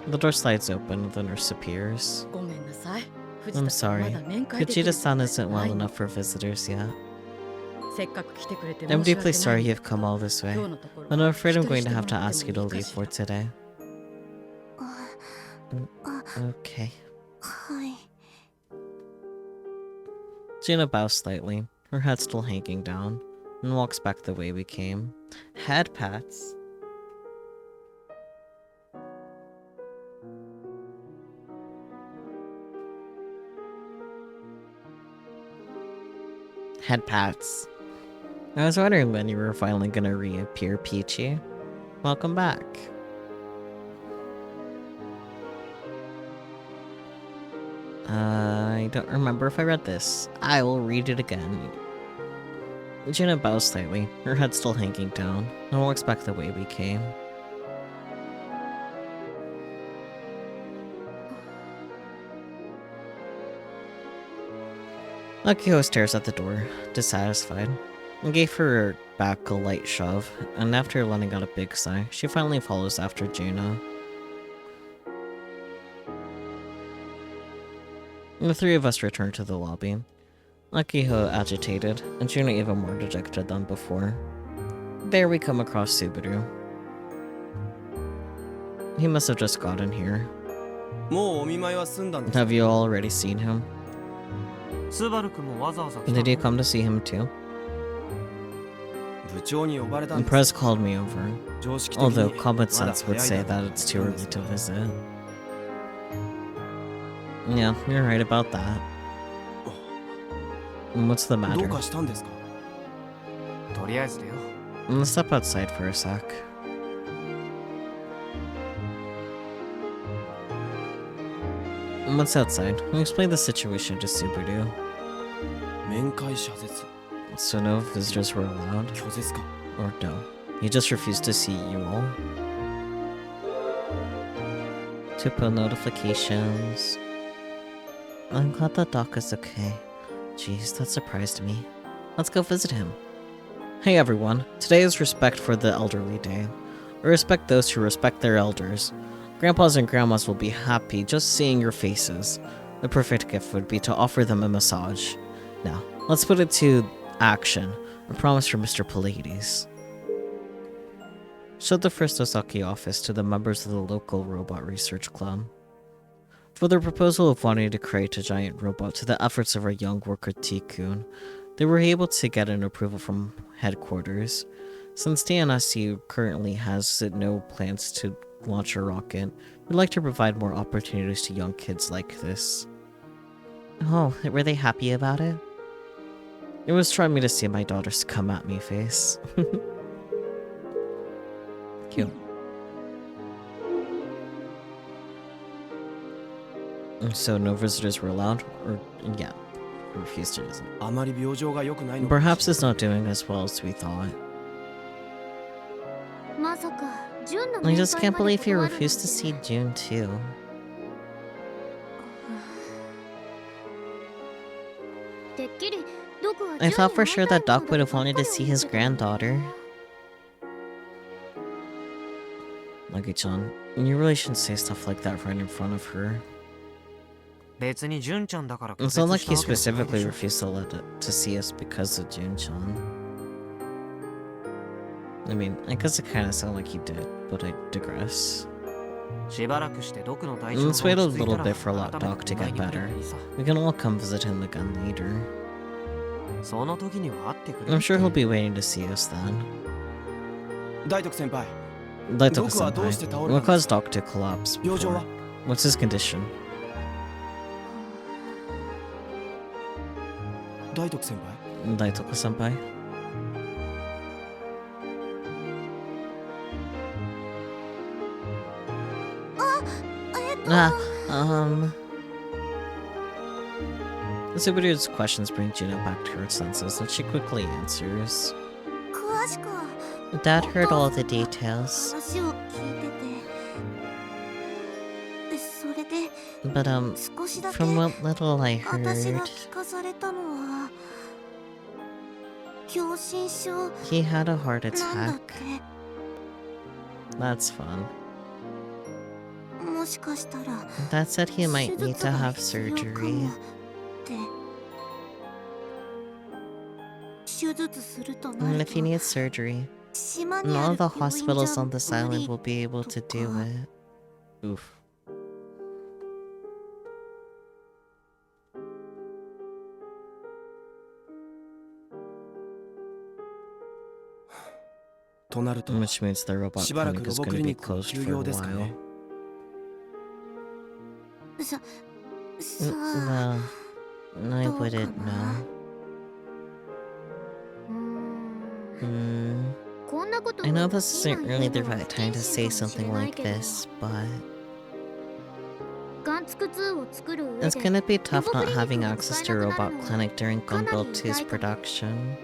The door slides open and the nurse appears. ごめんなさい。 I'm sorry. まだ面会できる Vegeta-san isn't well ない enough for visitors yet. せっかく来てくれて I'm 申し訳 deeply sorry ない you've come all this way. 今日のところ But I'm afraid I'm 一人 going し to て have も to らって ask you to もいいか leave し for ら today. あ Okay. はい Juna bows slightly, her head still hanging down, and walks back the way we came. Head pats. Head pats. I was wondering when you were finally gonna reappear, Peachy. Welcome back. I don't remember if I read this. I will read it again. Juna bows slightly, her head still hanging down, and walks back the way we came. Akio stares at the door, dissatisfied, and gave her back a light shove, and after letting out a big sigh, she finally follows after Juna. The three of us return to the lobby. Akio agitated, and Juna even more dejected than before. There we come across Subaru. He must have just gotten here. もうお見舞いは済んだんです。 Have you already seen him? スバル君もわざわざ来たの Did you come to see him too? 部長に呼ばれたん And です。 Prez called me over, 常識的に although common まだ sense would 早 say いだろ that う it's と too 言ったんで early す to よ。 visit. Yeah, you're right about that. What's the どう matter? かしたんですか？とりあえずだよ。 Let's step outside for a sec. What's outside? We explain the situation to Subaru. 面会謝絶。So no visitors were allowed? 拒絶か Or no? He just refused to see you all? To put notifications. I'm glad that Doc is okay. Jeez, that surprised me. Let's go visit him. Hey everyone, today is Respect for the Elderly Day. We respect those who respect their elders. Grandpas and grandmas will be happy just seeing your faces. The perfect gift would be to offer them a massage. Now, let's put it to action. A promise from Mr. Pallades. Showed the first Osaki office to the members of the local robot research club. For their proposal of wanting to create a giant robot to the efforts of our young worker T-kun, they were able to get an approval from headquarters. Since DNSU currently has no plans to launch a rocket, we'd like to provide more opportunities to young kids like this. Oh, were they happy about it? It was trying me to see my daughter's come at me face. Cute. So no visitors were allowed? Or, yeah, refused to visit. あまり病状が良くないの Perhaps it's not doing as well as we thought. まさか純の I 面 just 会 can't まで believe he 断るなんて refused to see June too. てっきりドクは I 純に thought for 会い sure たい that Doc もの would だ have とばっ wanted か to り see 思 his ってたんだけど granddaughter. Lucky-chan, you really shouldn't say stuff like that right in front of her. 別に純ちゃんだから拒 It's 絶 not like し he たわけじゃないで specifically しょ refused to see us because of Jun-chan. I mean, I guess it kinda sounded like he did, but I digress. しばらくしてドクの体調が Let's wait a 落ち着いた little ら bit for 改め Doc て to 会い get に来れ better. ばいいさ We can all come visit him again later. その時には会ってくれ I'm sure he'll be waiting to see us then. 大徳先輩 Daitoku-senpai, what caused Doc to collapse 病状は before? What's his condition? 大徳先輩 Daitoku-senpai? Subaru's questions bring Juno back to her senses, and she quickly answers. 詳しくは Dad heard all the details, 話を聞いててそれで but 少しだけ from what little I 私 heard, が聞かされたのは狭心症 he had a heart なんだっ attack. て That's fun. もしかしたら Dad said he might 手 need 術 to が have 必要か surgery. もって手術するとな And る if he と needs surgery, 島 and にあ all る the 病院じ hospitals ゃ on this island 無理 will be able to do to it. Oof. となると Which means the robot しばらく clinic is ロボ going ク to リ be ニックの closed 休 for 業 a ですか while. ねさあ Well, I どうか wouldn't な know. Hmm. こんなこと I know this 今 isn't 言う really the のは right 不 time 謹 to 慎 say かもしれ something ない like けど this, but ガンツク2を作る上 it's で gonna be tough not having Robot access to clinic Robot Clinic during Gunbuild 2's Kanari production.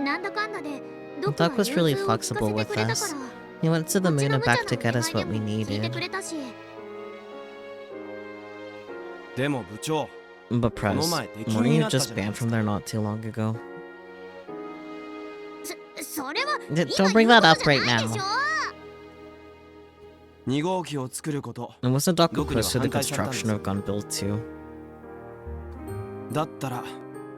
なんだかんだでドクは Doc was really 融通を聞かせ flexible て with くれたか us. ら He went to the こっち moon の and 無茶 back な to get us お願 what い we でも聞いて needed. くれたしでも部長 But Prez, この前出禁 weren't に you なった just じゃない banned です from か there not too long ago? それは Don't bring that up right now. 2号機を作ること And wasn't Doc 僕には opposed to the 反対されたんです construction of Gunbuild 2? だったら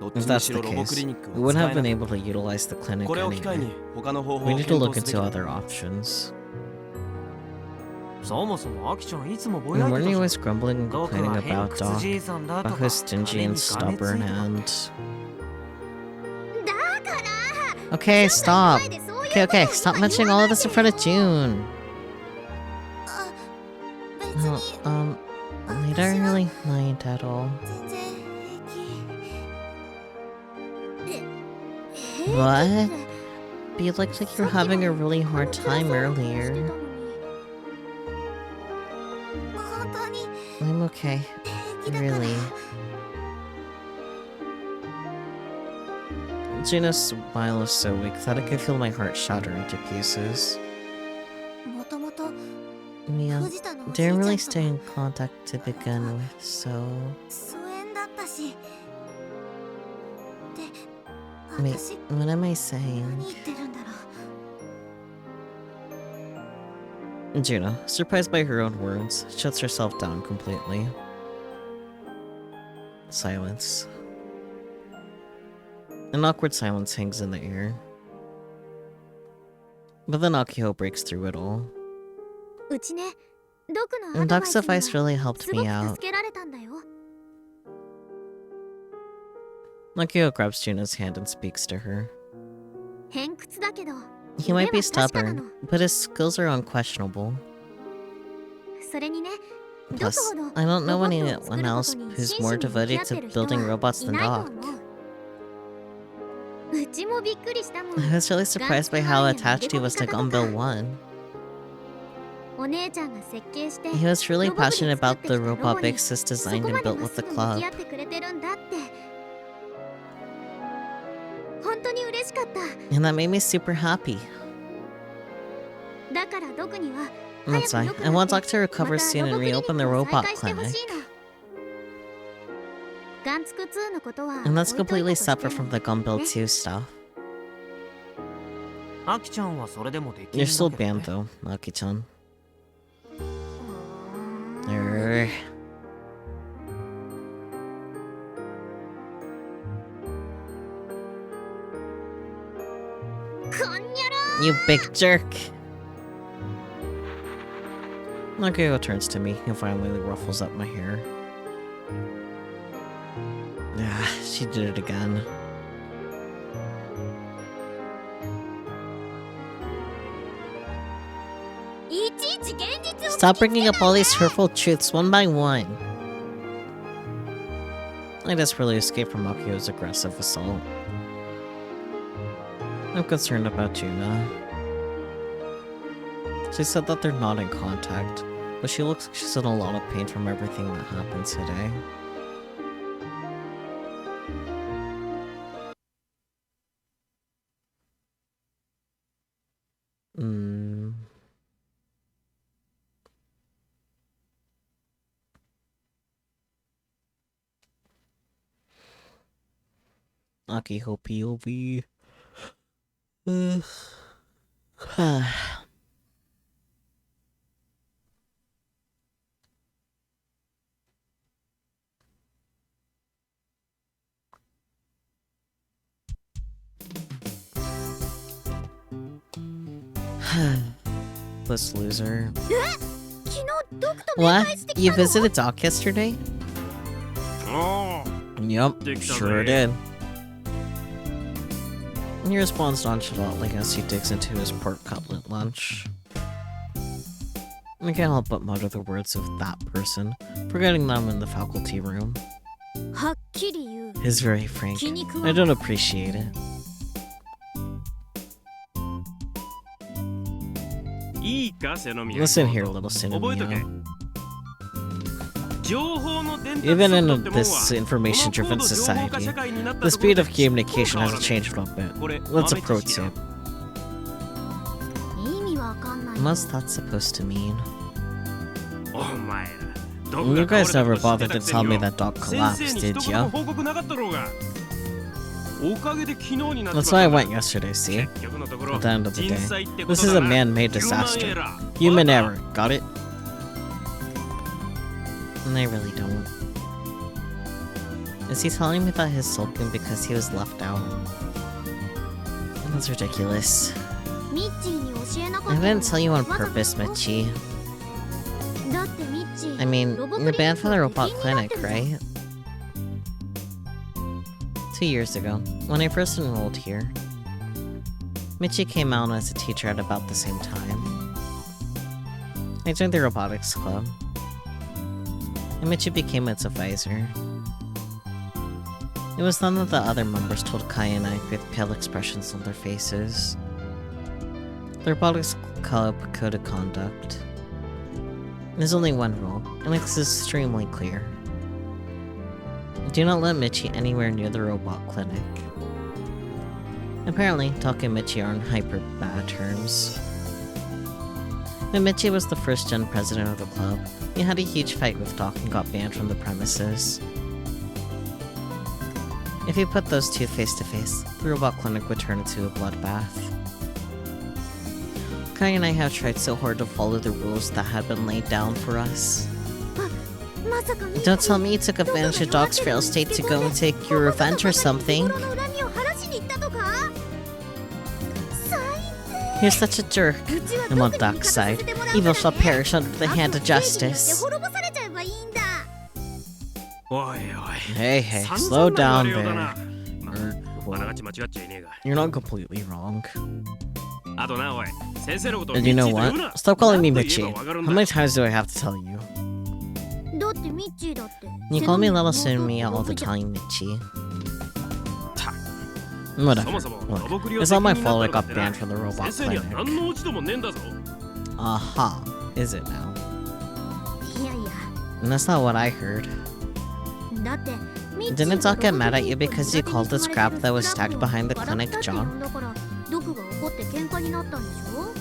どっち If に that's し the ろロボク case, リニック we は wouldn't 使 have えな been く able to utilize the clinic これを機会 anyway. に他の方法 We を need 検 to 討 look すべき into だ other options. そもそもアキちゃんいつもぼ And やいて weren't た you じ always grumbling and ゃん complaining は偏 about 屈 Doc? じいさんだと About か who's stingy and 金に金 stubborn ついた and... だから Okay, stop! 前でそういう Okay, ことを okay, 今 stop 言わ mentioning な all い of this in で front よ of June! あ別 No, に I don't really mind at all. 全然平気 What? But you looked like you were having a really hard time earlier. 本当に I'm okay. 平気だから Really. Juno's smile was so weak that I could feel my heart shatter into pieces. もともと Mia 藤田のおじい didn't ちゃん really と stay in contact to begin with, so... 疎遠だったし。で、 Wait, 私 what am I 何 saying? 言ってるんだろう。 Juno, surprised by her own words, shuts herself down completely. Silence. An awkward silence hangs in the air. But then Akiho breaks through it all. うちね、ドクのア And ドバイ Doc's スには advice really helped すご me く out. 助けられたんだよ。 Akiho grabs Juno's hand and speaks to her. 偏屈だけど、 He might be 腕は確かな stubborn, の。 but his skills are unquestionable. それにね、ドク Plus, ほど I don't know ロボットを作 anyone るこ else とに who's 真 more 摯に向き devoted 合って to る人 building は robots い than ないと Doc. 思う。うちもびっくりしたもん。 I was really surprised by how attached he was to Gumball 1. お姉ちゃんが設計して、 He was really ロボ部で passionate 作っ about て the きたロボ robot に Bixus そ designed こ and まで built まっ with す the ぐ向 club. き合ってくれてるんだって。本当に嬉しかった。 And that made me super happy. だからドクには That's why I want Doc to recover soon and reopen the robot clinic. ガンツク2のことは And that's 置いとい completely たとして separate from the Gumball 2 stuff. アキちゃんはそれでもでき You're る still んだけど banned ね though, Maki-chan. Err. You big jerk! Nakuyo turns to me and finally ruffles up my hair. Ah, she did it again. Stop bringing up all these hurtful truths one by one. I desperately escaped from Akio's aggressive assault. I'm concerned about Juna. She said that they're not in contact, but she looks like she's in a lot of pain from everything that happened today. Aki hope you'll be... This loser. What? You visited Doc yesterday? Yup, sure did. He responds nonchalantly as he digs into his pork cutlet lunch. I can't help but mutter the words of that person, forgetting them in the faculty room. He's very frank. I don't appreciate it. Listen here, little Senomio. Even in this information-driven society, the speed of communication hasn't changed a bit. What's a pro tip? What's that supposed to mean? You guys never bothered to tell me that Doc collapsed, did ya? That's why I went yesterday, see? At the end of the day, this is a man-made disaster. Human error, got it? And I really don't. Is he telling me that he's sulking because he was left out? That's ridiculous. I didn't tell you on purpose, Michi. I mean, you're banned from the robot clinic, right? 2 years ago, when I first enrolled here, Michi came out as a teacher at about the same time. I joined the Robotics club, and Michi became its advisor. It was then that the other members told Kai and I with pale expressions on their faces. The Robotics Club Code of Conduct. There's only one rule, and it's extremely clear. Do not let Michi anywhere near the robot clinic. Apparently, Taka and Michi are on hyper bad terms. When Michi was the first-gen president of the club, he had a huge fight with Doc and got banned from the premises. If you put those two face to face, the robot clinic would turn into a bloodbath. Kai and I have tried so hard to follow the rules that had been laid down for us. まさかミッチー Don't tell me you took advantage of Doc's frail state to go and take your revenge or something. 心の恨みを晴らしに行ったとか You're such a jerk. うちは I'm on 特に味 Doc's 方さ side. せてもらう Evil から shall ね perish under the あと hand of 正義によって justice. 滅ぼされちゃえばいいんだ おいおい Hey, hey, 散 slow 々な down 言われようだな there. まああながち間違っちゃいねえが You're not completely wrong. あとなおい先生のことを And you know ミッチーと what? 言うな Stop calling me 何度言え Michi. ばわかるん How だ many times do I have to tell you? だってミッチーだって You call me Little Sunmi all the time, Michi. た Whatever. そもそも Look, ロボクリを it's not my 責任に fault I なった got の banned って from the な robot 先生には clinic. 何の落ち度もねえんだぞ Aha. Is it now? いやいや And that's not what I heard. だってミッチー Didn't が Doc get mad at ロ you ボクリ because you を called the 苦手に scrap that was スラッ stacked プを behind the 笑っ clinic, たって呼 John? んだからドクが怒って喧嘩になったんでしょ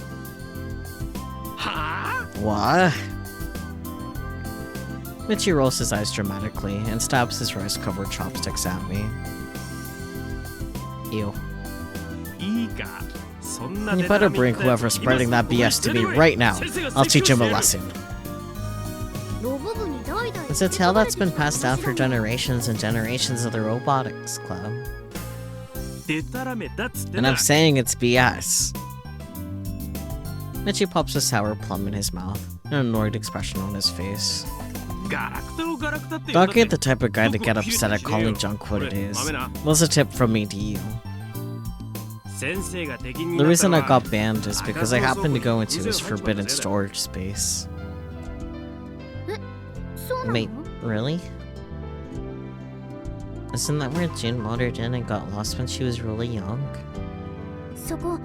はあ What? Michi rolls his eyes dramatically and stabs his rice-covered chopsticks at me. Ew. いいかそんな You デタ better ラメ bring 言ったやつ whoever's spreading that 今 BS す to ぐ me 出てこい right now. 先生が I'll 説 teach 教 him a してやる lesson. ロボ部に代々 It's a tale that's been passed down for generations and generations of the Robotics Club. デタラメだっつって And な I'm saying it's BS. Michi pops a sour plum in his mouth, an annoyed expression on his face. ガラクタをガラクタって言うんだ Doc って ain't the type of guy to get upset at calling junk what it is. What's a tip from me to you? 先生が敵に The なった reason の I は got banned is because I happened to go into his forbidden storage space. そうなの Wait, really? Isn't that where Jin wandered in and got lost when she was really young? そこ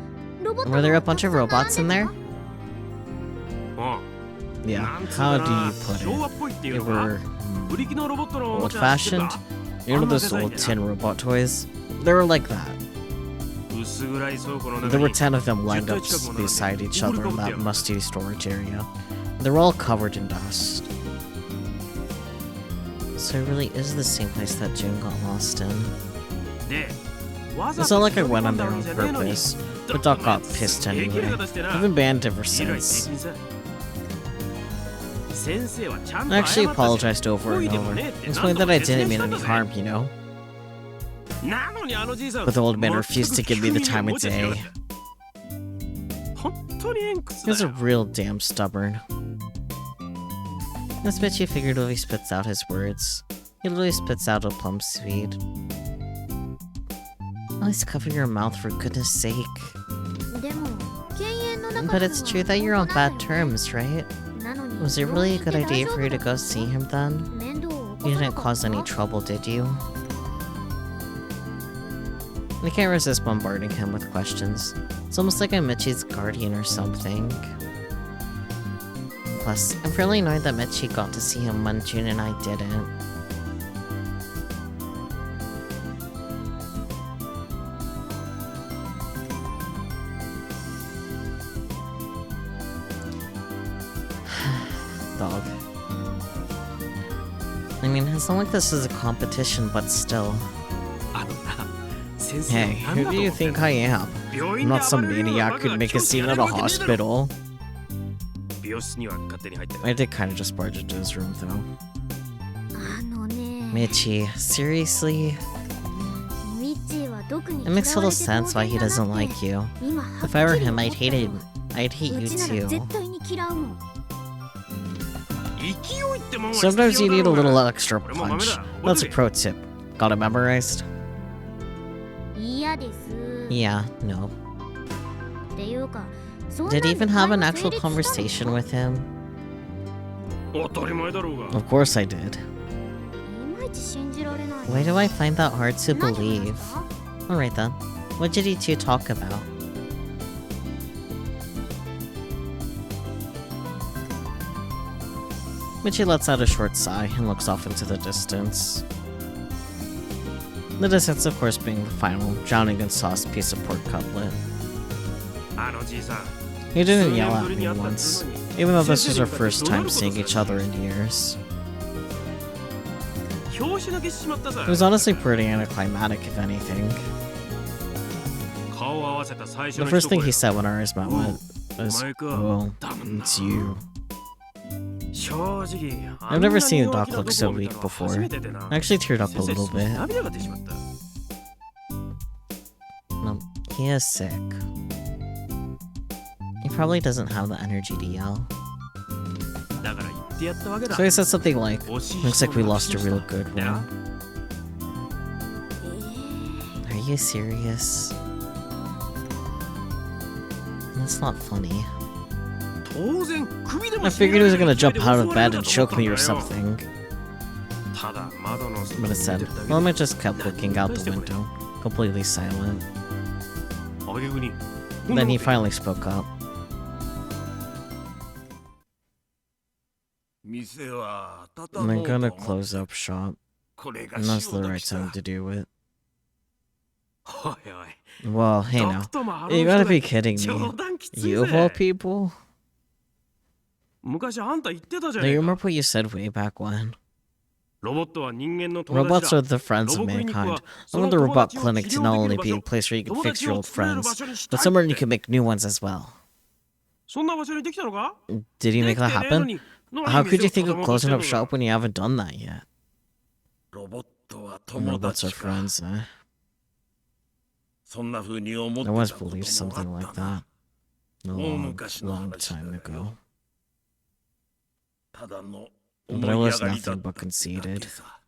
ロボット Were there a が bunch of たくさん robots in 並 there? んでた うん Yeah, なんつう how か do な you put 昭和 it? っぽいっていう They のか were 売り気のロボットのおもちゃ知ってる old-fashioned. か You know those old tin robot toys? They were like that. 薄暗い倉庫の There 中 were に 10 of them lined up beside each other in that musty storage area. They were all covered in dust. So it really is the same place that June got lost in. でわざ It's と not like I 忍び went 込 on んだ there わ on けじゃねえのに purpose, but Doc got pissed anyway. I've been banned ever since. I actually apologized over and over. Explained that I didn't mean any harm, you know? But the old man refused to give me the time of day. He was a real damn stubborn. This bitch he figuratively spits out his words. He literally spits out a plum sweet. At least cover your mouth for goodness sake. でも犬猿の中 But it's true that you're on bad terms, right? なのに Was it really a good 病院って idea 大丈 for you 夫 to だ go see him then? 面倒を起こ You さな didn't か cause った any trouble, did you? I can't resist bombarding him with questions. It's almost like I'm Michi's guardian or something. Plus, I'm fairly annoyed that Michi got to see him when June and I didn't. Dog. I mean, it's not like this is a competition, but still. Hey, who do you think I am? I'm not some maniac who'd make a scene at a hospital. I did kind of just barge into his room, though. あのね Michi, seriously? ミッチーは毒に It 嫌 makes われ little て当 sense why 然 he だ doesn't なって like you. 今はっ If I were きり him, 思 I'd った hate よ him. I'd hate う you ちなら too. 絶対に嫌うもん Sometimes you need a little extra punch. That's a pro tip. Got it memorized? 嫌です Yeah, no. っていうかそんなん Did で he even 会 have 話 an 成 actual 立したの conversation with him? 当たり前だろうが Of course I did. いまいち信じられない Why do I find that hard to 何を話 believe? した Alright then. What did you two talk about? Michi lets out a short sigh and looks off into the distance. The distance, of course, being the final, drowning in sauce piece of pork cutlet. あのじいさん He didn't yell at me once, even though this was our first time seeing each other in years. 拍子抜けしちまったさ It was honestly pretty anticlimactic, if anything. 顔を合わせた最初 The の first thing 一 he 声 said when our eyes met was, "Well, it's you." 正直 I've never seen a dog look so weak before. I actually teared up a little bit. 涙が出しまった No, he is sick. He probably doesn't have the energy to yell. だから言ってやったわけだ So he said something like, "Looks like we lost a real good one." Are you serious? That's not funny. 当然首でも I figured he was gonna jump out of bed and choke me or something. ただ窓の But instead, Mama just kept looking out the window, completely silent. あげくに Then he finally spoke up. 店は I'm gonna close up shop, これが and that's the 潮 right 時さ time to do it. おいおい Well, hey ド now, クトもハロ you ー gotta 人 be だ kidding 冗 me. 談きつい You of all ぜ people? 昔あんた言ってたじゃ Do ね you えか remember what you said way back when? ロボットは人間の友 Robots 達 are だ the friends of ロボクリニック mankind. は I そ want の the 友 robot 達を clinic 治 to 療 not でき only る be a 場所 place where you can 友 fix 達 your を old 作れる friends, 場所にした but い somewhere っ you て can make new ones as well. そんな場所にできたのか Did he で make き that てねえの happen? に何 How could you 店 think を of 畳もうとして closing る up のだ shop when you haven't done that yet? ロボットは友 Robots are 達か friends, eh? そんな風に思って I た once ことも believed あ something っ like たな that. A Oh, long,昔の long 話だ time よ ago. ただの But I 思い was 上がりだ nothing った but ってだ conceited. けさ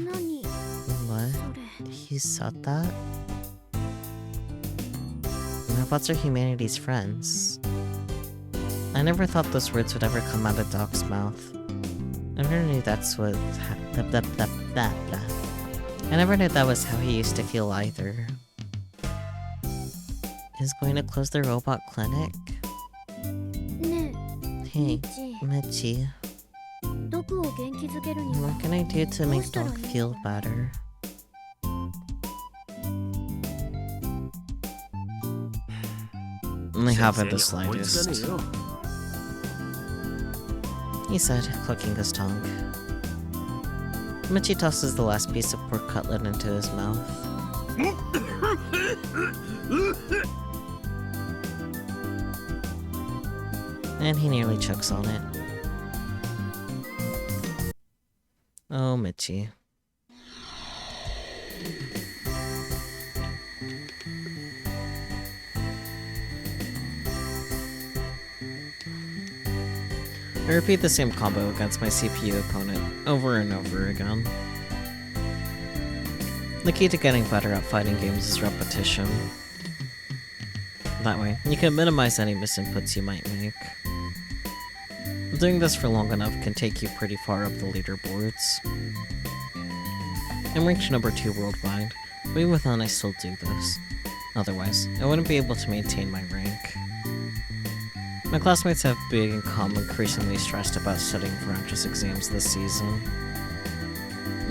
何 What? それ He said that? Robots are humanity's friends. I never thought those words would ever come out of Doc's mouth. I never knew that's what. I never knew that was how he used to feel either. He's going to close the robot clinic? ね Hey, え Michi, 毒を元気づけるには what can I do to make Doc feel better? I haven't the 先生には思いつかね slightest. えよ He said, clicking his tongue. Michi tosses the last piece of pork cutlet into his mouth. And he nearly chokes on it. Oh, Michi. I repeat the same combo against my CPU opponent over and over again. The key to getting better at fighting games is repetition. That way, you can minimize any misinputs you might make. Doing this for long enough can take you pretty far up the leaderboards. I'm ranked number 2 worldwide, but even then I still do this. Otherwise, I wouldn't be able to maintain my rank. My classmates have become increasingly stressed about studying for entrance exams this season.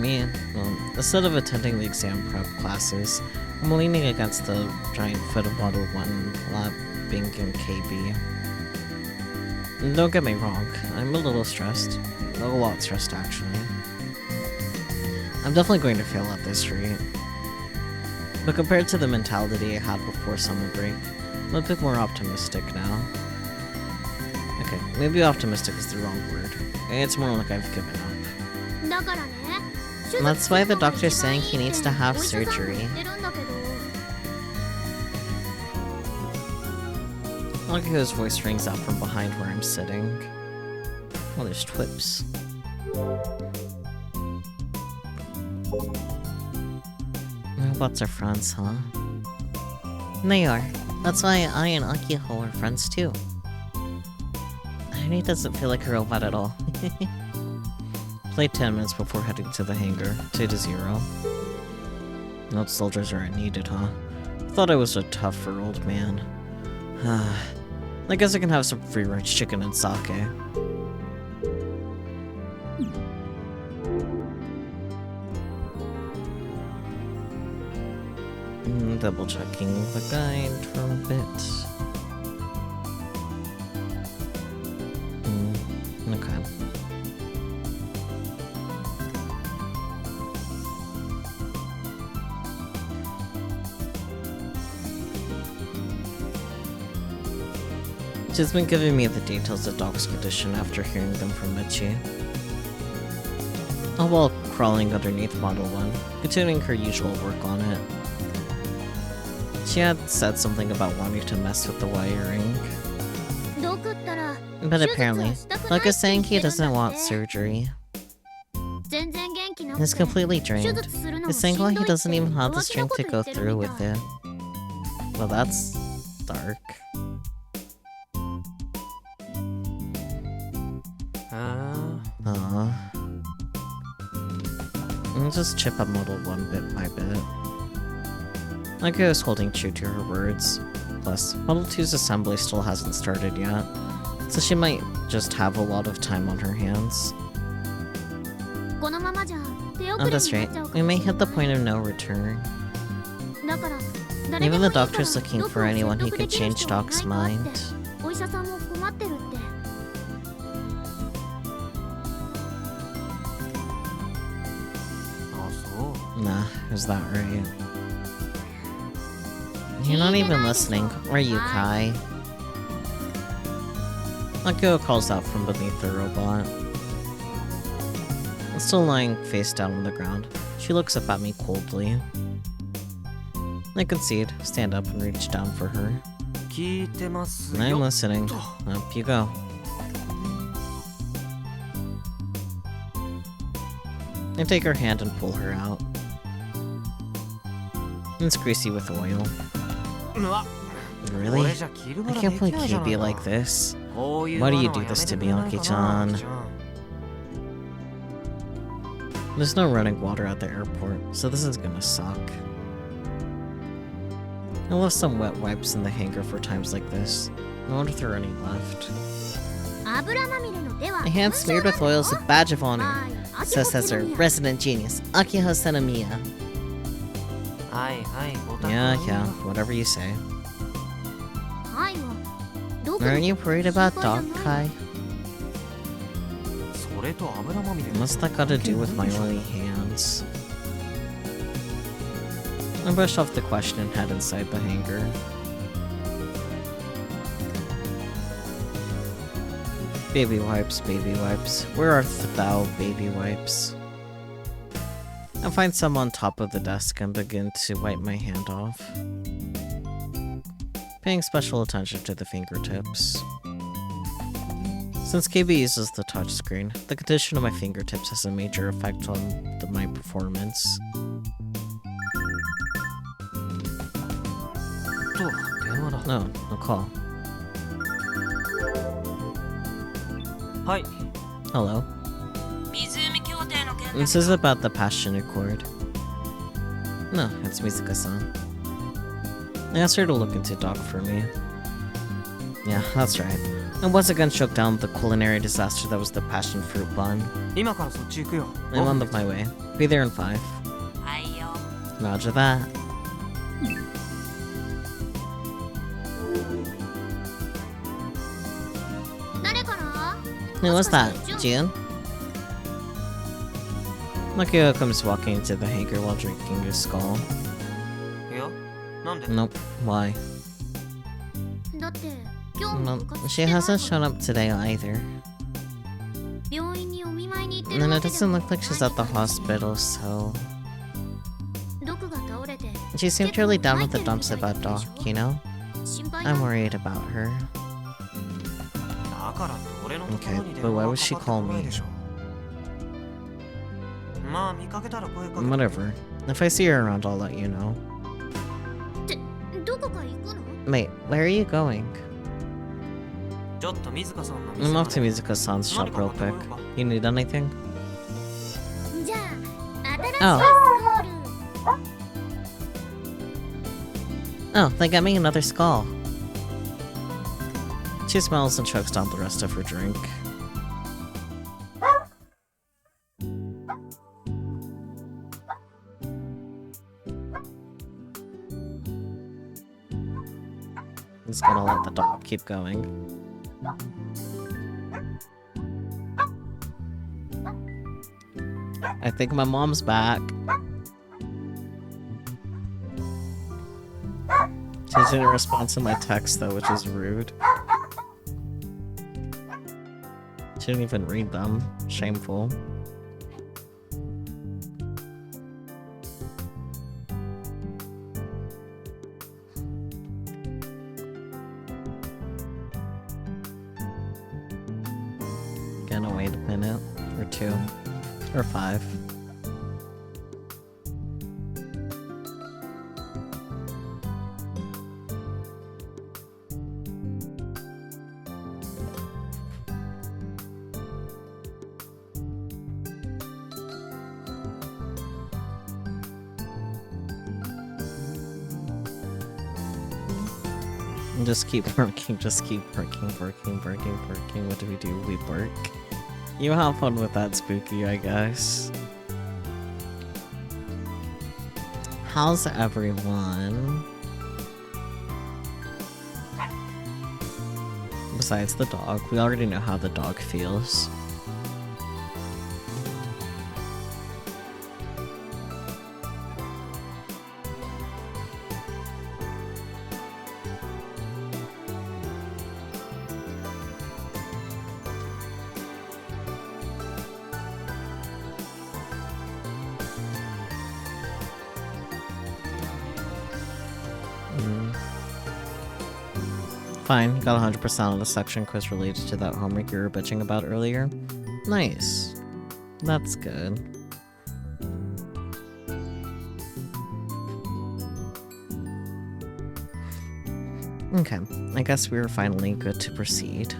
Me, well, instead of attending the exam prep classes, I'm leaning against the giant foot of Model 1 lab being in KB. Don't get me wrong, I'm a little stressed. A lot stressed, actually. I'm definitely going to fail at this rate. But compared to the mentality I had before summer break, I'm a bit more optimistic now. Okay, maybe optimistic is the wrong word. It's more like I've given up. だからね That's why the doctor's saying he needs to have surgery. Look at his voice rings out from behind where I'm sitting. Oh, there's twips. Robots are friends, huh? They are. That's why I and Akiho are friends too. He doesn't feel like a robot at all. Play 10 minutes before heading to the hangar. 2-0. No soldiers are needed, huh? Thought I was a tougher old man. I guess I can have some free range chicken and sake. I'm double checking the guide for a bit. Okay. She's been giving me the details of Doc's condition after hearing them from Michi. All while crawling underneath Model 1, continuing her usual work on it. She had said something about wanting to mess with the wiring. But apparently, Luke is saying he doesn't want surgery. He's completely drained. He's saying why he doesn't even have the strength to go through with it. Well, that's dark. I'll just chip up Model 1 bit by bit. Nakia is holding true to her words. Plus, Model 2's assembly still hasn't started yet, so she might just have a lot of time on her hands. On this rate, we may hit the point of no return. Even the doctor's looking for anyone who could change Doc's mind. Nah, is that right? You're not even listening, are you, Kai? Akio calls out from beneath the robot. Still lying face down on the ground, she looks up at me coldly. I concede, stand up and reach down for her. I'm listening. Up you go. I take her hand and pull her out. It's greasy with oil. Really? I can't play KB like this. Why do you do this to me, Aki-chan? There's no running water at the airport, so this is gonna suck. I left some wet wipes in the hangar for times like this. I wonder if there are any left. My hand smeared with oil is a badge of honor. Says her resident genius, Akiho Senamiya. Yeah, whatever you say. Aren't you worried about Doc, Kai? What's that got to do with my oily hands? I brushed off the question and head inside the hangar. Baby wipes, baby wipes. Where art thou, baby wipes? I find some on top of the desk and begin to wipe my hand off. Paying special attention to the fingertips. Since KB uses the touchscreen, the condition of my fingertips has a major effect on my performance. No call. Hi. Hello. This is about the Passion Accord. No, it's Mizuka-san. I asked her to look into Doc for me. Yeah, that's right. I once again choked down the culinary disaster that was the passion fruit bun. I'm on my way. Be there in 5. Roger that. Who was that? June? Makio comes walking into the hangar while drinking a skull. Nope. Why? No, she hasn't shown up today either. And it doesn't look like she's at the hospital, so... She seemed really down with the dumps about Doc, you know? I'm worried about her. Okay, but why would she call me? Whatever. If I see her around, I'll let you know. Wait, where are you going? I'm off to Mizuka-san's shop real quick. You need anything? Oh. Oh, they got me another skull. She smells and chokes down the rest of her drink. just gonna let the dog keep going. I think my mom's back. She didn't respond to my text though, which is rude. She didn't even read them. Shameful. Gonna wait a minute or 2 or 5. And just keep working, just keep working. What do? We work. You have fun with that, Spooky, I guess. How's everyone? Besides the dog, we already know how the dog feels. Fine, you got 100% of the section quiz related to that homework you were bitching about earlier. Nice. That's good. Okay, I guess we are finally good to proceed.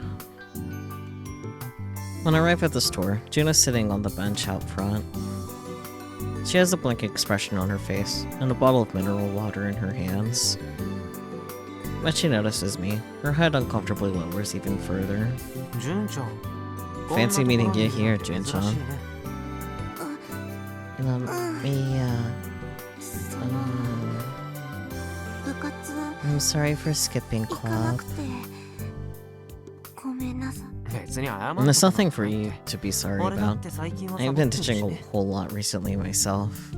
When I arrive at the store, Juna's sitting on the bench out front. She has a blank expression on her face, and a bottle of mineral water in her hands. When she notices me, her head uncomfortably lowers even further. Fancy meeting you here, Jun-chan. I'm sorry for skipping club. There's nothing for you to be sorry about. I've been teaching a whole lot recently myself.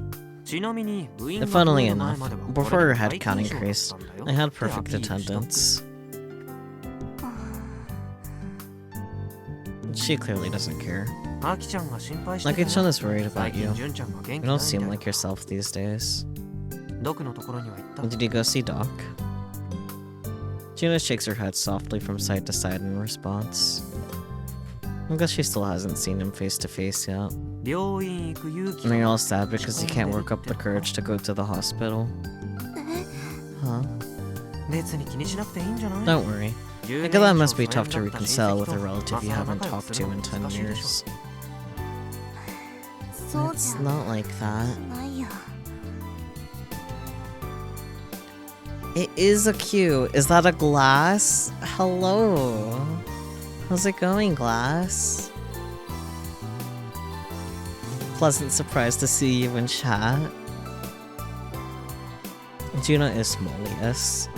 And funnily enough, before her head count increased, I had perfect attendance. She clearly doesn't care. Aki-chan is worried about you. You don't seem like yourself these days. Did you go see Doc? Juna shakes her head softly from side to side in response. I guess she still hasn't seen him face to face yet. And you're all sad because you can't work up the courage to go to the hospital. Huh? Don't worry. I guess that must be tough to reconcile with a relative you haven't talked to in 10 years. It's not like that. It is a queue. Is that a glass? Hello. How's it going, Glass? Pleasant surprise to see you in chat. Juna is Molius.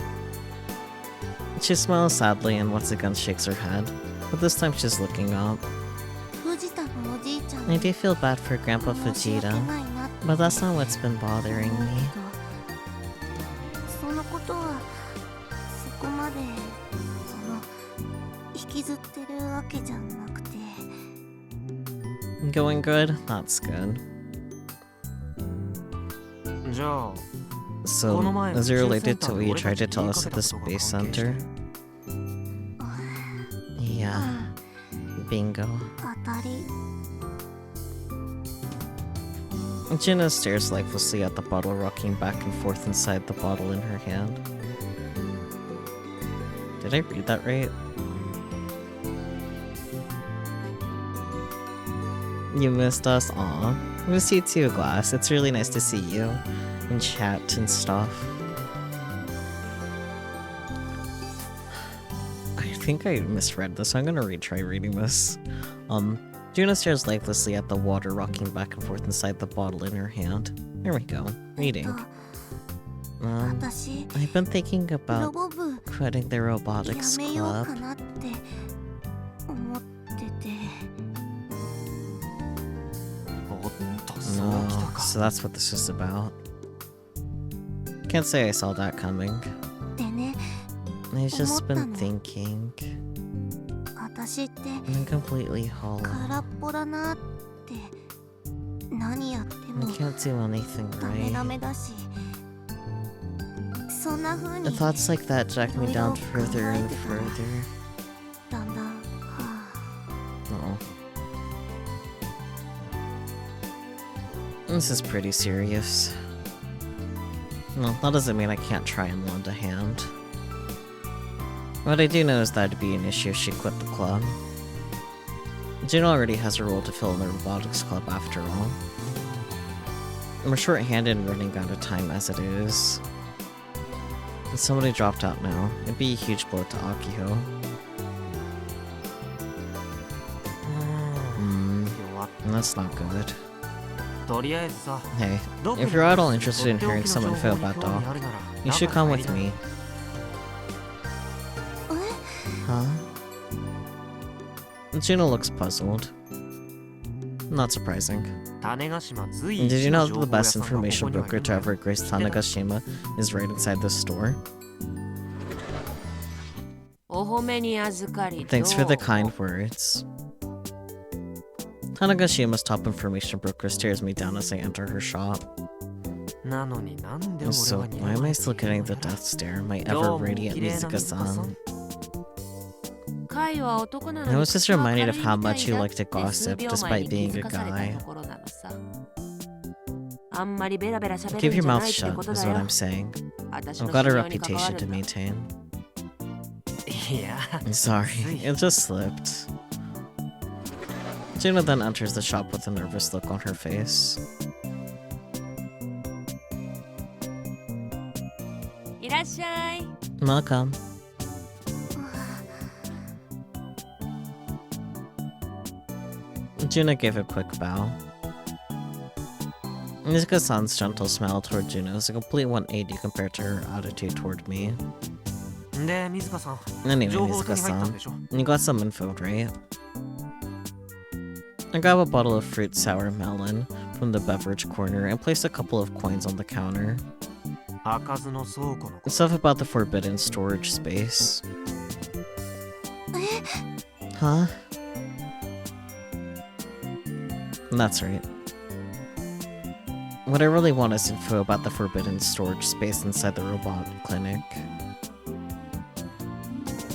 She smiles sadly and once again shakes her head, but this time she's looking up. I do feel bad for Grandpa Fujita, but that's not what's been bothering me. Going good? That's good. So, is it related to what you tried to tell us at the Space Center? Yeah. Bingo. Juna stares lifelessly at the bottle rocking back and forth inside the bottle in her hand. Did I read that right? You missed us? Aw. We miss you too, Glass. It's really nice to see you in chat and stuff. I think I misread this. I'm gonna retry reading this. Juna stares lifelessly at the water rocking back and forth inside the bottle in her hand. There we go. Reading. I've been thinking about quitting the や robotics めよう club. かなって思ってて。おっと、そう No, きたか。 so that's what this is about. Can't say I saw that coming. でね、 I've just been 思ったの。 thinking. 私って I'm completely hollow. 空っぽだなって。何やって I も can't do anything ダメダ right. メだし。そんな風 The に thoughts like that drag me down further and further. だんだん、は Oh. This is pretty serious. Well, that doesn't mean I can't try and lend a hand. What I do know is that it'd be an issue if she quit the club. Juno already has a role to fill in the robotics club after all. And we're short-handed and running out of time as it is. If somebody dropped out now, it'd be a huge blow to Akiho. 弱っ And that's not good. とりあえずさ、 Hey, どこ if に you're at all interested in とってお hearing きの some 情 info 報に about 興味 Doc, あるなら you should come with 中に入り me. え Huh? Juno looks puzzled. Not surprising. 種子島随 Did 一 you の know 情 that the 報屋 best さんがここ information にはい broker るん to だよ ever grace Tanegashima is right inside the store? お褒めに預かり Thanks for the どう kind words. Tanagashima's top information broker stares me down as I enter her shop. なのになんで俺 So, は why am I still getting the death stare? My ever radiant Mizuka-san. カイは男なの I に was just 口は reminded 軽 of い how みた much い you だ like to って gossip 数秒前 despite に being 気 a づかされ guy. たところなのさ。あんまりベラベラ喋 Keep るん your じゃ mouth ないって shut こと is だ what よ I'm。saying. 私 I've の got a 信用に関わ reputation る to んだ。 maintain. いや I'm sorry, it just slipped. Juno then enters the shop with a nervous look on her face. いらっしゃい。 Welcome. Juno gave a quick bow. Mizuka-san's gentle smile toward Juno is a complete 180 compared to her attitude toward me. で水香さん Anyway, 情報を手に入ったん Mizuka-san, でしょ you got some info, right? I grab a bottle of fruit sour melon from the beverage corner and place a couple of coins on the counter. 開かずの倉庫の Stuff about the forbidden storage space. え Huh? That's right. What I really want is info about the forbidden storage space inside the robot clinic.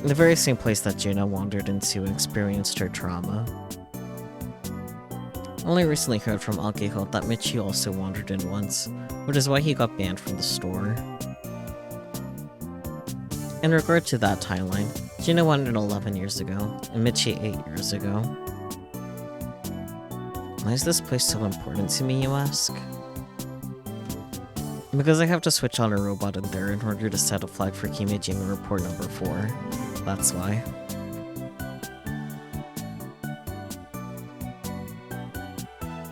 The very same place that Juno wandered into and experienced her trauma. Only recently heard from Akiho that Michi also wandered in once, which is why he got banned from the store. In regard to that timeline, Juno wandered 11 years ago, and Michi 8 years ago. Why is this place so important to me, you ask? Because I have to switch on a robot in there in order to set a flag for Kimijima report number 4. That's why.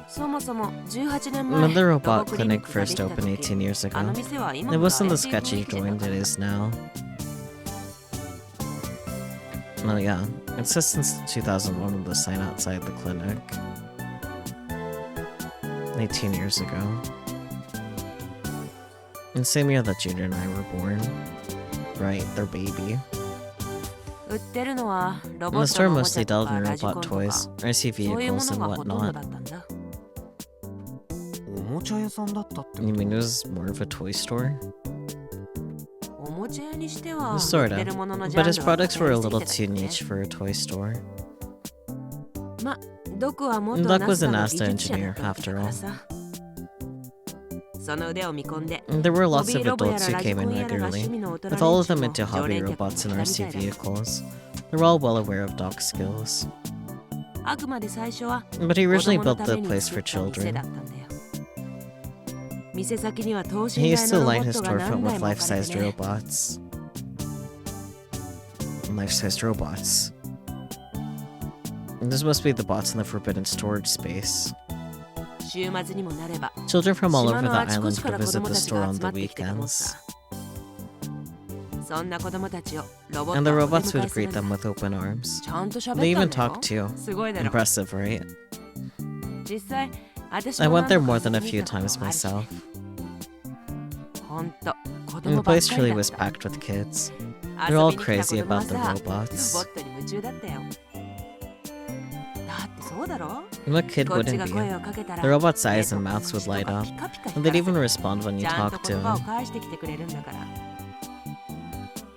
そもそも18年 When 前 the ロ robot ボクリニッ clinic クがで first きた opened 時 18 years あ ago, の店は今 it ほど wasn't the 怪しい雰 sketchy 囲気じゃな joint か it った is now. Oh yeah, it says since 2001 on the sign outside the clinic. 18 years ago. In the same year that Junior and I were born. Right, their baby. 売ってるのはロボ And the ット store のおもちゃ mostly と dealt か in ラジコン robot とか toys, RC そういうも vehicles, の and がほとんど whatnot. だったんだ。おもちゃ屋さんだったって You mean it was more of a toy store? おもちゃ屋にしては Sort 売ってる of, もののジャン but ル his は products were a 偏 little り too すぎてたけどね niche for a toy store. ま、ドクは元 Doc was a ナ NASA スダの技術者だ engineer ったわけだ after から all. さ。その腕を見込んで And there were ホ lots ビ of ーロボや adults ら who ラジ came コ in ンやらが regularly, 趣味の大人 with all of 連 them 中 into も常 hobby 連客だっ robots た and み RC たいだけど vehicles. They were all well aware of Doc's skills. あくまで最初は But he 子 originally 供の built た the めに place 作 for った店だ children. ったんだよ。店先には等 He 身 used 大 to のロボ line ッ his トが storefront 何 with 台も置かれ life-sized てね。 robots. Life-sized robots. And this must be the bots in the forbidden storage space. 週末にもなれば Children from all 島 over の the あちこ island ちか would ら子 visit 供 the たち store が on 集 the まってきてたもん weekends. さ。そんな子供たちをロボット And the はお出 robots 迎 would えする greet んだ them with open arms. ちゃんと喋 They ったん even だよ talk too. すごいだろ Impressive, right? 実際私 I も went there 何度 more か than a 見 few たこと times あるし myself. ほんと子 And 供 the ばっ place かり truly だっ was た packed with kids. 遊 They're all びに来た crazy 子供は about the さロボ robots. ットに夢中だったよだってそうだろ What kid こっち wouldn't が be? 声をかけたら The robot's 目 eyes と and mouths would 口と light か up. ピカピカ And they'd 光 even ら respond when せ you ちゃんと talked 言 to 葉を them. 返してきてくれるんだから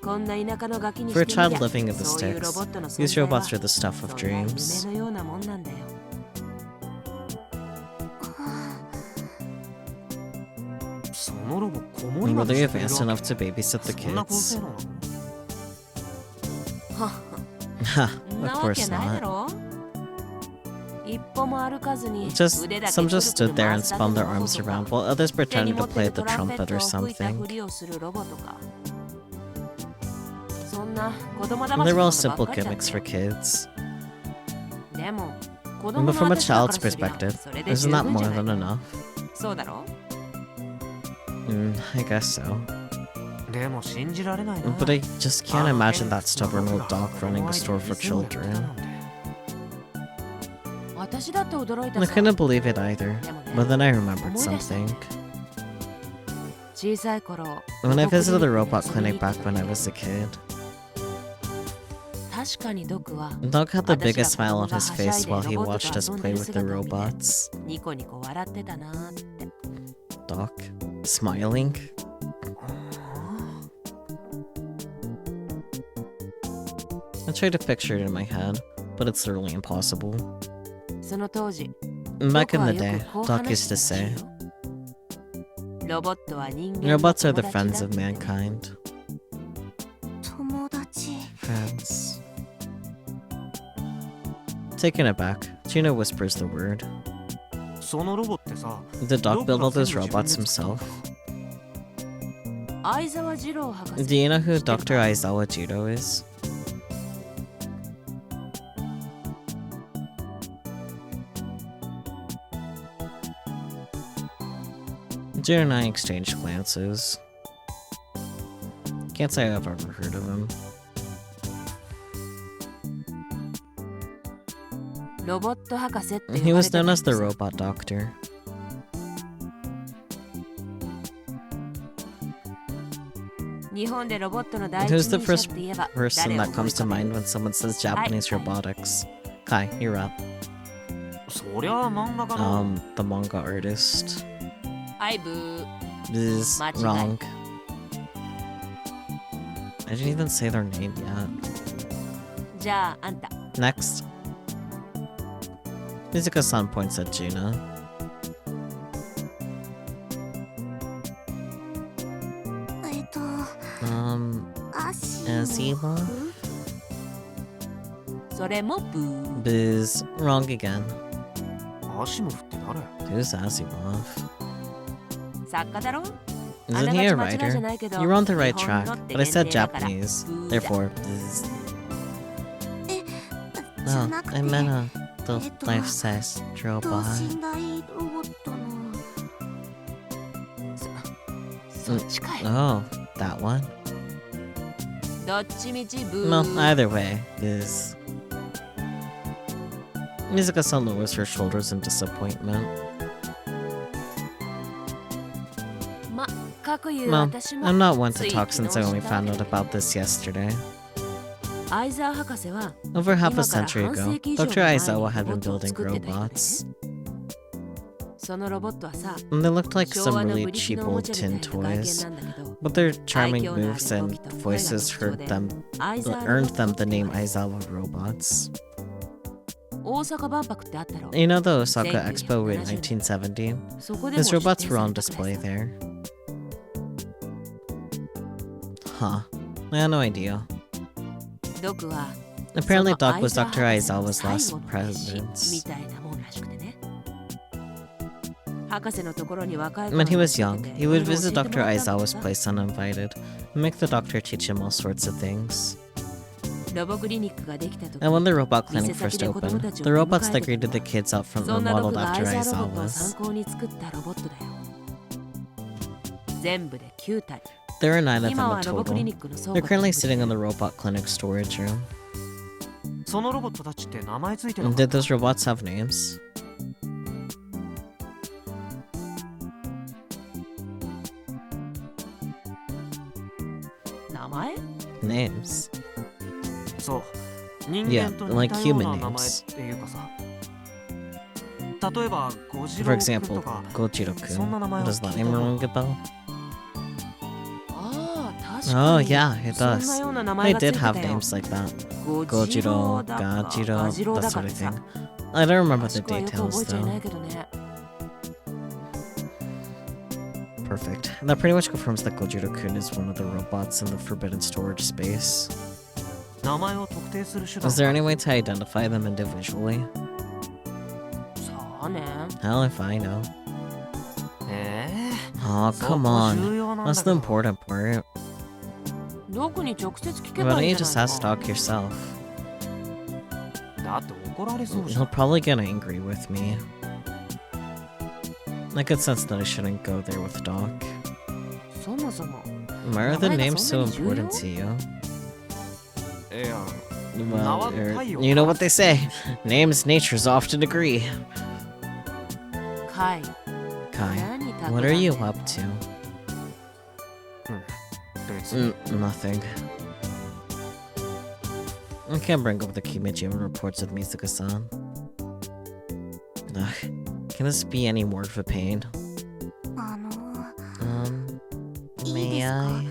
こんな田舎のガキに For し a てみりゃ child living in the そういうロ sticks, ボットの these 存在は robots are the stuff そ of んな dreams. 夢のようなもんなんだよそのロボ子 And 守 were まで they してくれる advanced わ enough to babysit the そんな高 kids? 性能なのは Ha, そん of なわけ course ないだ not. ろ一歩も歩かずに Just 腕だけ some くる just くる stood there 回 and すだけ spun の their ロボ arms とか around while others 手に pretended 持 to って play る the トランペッ trumpet ト or を吹いた something. ふりをするロボとかそんな子供 And 騙 they し were な all のばっ simple かりだっ gimmicks て for kids. でも子供 But の from a 私だか child's らすりゃ perspective, それで isn't 十 that 分じ more ゃない than enough? そうだろ I guess so. でも信じられないな But I just can't あの imagine that 偏屈な stubborn 僕 old が dog 子供 running a 相 store 手に for 店をやってた children. なんて私だって驚いた I さ couldn't believe it either. でもね But then I remembered 思い出した something. 小さい頃 When I ドク visited the クリニッ robot クに遊び clinic に行った back when I 時 was a kid, 確かにドクは the dog had the 私が biggest smile on 子供が his はしゃ face いで while he ロボッ watched ト us と遊ん play でる with the 姿を見て robots. ニコニコ笑ってたなーって Doc? Smiling? I tried to picture it in my head, but it's literally impossible. その当時 Back in the 僕はよ day, くこう Doc 話 used して to たらしい say, よロボットは人間の robots are 友 the 達 friends だ of って mankind. 友達 Friends. Taken aback, Gina whispers the word. そのロボってさ Did ど Doc っ build か all those 全部自分 robots で作ったの himself? 相沢次郎博士 Do you know who 知ってるか Dr. Aizawa Judo is? June and I exchanged glances. Can't say I've ever heard of him. ロボット博士って He 呼ばれ was てた known 人 as the さ robot doctor. 日本でロボットの第一 Who's the 人者 first って言えば person 誰を that 思い comes to 浮かべ mind る when someone says Japanese robotics? Kai, you're up. そりゃあ漫画家の The manga artist. はいブー This is Machigai. wrong. I didn't even say their name yet. じゃああんた Next. Mizuka-san points at Gina. 足 Azima? それもブー Biz. Wrong again. アシモフって誰 Who's Asimov? 作家だろ Isn't he a 間違いじゃ writer? ないけど You were on the right 日本 track, のって but I 限 said 定だから Japanese. ブーだ Therefore, Biz. じゃ Oh, なくて I meant the えっと、 life-sized 等 robot. 身大ロボットのそっちかい Oh, that one? どっちみちブ Well, ー either way, Biz. Mizuka-san lowers her shoulders in disappointment. ま、かくいう Well, 私も I'm not one to つい talk since I only 昨日知ったわ found け out だ about this yesterday. 相沢博士は Over half a 今から century 半 ago, 世紀以上 Dr. も前に Aizawa had ロボ been ットを building 作ってた人でね robots. そのロボットはさ And they looked like 昭 some 和の really ブリキ cheap のおも old ちゃみ tin たいな外見 toys. なんだけど But their charming 愛嬌のある moves 動 and きと声が voices 特徴 heard で them 相沢ロボ earned ット them って the 言 name われる Aizawa robots. 大阪万博ってあったろ You know the Osaka Expo in 1970 1970? そこでも His robots 出展 were さ on れたくらい display さ there. Huh. I had no idea. ドクは Apparently その Doc was 相沢 Dr. 博士の Aizawa's 最 last 後の弟子み presence. たいなもんらしくてね博士のところに若い When he 頃 was に young, 来てて he would いろいろ visit 教えても Dr. らったんだ Aizawa's けど place uninvited and make the doctor teach him all sorts of things. ロボクリニックができた時 And when the robot clinic 店先 first で子供 opened, たちを the 出迎 robots え that てた greeted the kids out front そ were んなド modeled クが after 相沢ロボットを Aizawa's. 参考に作ったロボットだよ全部で9体 There are 9 of 今 them は in ロボクリ total. ニックの倉 They're 庫 currently に sitting in the robot clinic storage room. そのロボットたちって名前ついてるの Did those robots have names? 名前 Names? そう人 Yeah, 間と似 like たよう human な名前 names. っていうかさ例えばゴジ For ロウ君 example, とか Gojiro-kun. そんな名前を Does 聞 that いた name こと ring a bell? ああ確かに Oh yeah, it そんな does. ような名前 They がつい did て have たよ names like that. ゴジロ Gojiro, ウだか Gajiro, ガジロウ that だ sort か of でさ thing. I don't remember the 詳しくはよく覚 details えちゃいな though. いけどね Perfect. That pretty much confirms that Gojiro-kun is one of the robots in the forbidden storage space. 名前を特定する手段 Is there any way to identify them individually? さあね Hell if I know. そ Oh, こ come on. 重要なん That's だ the けど important part. ドクに直接聞け Why ば don't いい you じゃ just ない ask か Doc yourself? だって怒られそうじゃ He'll ん probably get angry with me. I could sense that I shouldn't go there with Doc. そもそも Why are the Why names that's so so important to you? いや Well, Now, you know what they say. Names natures often agree. カイ Kai, 何たく what ら are ん you で up to? 別に Nothing. I can't bring up the Kimijima reports with Mizuka-san. Ugh, can this be any more of a pain? あの May I?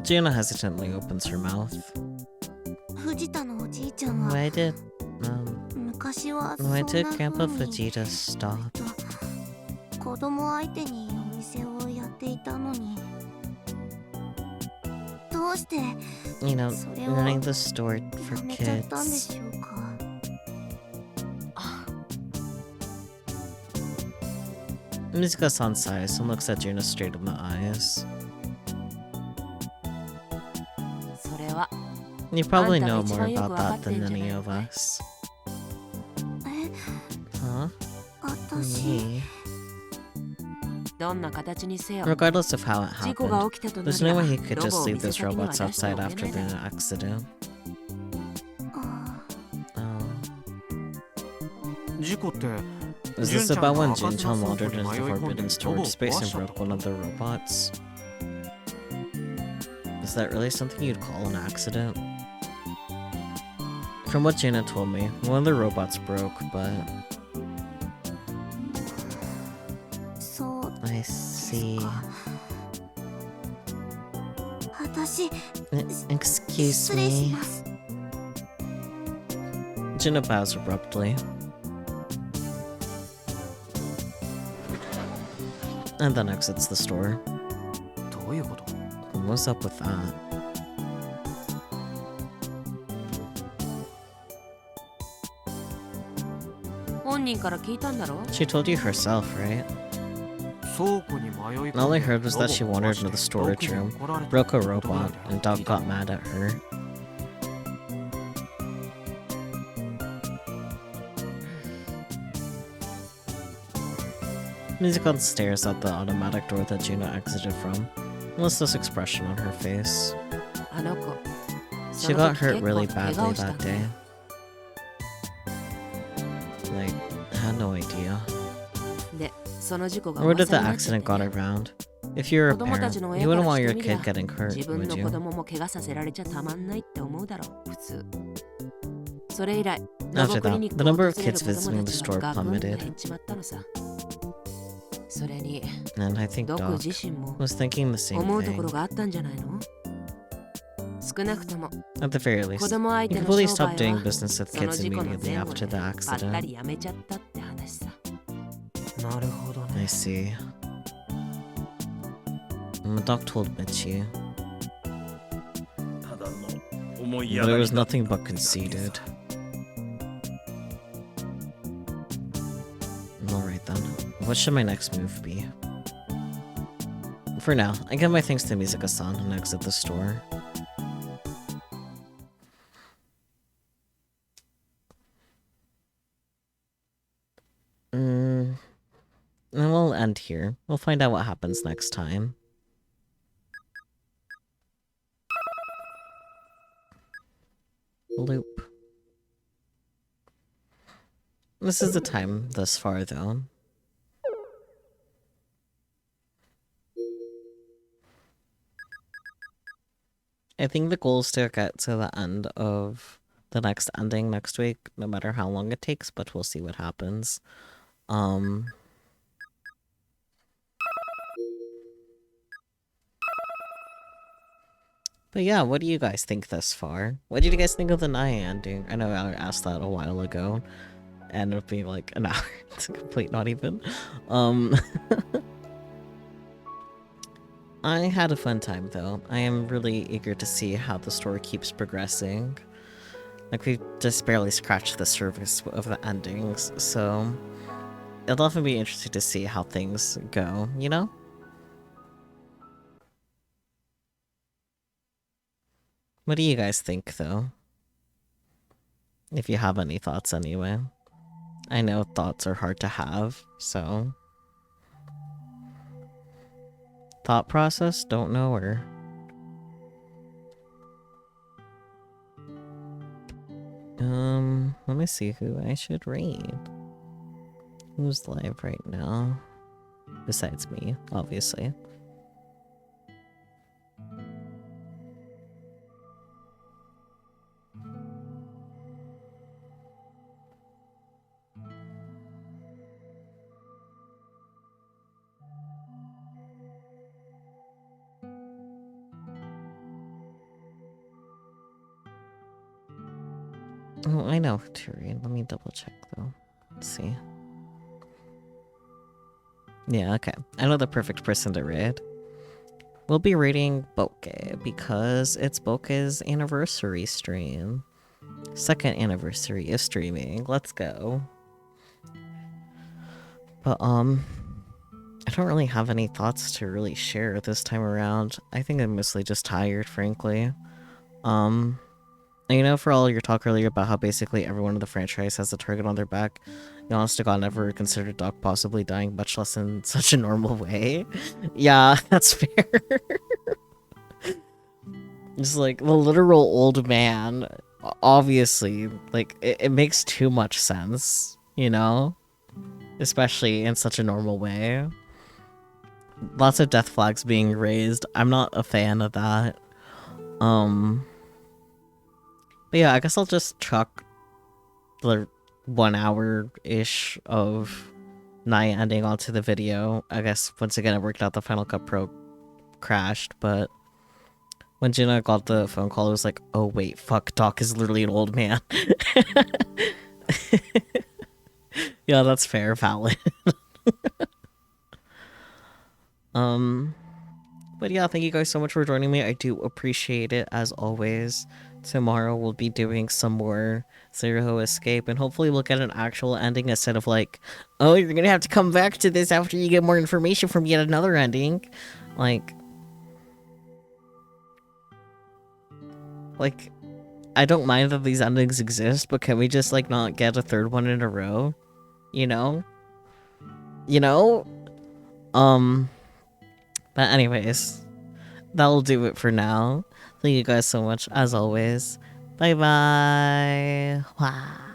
Gianna hesitantly opens her mouth. 藤田のおじいちゃんは Why did 昔はそんな why did 風 Grandpa に Vegeta stop? 子供相手にお店をやっていたのにどうして You know, それを running the store for やめちゃったんで kids. しょうか Mizuka-san sighs and looks at Gianna straight in the eyes. それは You probably あんたが know 一 more 番よく about わか that って than んじゃない any の of かい us. え Huh? 私 Me? どんな形にせよ Regardless of how it 事故が happened, 起きたとな there's り no ゃ way he could ロボ just を leave 店 those 先には robots 出してお outside け after ない the だろ accident. あ Oh. 事故って Is this about when Jun-chan Jin-chan が wandered 開か into ず the の倉庫に迷い込んで forbidden ロボ storage を space 壊 and したって broke こ one と of the robots? Is that really something you'd call an accident? From what Jaina told me, one of the robots broke, but そう I です see. か私 Excuse 失礼し me. ます Jaina bows abruptly. And then exits the store. どういうこと What's up with that? 本人から聞いたんだろ She told you herself, right? 倉庫に迷い込んで All I heard was that she ロボを wandered 壊して into the storage ドッ room, クに怒られた broke a ことぐらい robot, だよ and Doc 聞いた got mad at her. Mizukan stares at the automatic door that Juna exited from, a listless expression on her face. あの子 She その got 時 hurt 結構 really 怪我 badly をしたん that だ day. Like, I had no idea. でその事故が Word of 噂 the になっちゃっ accident て got ね around. If you were a 子供た parent, ちの you 親か wouldn't ら want し your てみりゃ kid getting hurt, 自分 would の you? 子供も怪我させられちゃたまんないって思うだろう普通それ以来ロ After ボクリ that, ニッ the クを number 訪 of れる kids 子 visiting 供 the たち store がガクンと plummeted. 減っちまったのさそれに And I think ドク Doc 自身も was thinking the same 思うとこ thing. ろがあったんじゃないの少なくとも At the very 子 least, 供相 he 手の completely 商売 stopped doing は business with その kids 事故の immediately 前後 after で the ぱった accident. りやめちゃったって話さなるほど I ね see. Doc told Michi, ただの思い but 上が it り was だ nothing but conceited. Alright then, what should my next move be? For now, I give my thanks to Mizuka-san and exit the store. end here. We'll find out what happens next time. Loop. This is the time thus far, though. I think the goal is to get to the end of the next ending next week, no matter how long it takes, but we'll see what happens. But yeah, what do you guys think thus far? What did you guys think of the Naya ending? I know I asked that a while ago, and it'll be like an hour to complete, not even. I had a fun time though. I am really eager to see how the story keeps progressing. Like, we just barely scratched the surface of the endings, so it'll definitely be interesting to see how things go, you know? What do you guys think, though? If you have any thoughts, anyway. I know thoughts are hard to have, so... Thought process? Don't know, or... let me see who I should read. Who's live right now? Besides me, obviously. Oh, I know who to read. Let me double check, though. Let's see. Yeah, okay. I know the perfect person to read. We'll be reading Bokeh because it's Bokeh's anniversary stream. Second anniversary of streaming. Let's go. But, I don't really have any thoughts to really share this time around. I think I'm mostly just tired, frankly. You know, for all your talk earlier about how basically everyone in the franchise has a target on their back, you honest to God never considered Doc possibly dying, much less in such a normal way. Yeah, that's fair. Just like the literal old man, obviously, like it makes too much sense, you know? Especially in such a normal way. Lots of death flags being raised. I'm not a fan of that. But yeah, I guess I'll just chuck the 1 hour-ish of Naya ending onto the video. I guess once again it worked out, the Final Cut Pro crashed, but when Jenna got the phone call, it was like, oh wait, fuck, Doc is literally an old man. Yeah, that's fair, valid. But yeah, thank you guys so much for joining me. I do appreciate it, as always. Tomorrow we'll be doing some more Zero Escape, and hopefully we'll get an actual ending instead of like, oh, you're gonna have to come back to this after you get more information from yet another ending. Like, I don't mind that these endings exist, but can we just, like, not get a third one in a row? You know? You know? But anyways, that'll do it for now. Thank you guys so much, as always. Bye-bye. Wow.